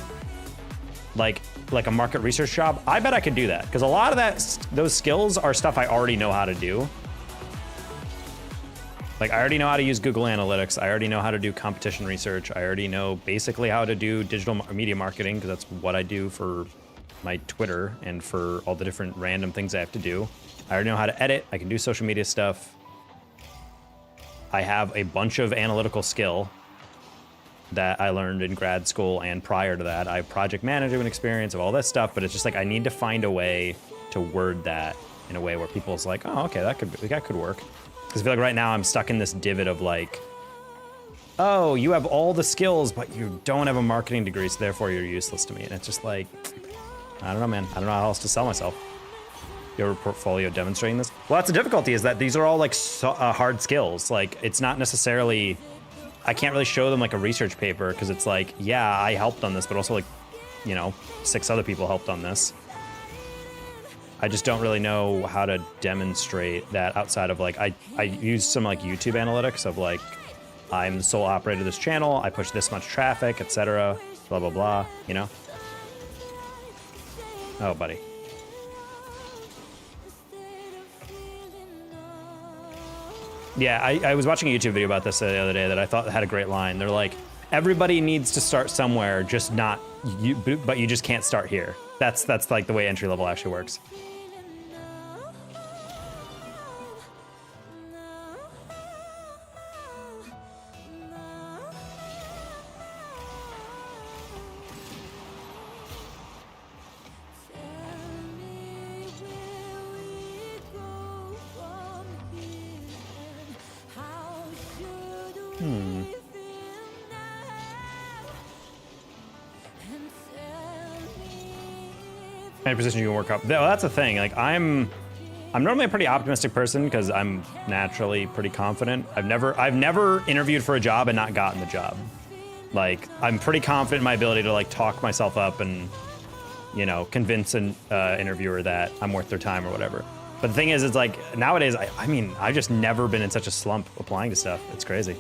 like a market research job, I bet I could do that. Because a lot of those skills are stuff I already know how to do. Like, I already know how to use Google Analytics. I already know how to do competition research. I already know basically how to do digital media marketing, because that's what I do for my Twitter and for all the different random things I have to do. I already know how to edit. I can do social media stuff. I have a bunch of analytical skill that I learned in grad school and prior to that. I have project management experience of all this stuff, but it's just like I need to find a way to word that in a way where people's like, oh, okay, that could work. Because I feel like right now I'm stuck in this divot of like, oh, you have all the skills, but you don't have a marketing degree, so therefore you're useless to me. And it's just like, I don't know, man. I don't know how else to sell myself. Your portfolio demonstrating this? Well, that's the difficulty, is that these are all like hard skills. Like, it's not necessarily, I can't really show them like a research paper, because it's like, yeah, I helped on this, but also like, you know, 6 other people helped on this. I just don't really know how to demonstrate that outside of like, I use some like YouTube analytics of like, I'm the sole operator of this channel, I push this much traffic, etc., blah, blah, blah, you know? Oh, buddy. Yeah, I was watching a YouTube video about this the other day that I thought had a great line. They're like, everybody needs to start somewhere, just not you, but you just can't start here. That's like the way entry level actually works. Any position you can work up. Well, that's the thing. Like, I'm normally a pretty optimistic person because I'm naturally pretty confident. I've never interviewed for a job and not gotten the job. Like, I'm pretty confident in my ability to like talk myself up and, you know, convince an interviewer that I'm worth their time or whatever. But the thing is, it's like nowadays, I mean, I've just never been in such a slump applying to stuff. It's crazy.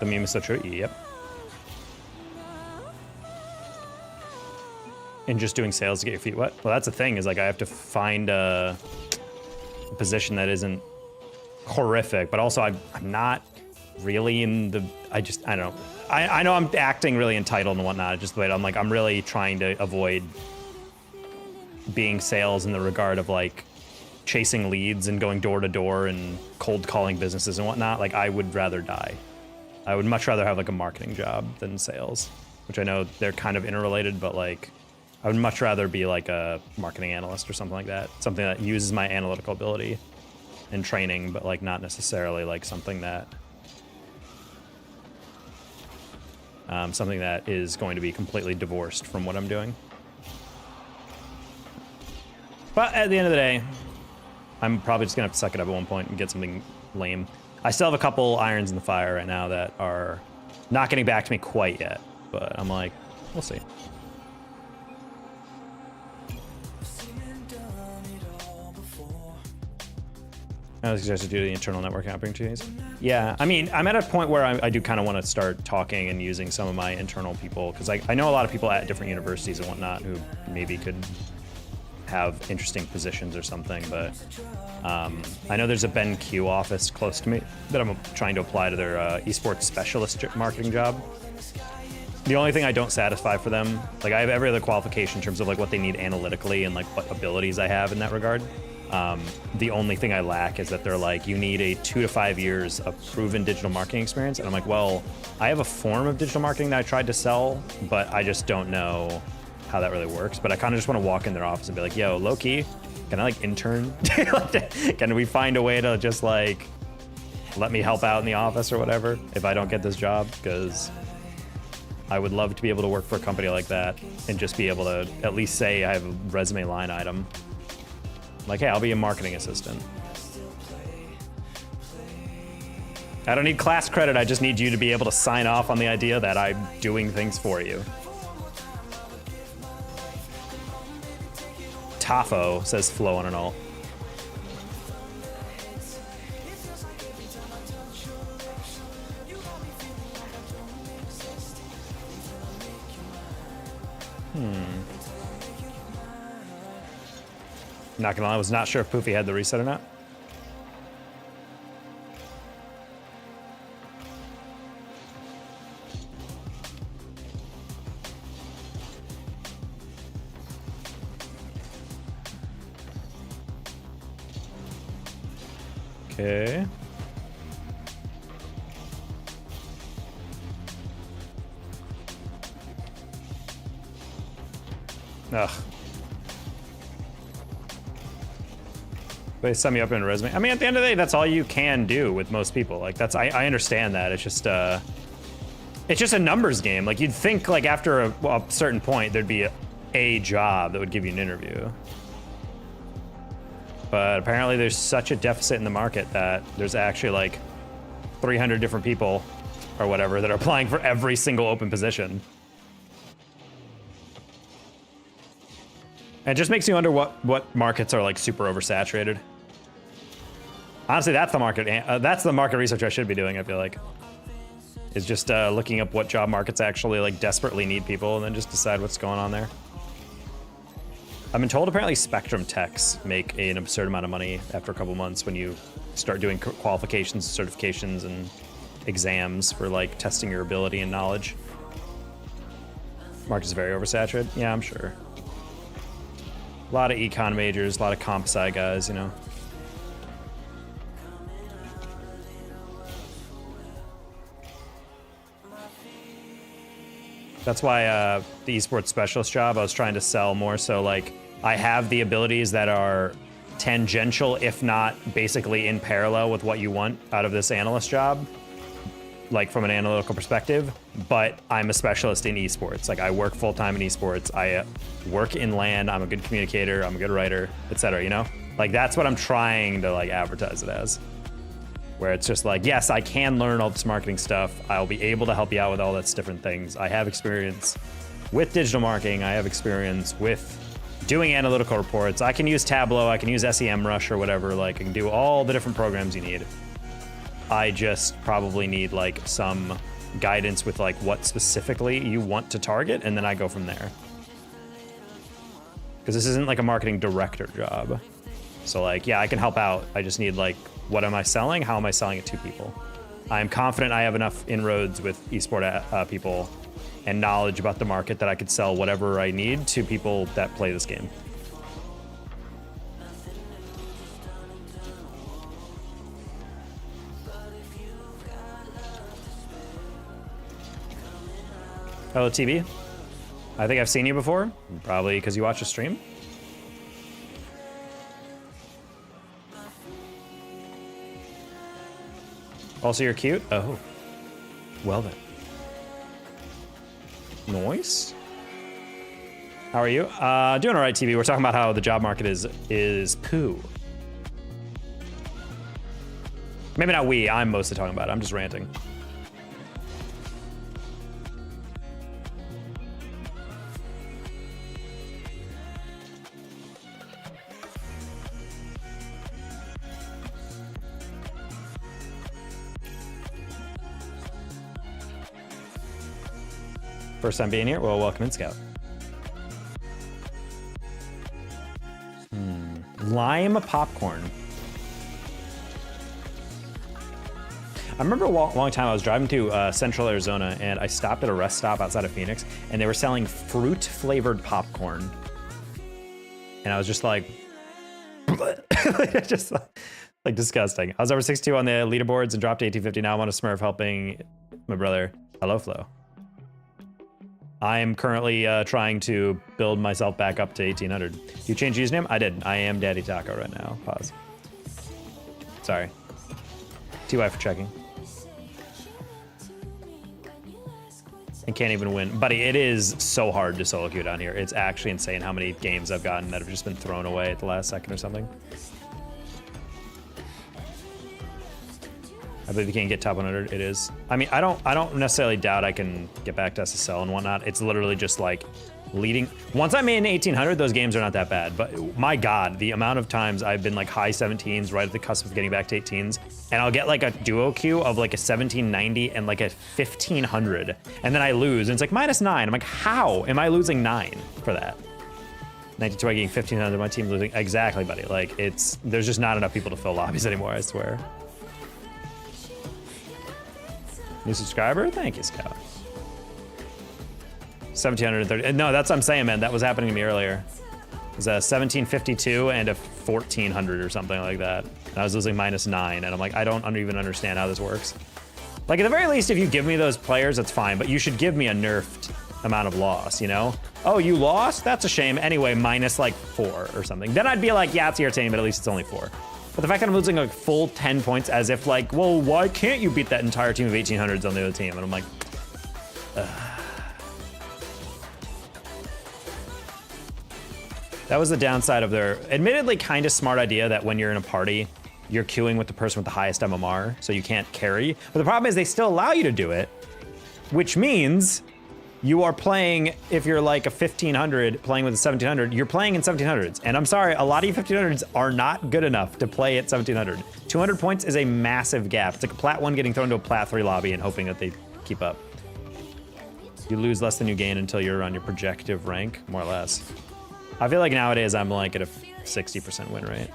The meme is so true. Yep. And just doing sales to get your feet wet. Well, that's the thing, is like I have to find a position that isn't horrific, but also I'm not really in the, I don't know. I know I'm acting really entitled and whatnot, just the way I'm like, I'm really trying to avoid being sales in the regard of like chasing leads and going door to door and cold calling businesses and whatnot. Like, I would rather die. I would much rather have like a marketing job than sales, which I know they're kind of interrelated, but like, I would much rather be like a marketing analyst or something like that. Something that uses my analytical ability and training, but like not necessarily like something that is going to be completely divorced from what I'm doing. But at the end of the day, I'm probably just gonna have to suck it up at one point and get something lame. I still have a couple irons in the fire right now that are not getting back to me quite yet, but I'm like, we'll see. I was suggested due to the internal networking opportunities. Yeah, I mean, I'm at a point where I do kind of want to start talking and using some of my internal people, because I know a lot of people at different universities and whatnot who maybe could have interesting positions or something, but I know there's a Ben Q office close to me that I'm trying to apply to their esports specialist marketing job. The only thing I don't satisfy for them, like I have every other qualification in terms of like what they need analytically and like what abilities I have in that regard. The only thing I lack is that they're like, you need a 2 to 5 years of proven digital marketing experience. And I'm like, well, I have a form of digital marketing that I tried to sell, but I just don't know how that really works. But I kind of just want to walk in their office and be like, yo, low key, can I like intern? Can we find a way to just like, let me help out in the office or whatever if I don't get this job? Because I would love to be able to work for a company like that and just be able to at least say I have a resume line item. Like, hey, I'll be a marketing assistant. I don't need class credit, I just need you to be able to sign off on the idea that I'm doing things for you. Tafo, says Flo on an all. Not gonna lie, I was not sure if Poofy had the reset or not. Okay. Ugh. They sum you up in a resume. I mean, at the end of the day, that's all you can do with most people. Like, that's I understand that. It's just a numbers game. Like, you'd think like after a certain point there'd be a job that would give you an interview. But apparently there's such a deficit in the market that there's actually like 300 different people or whatever that are applying for every single open position. And it just makes you wonder what markets are like super oversaturated. Honestly, that's the market research I should be doing, I feel like. Is just looking up what job markets actually like desperately need people and then just decide what's going on there. I've been told apparently Spectrum techs make an absurd amount of money after a couple months when you start doing qualifications, certifications, and exams for like testing your ability and knowledge. Market is very oversaturated. Yeah, I'm sure. A lot of econ majors, a lot of comp sci guys, you know. That's why the esports specialist job, I was trying to sell more so like I have the abilities that are tangential, if not basically in parallel with what you want out of this analyst job, like from an analytical perspective, but I'm a specialist in esports. Like I work full-time in esports. I work in LAN, I'm a good communicator, I'm a good writer, etc. You know? Like that's what I'm trying to like advertise it as. Where it's just like, yes, I can learn all this marketing stuff. I'll be able to help you out with all those different things. I have experience with digital marketing. I have experience with doing analytical reports. I can use Tableau, I can use SEMrush or whatever. Like I can do all the different programs you need. I just probably need like some guidance with like what specifically you want to target, and then I go from there. Because this isn't like a marketing director job. So like, yeah, I can help out. I just need like, what am I selling? How am I selling it to people? I'm confident I have enough inroads with esport people and knowledge about the market that I could sell whatever I need to people that play this game. Hello, TB. I think I've seen you before, probably because you watch a stream. Also, you're cute? Oh. Well then. Nice. How are you? Doing all right, TV. We're talking about how the job market is poo. Maybe not we. I'm mostly talking about it. I'm just ranting. First time being here? Well, welcome in, Scout. Lime popcorn. I remember a long time I was driving through Central Arizona and I stopped at a rest stop outside of Phoenix and they were selling fruit flavored popcorn. And I was just like, just like disgusting. I was over 6'2" on the leaderboards and dropped to 1850. Now I'm on a Smurf helping my brother. Hello, Flo. I am currently trying to build myself back up to 1800. You changed username? I did. I am Daddy Taco right now. Pause. Sorry. TY for checking. And can't even win. Buddy, it is so hard to solo queue down here. It's actually insane how many games I've gotten that have just been thrown away at the last second or something. I believe you can get top 100. It is. I mean, I don't necessarily doubt I can get back to SSL and whatnot. It's literally just like leading. Once I'm in 1800, those games are not that bad. But my God, the amount of times I've been like high 17s, right at the cusp of getting back to 18s, and I'll get like a duo queue of like a 1790 and like a 1500, and then I lose, and it's like -9. I'm like, how am I losing 9 for that? 1920 getting 1,500, my team losing. Exactly, buddy. Like, there's just not enough people to fill lobbies anymore, I swear. New subscriber? Thank you, Scout. 1,730. No, that's what I'm saying, man. That was happening to me earlier. It was a 1,752 and a 1,400 or something like that. And I was losing -9, and I'm like, I don't even understand how this works. Like, at the very least, if you give me those players, that's fine, but you should give me a nerfed amount of loss, you know? Oh, you lost? That's a shame. Anyway, minus like 4 or something. Then I'd be like, yeah, it's irritating, but at least it's only 4. But the fact that I'm losing like full 10 points as if like, well, why can't you beat that entire team of 1,800s on the other team? And I'm like, That was the downside of their admittedly kind of smart idea that when you're in a party, you're queuing with the person with the highest MMR, so you can't carry. But the problem is they still allow you to do it, which means you are playing, if you're like a 1,500 playing with a 1,700, you're playing in 1,700s. And I'm sorry, a lot of you 1,500s are not good enough to play at 1,700. 200 points is a massive gap. It's like a Plat 1 getting thrown to a Plat 3 lobby and hoping that they keep up. You lose less than you gain until you're on your projective rank, more or less. I feel like nowadays I'm like at a 60% win rate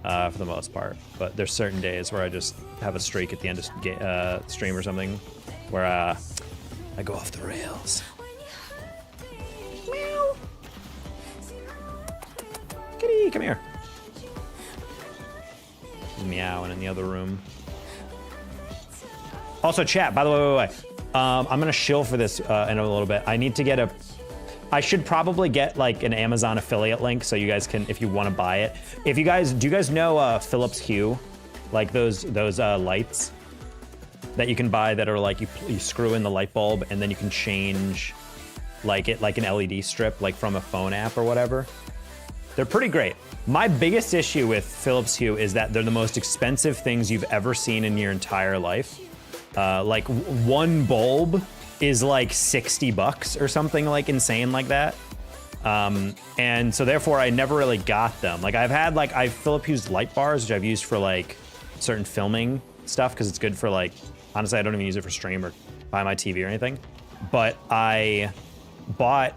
for the most part. But there's certain days where I just have a streak at the end of stream or something where I go off the rails. Meow. Kitty, come here. Meowing in the other room. Also, chat, by the way, I'm gonna shill for this in a little bit. I need to get I should probably get like an Amazon affiliate link so you guys can, if you want to buy it. If you guys, do you guys know Philips Hue? Like those lights that you can buy that are like, you screw in the light bulb and then you can change like it like an LED strip, like from a phone app or whatever. They're pretty great. My biggest issue with Philips Hue is that they're the most expensive things you've ever seen in your entire life. Like one bulb is like $60 or something like insane like that. And so therefore I never really got them. Like I've Philips Hue's light bars, which I've used for like certain filming stuff because it's good for like, honestly, I don't even use it for stream or buy my TV or anything. But I bought,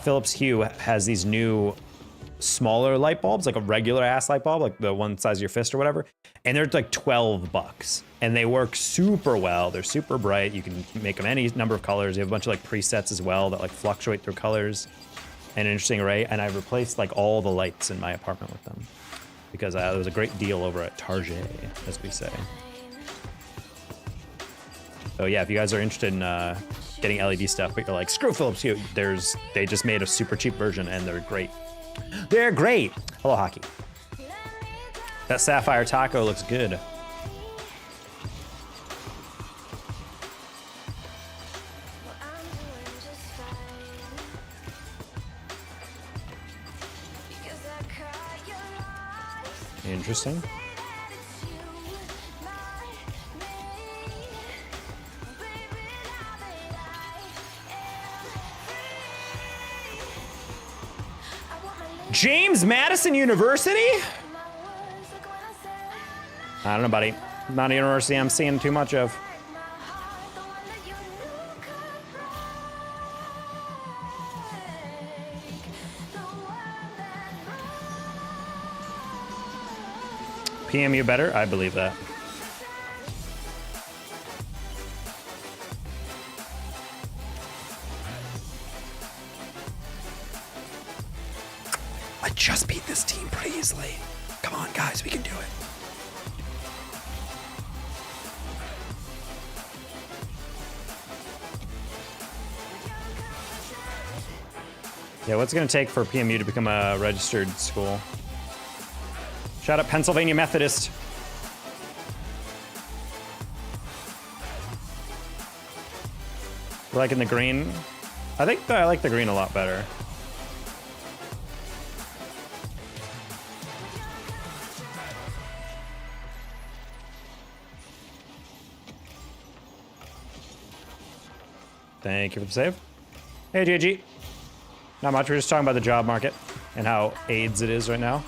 Philips Hue has these new smaller light bulbs, like a regular ass light bulb, like the one size of your fist or whatever. And they're like $12. And they work super well. They're super bright. You can make them any number of colors. You have a bunch of like presets as well that like fluctuate through colors. And an interesting array. And I replaced like all the lights in my apartment with them because there was a great deal over at Target, as we say. So yeah, if you guys are interested in getting LED stuff, but you're like, screw Philips Hue, they just made a super cheap version and they're great. They're great. Hello, Hockey. That Sapphire Taco looks good. Interesting. James Madison University? I don't know, buddy. Not a university I'm seeing too much of. PMU better? I believe that. I just beat this team pretty easily. Come on, guys, we can do it. Yeah, what's it gonna take for PMU to become a registered school? Shout out Pennsylvania Methodist. We're liking the green. I think I like the green a lot better. Thank you for the save. Hey, GG. Not much, we're just talking about the job market and how AIDS it is right now.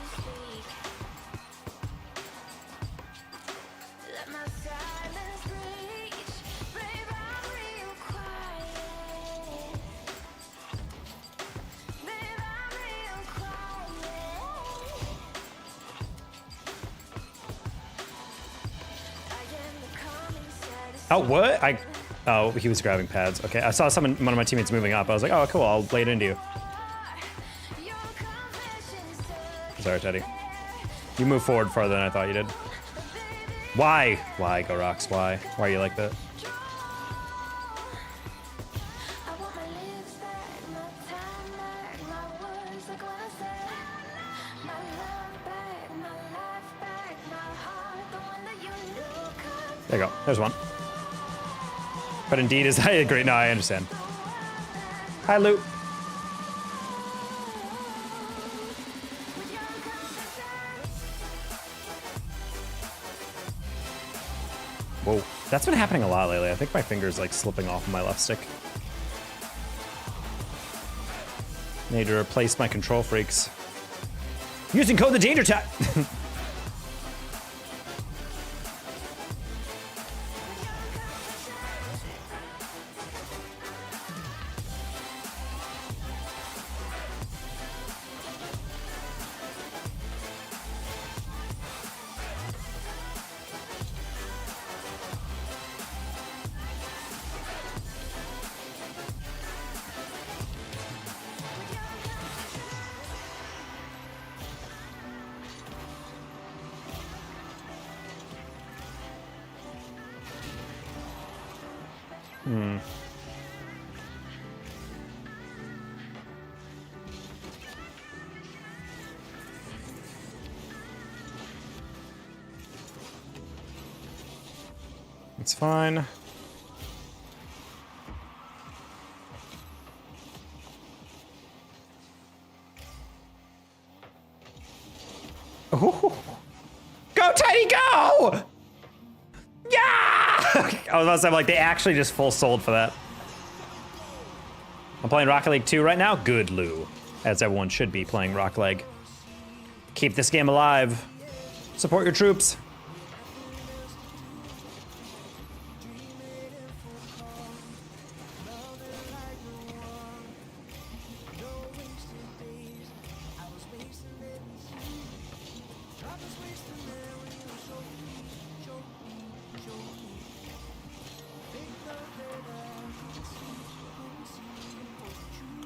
Oh, what? Oh, he was grabbing pads. Okay, I saw one of my teammates moving up. I was like, oh, cool, I'll lay it into you. Sorry, Teddy. You move forward farther than I thought you did. Why? Why, Go Rocks? Why? Why are you like that? There you go. There's one. But indeed, is that great? No, I understand. Hi, Luke. Whoa, that's been happening a lot lately. I think my finger's like slipping off of my left stick. Need to replace my control freaks. Using code the danger tag. It's fine. Ooh. Go, Teddy, go! Yeah! I was about to say, like, they actually just full sold for that. I'm playing Rocket League 2 right now. Good, Lou. As everyone should be playing Rocket League. Keep this game alive. Support your troops.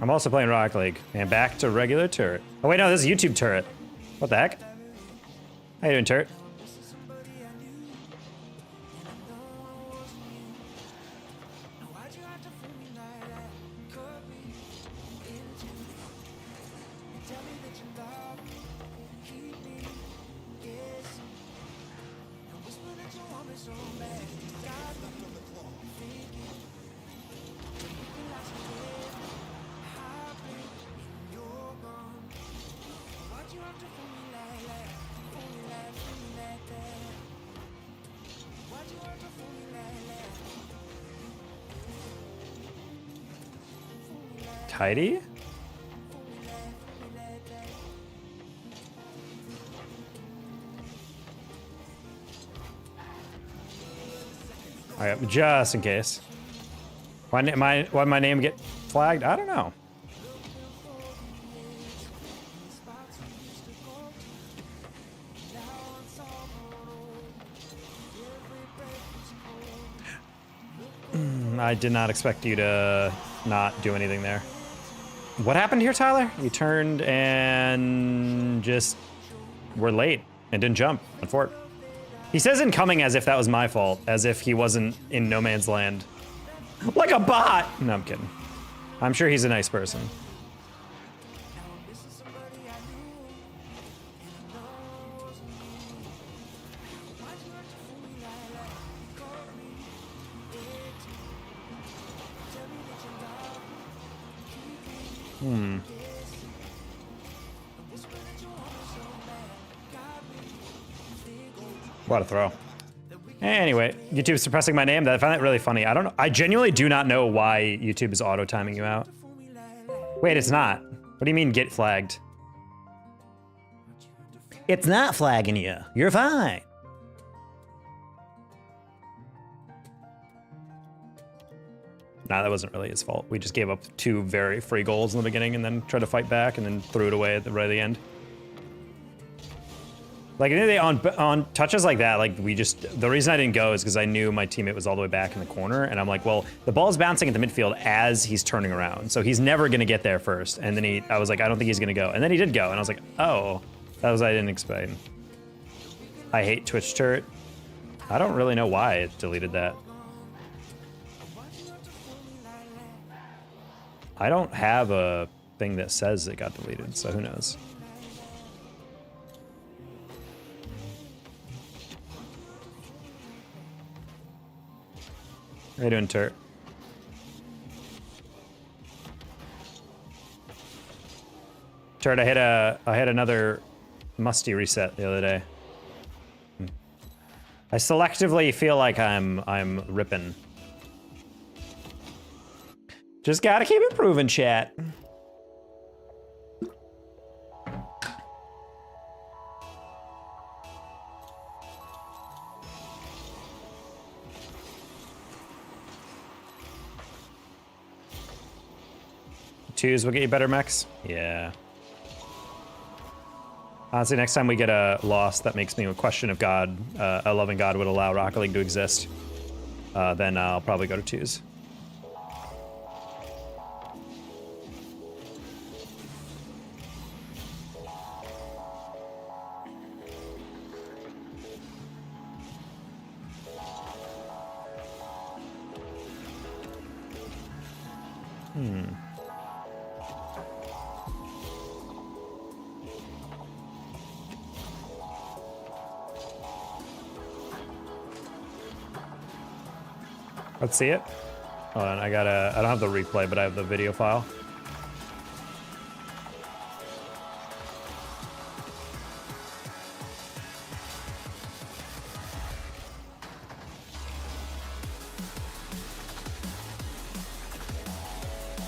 I'm also playing Rocket League. And back to regular turret. Oh wait, no, this is YouTube turret. What the heck? How you doing, turret? Tidy? All right, just in case. Why my name get flagged? I don't know. I did not expect you to not do anything there. What happened here, Tyler? You turned and just were late and didn't jump on fort. He says incoming as if that was my fault, as if he wasn't in no man's land. Like a bot! No, I'm kidding. I'm sure he's a nice person. What a throw. Anyway, YouTube's suppressing my name. I find that really funny. I don't know. I genuinely do not know why YouTube is auto-timing you out. Wait, it's not. What do you mean get flagged? It's not flagging you. You're fine. Nah, that wasn't really his fault. We just gave up 2 very free goals in the beginning and then tried to fight back and then threw it away at the right of the end. Like on touches like that, like the reason I didn't go is because I knew my teammate was all the way back in the corner, and I'm like, well, the ball's bouncing at the midfield as he's turning around, so he's never gonna get there first. And then I was like, I don't think he's gonna go, and then he did go, and I was like, oh, that was I didn't expect. I hate Twitch turret. I don't really know why it deleted that. I don't have a thing that says it got deleted, so who knows. How you doing, Turt? Turt, I hit another musty reset the other day. I selectively feel like I'm ripping. Just gotta keep improving, chat. Twos will get you better mechs? Yeah. Honestly, next time we get a loss that makes me question if God, a loving God would allow Rocket League to exist, then I'll probably go to twos. Let's see it. Hold on, I don't have the replay, but I have the video file.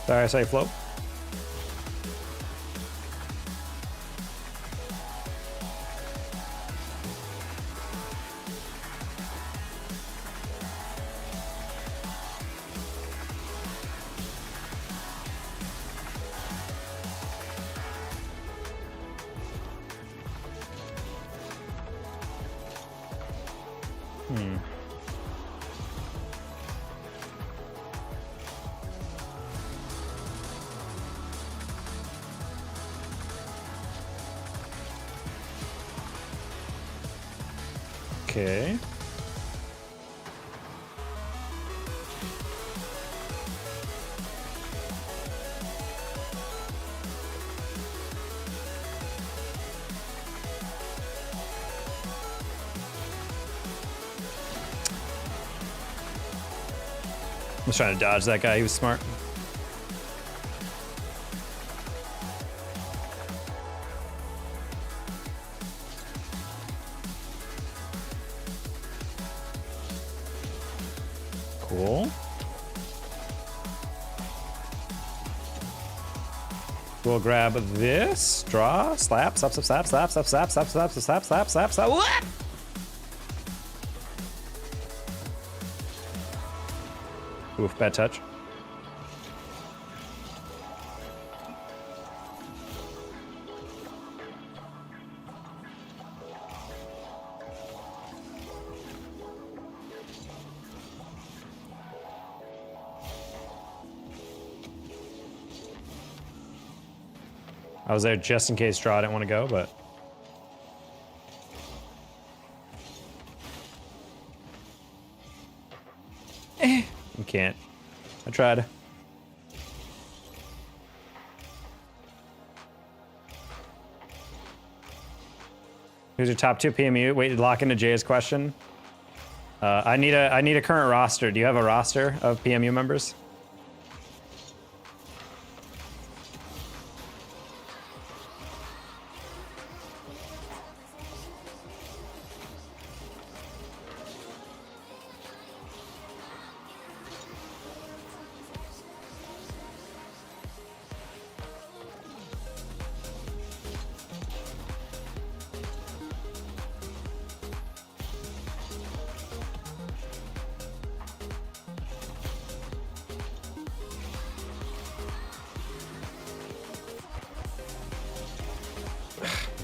Sorry, I say float. Okay. I was trying to dodge that guy. He was smart. Cool. We'll grab this. Draw. Slap. Slap. Slap. Slap. Slap. Slap. Slap. Slap. Slap. Slap. Slap. Slap. Slap. What? Oof, bad touch. I was there just in case draw didn't want to go, but you can't. I tried. Who's your top 2 PMU? Wait, lock into Jay's question. I need a current roster. Do you have a roster of PMU members?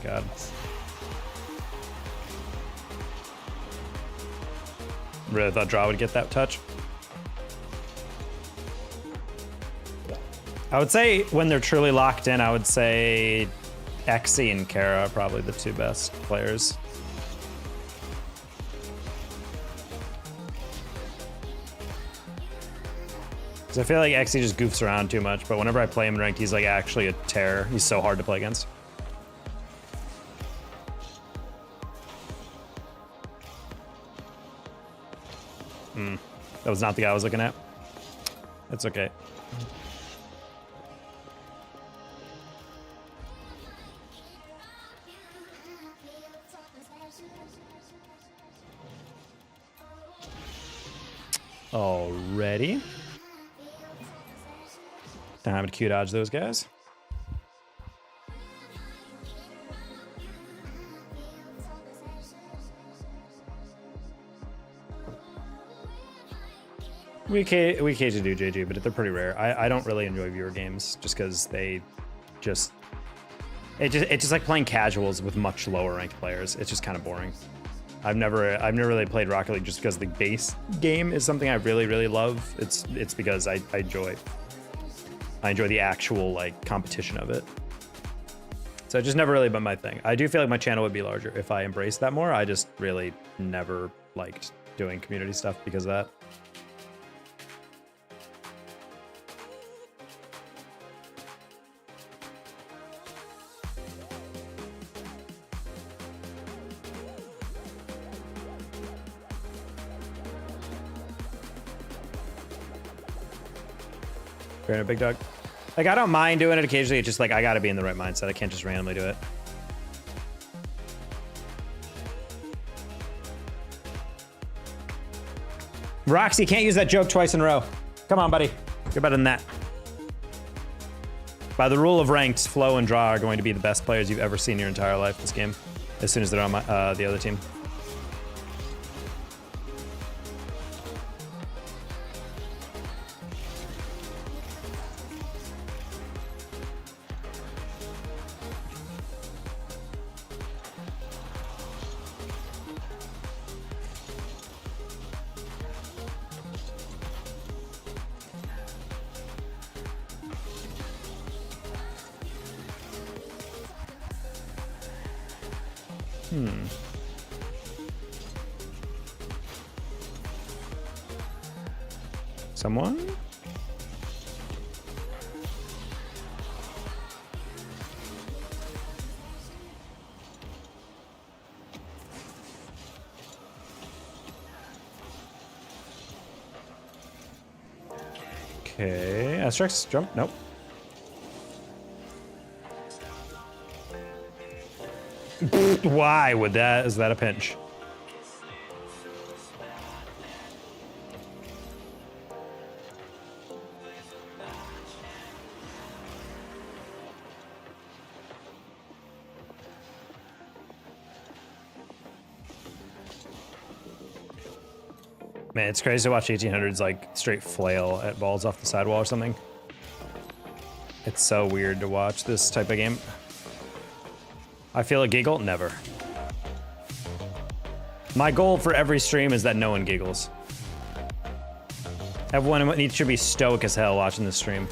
God. Really thought Draw would get that touch. I would say when they're truly locked in, I would say Xe and Kara are probably the two best players. Because I feel like Xe just goofs around too much, but whenever I play him in ranked, he's like actually a terror. He's so hard to play against. That was not the guy I was looking at. That's okay. Already. Time to Q dodge those guys. We occasionally do JG, but they're pretty rare. I don't really enjoy viewer games just because it's just like playing casuals with much lower ranked players. It's just kind of boring. I've never really played Rocket League just because the base game is something I really love. It's because I enjoy the actual like competition of it. So it just never really been my thing. I do feel like my channel would be larger if I embraced that more. I just really never liked doing community stuff because of that. Fair enough, big dog. Like, I don't mind doing it occasionally. It's just like I gotta be in the right mindset. I can't just randomly do it. Roxy, can't use that joke twice in a row. Come on, buddy. You're better than that. By the rule of ranked, Flo and Draw are going to be the best players you've ever seen in your entire life this game, as soon as they're on the other team. Someone? Okay, Asterix, jump, nope. Why would that, is that a pinch? Man, it's crazy to watch 1800s like straight flail at balls off the sidewall or something. It's so weird to watch this type of game. I feel a giggle? Never. My goal for every stream is that no one giggles. Everyone should be stoic as hell watching this stream.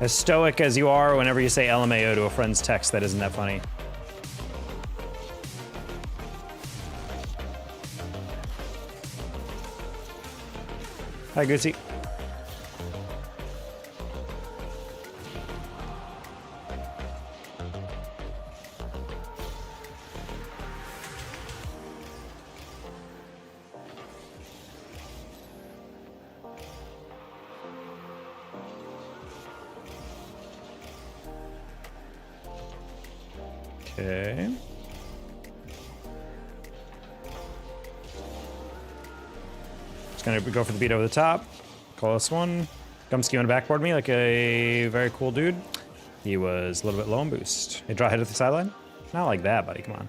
As stoic as you are whenever you say LMAO to a friend's text that isn't that funny. Hi, Goosey. Okay. Just gonna go for the beat over the top. Close one. Gumsky on backboard me like a very cool dude. He was a little bit low on boost. Hey, draw head at the sideline? Not like that, buddy. Come on.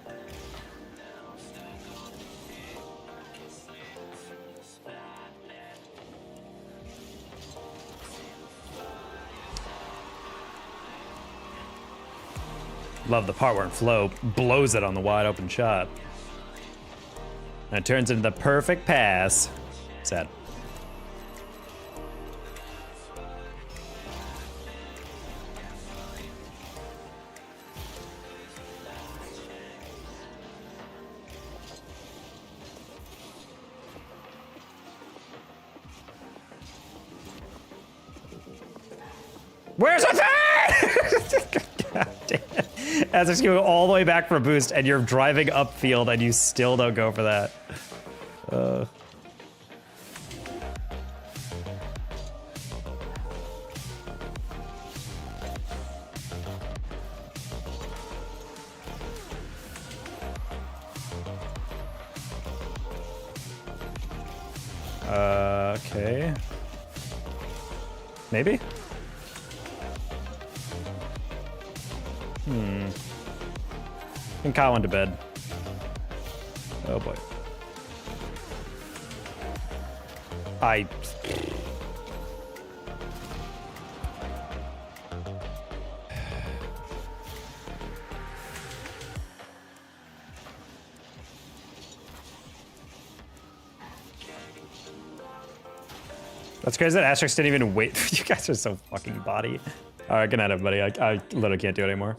Love the part where Flo blows it on the wide open shot. And it turns into the perfect pass. Sad. Where's the thing? God damn it. As if you go all the way back for a boost and you're driving upfield and you still don't go for that. Okay. Maybe? I think Kyle went to bed. Oh boy. That's crazy that Asterix didn't even wait. You guys are so fucking body. All right, good night, everybody. I literally can't do it anymore.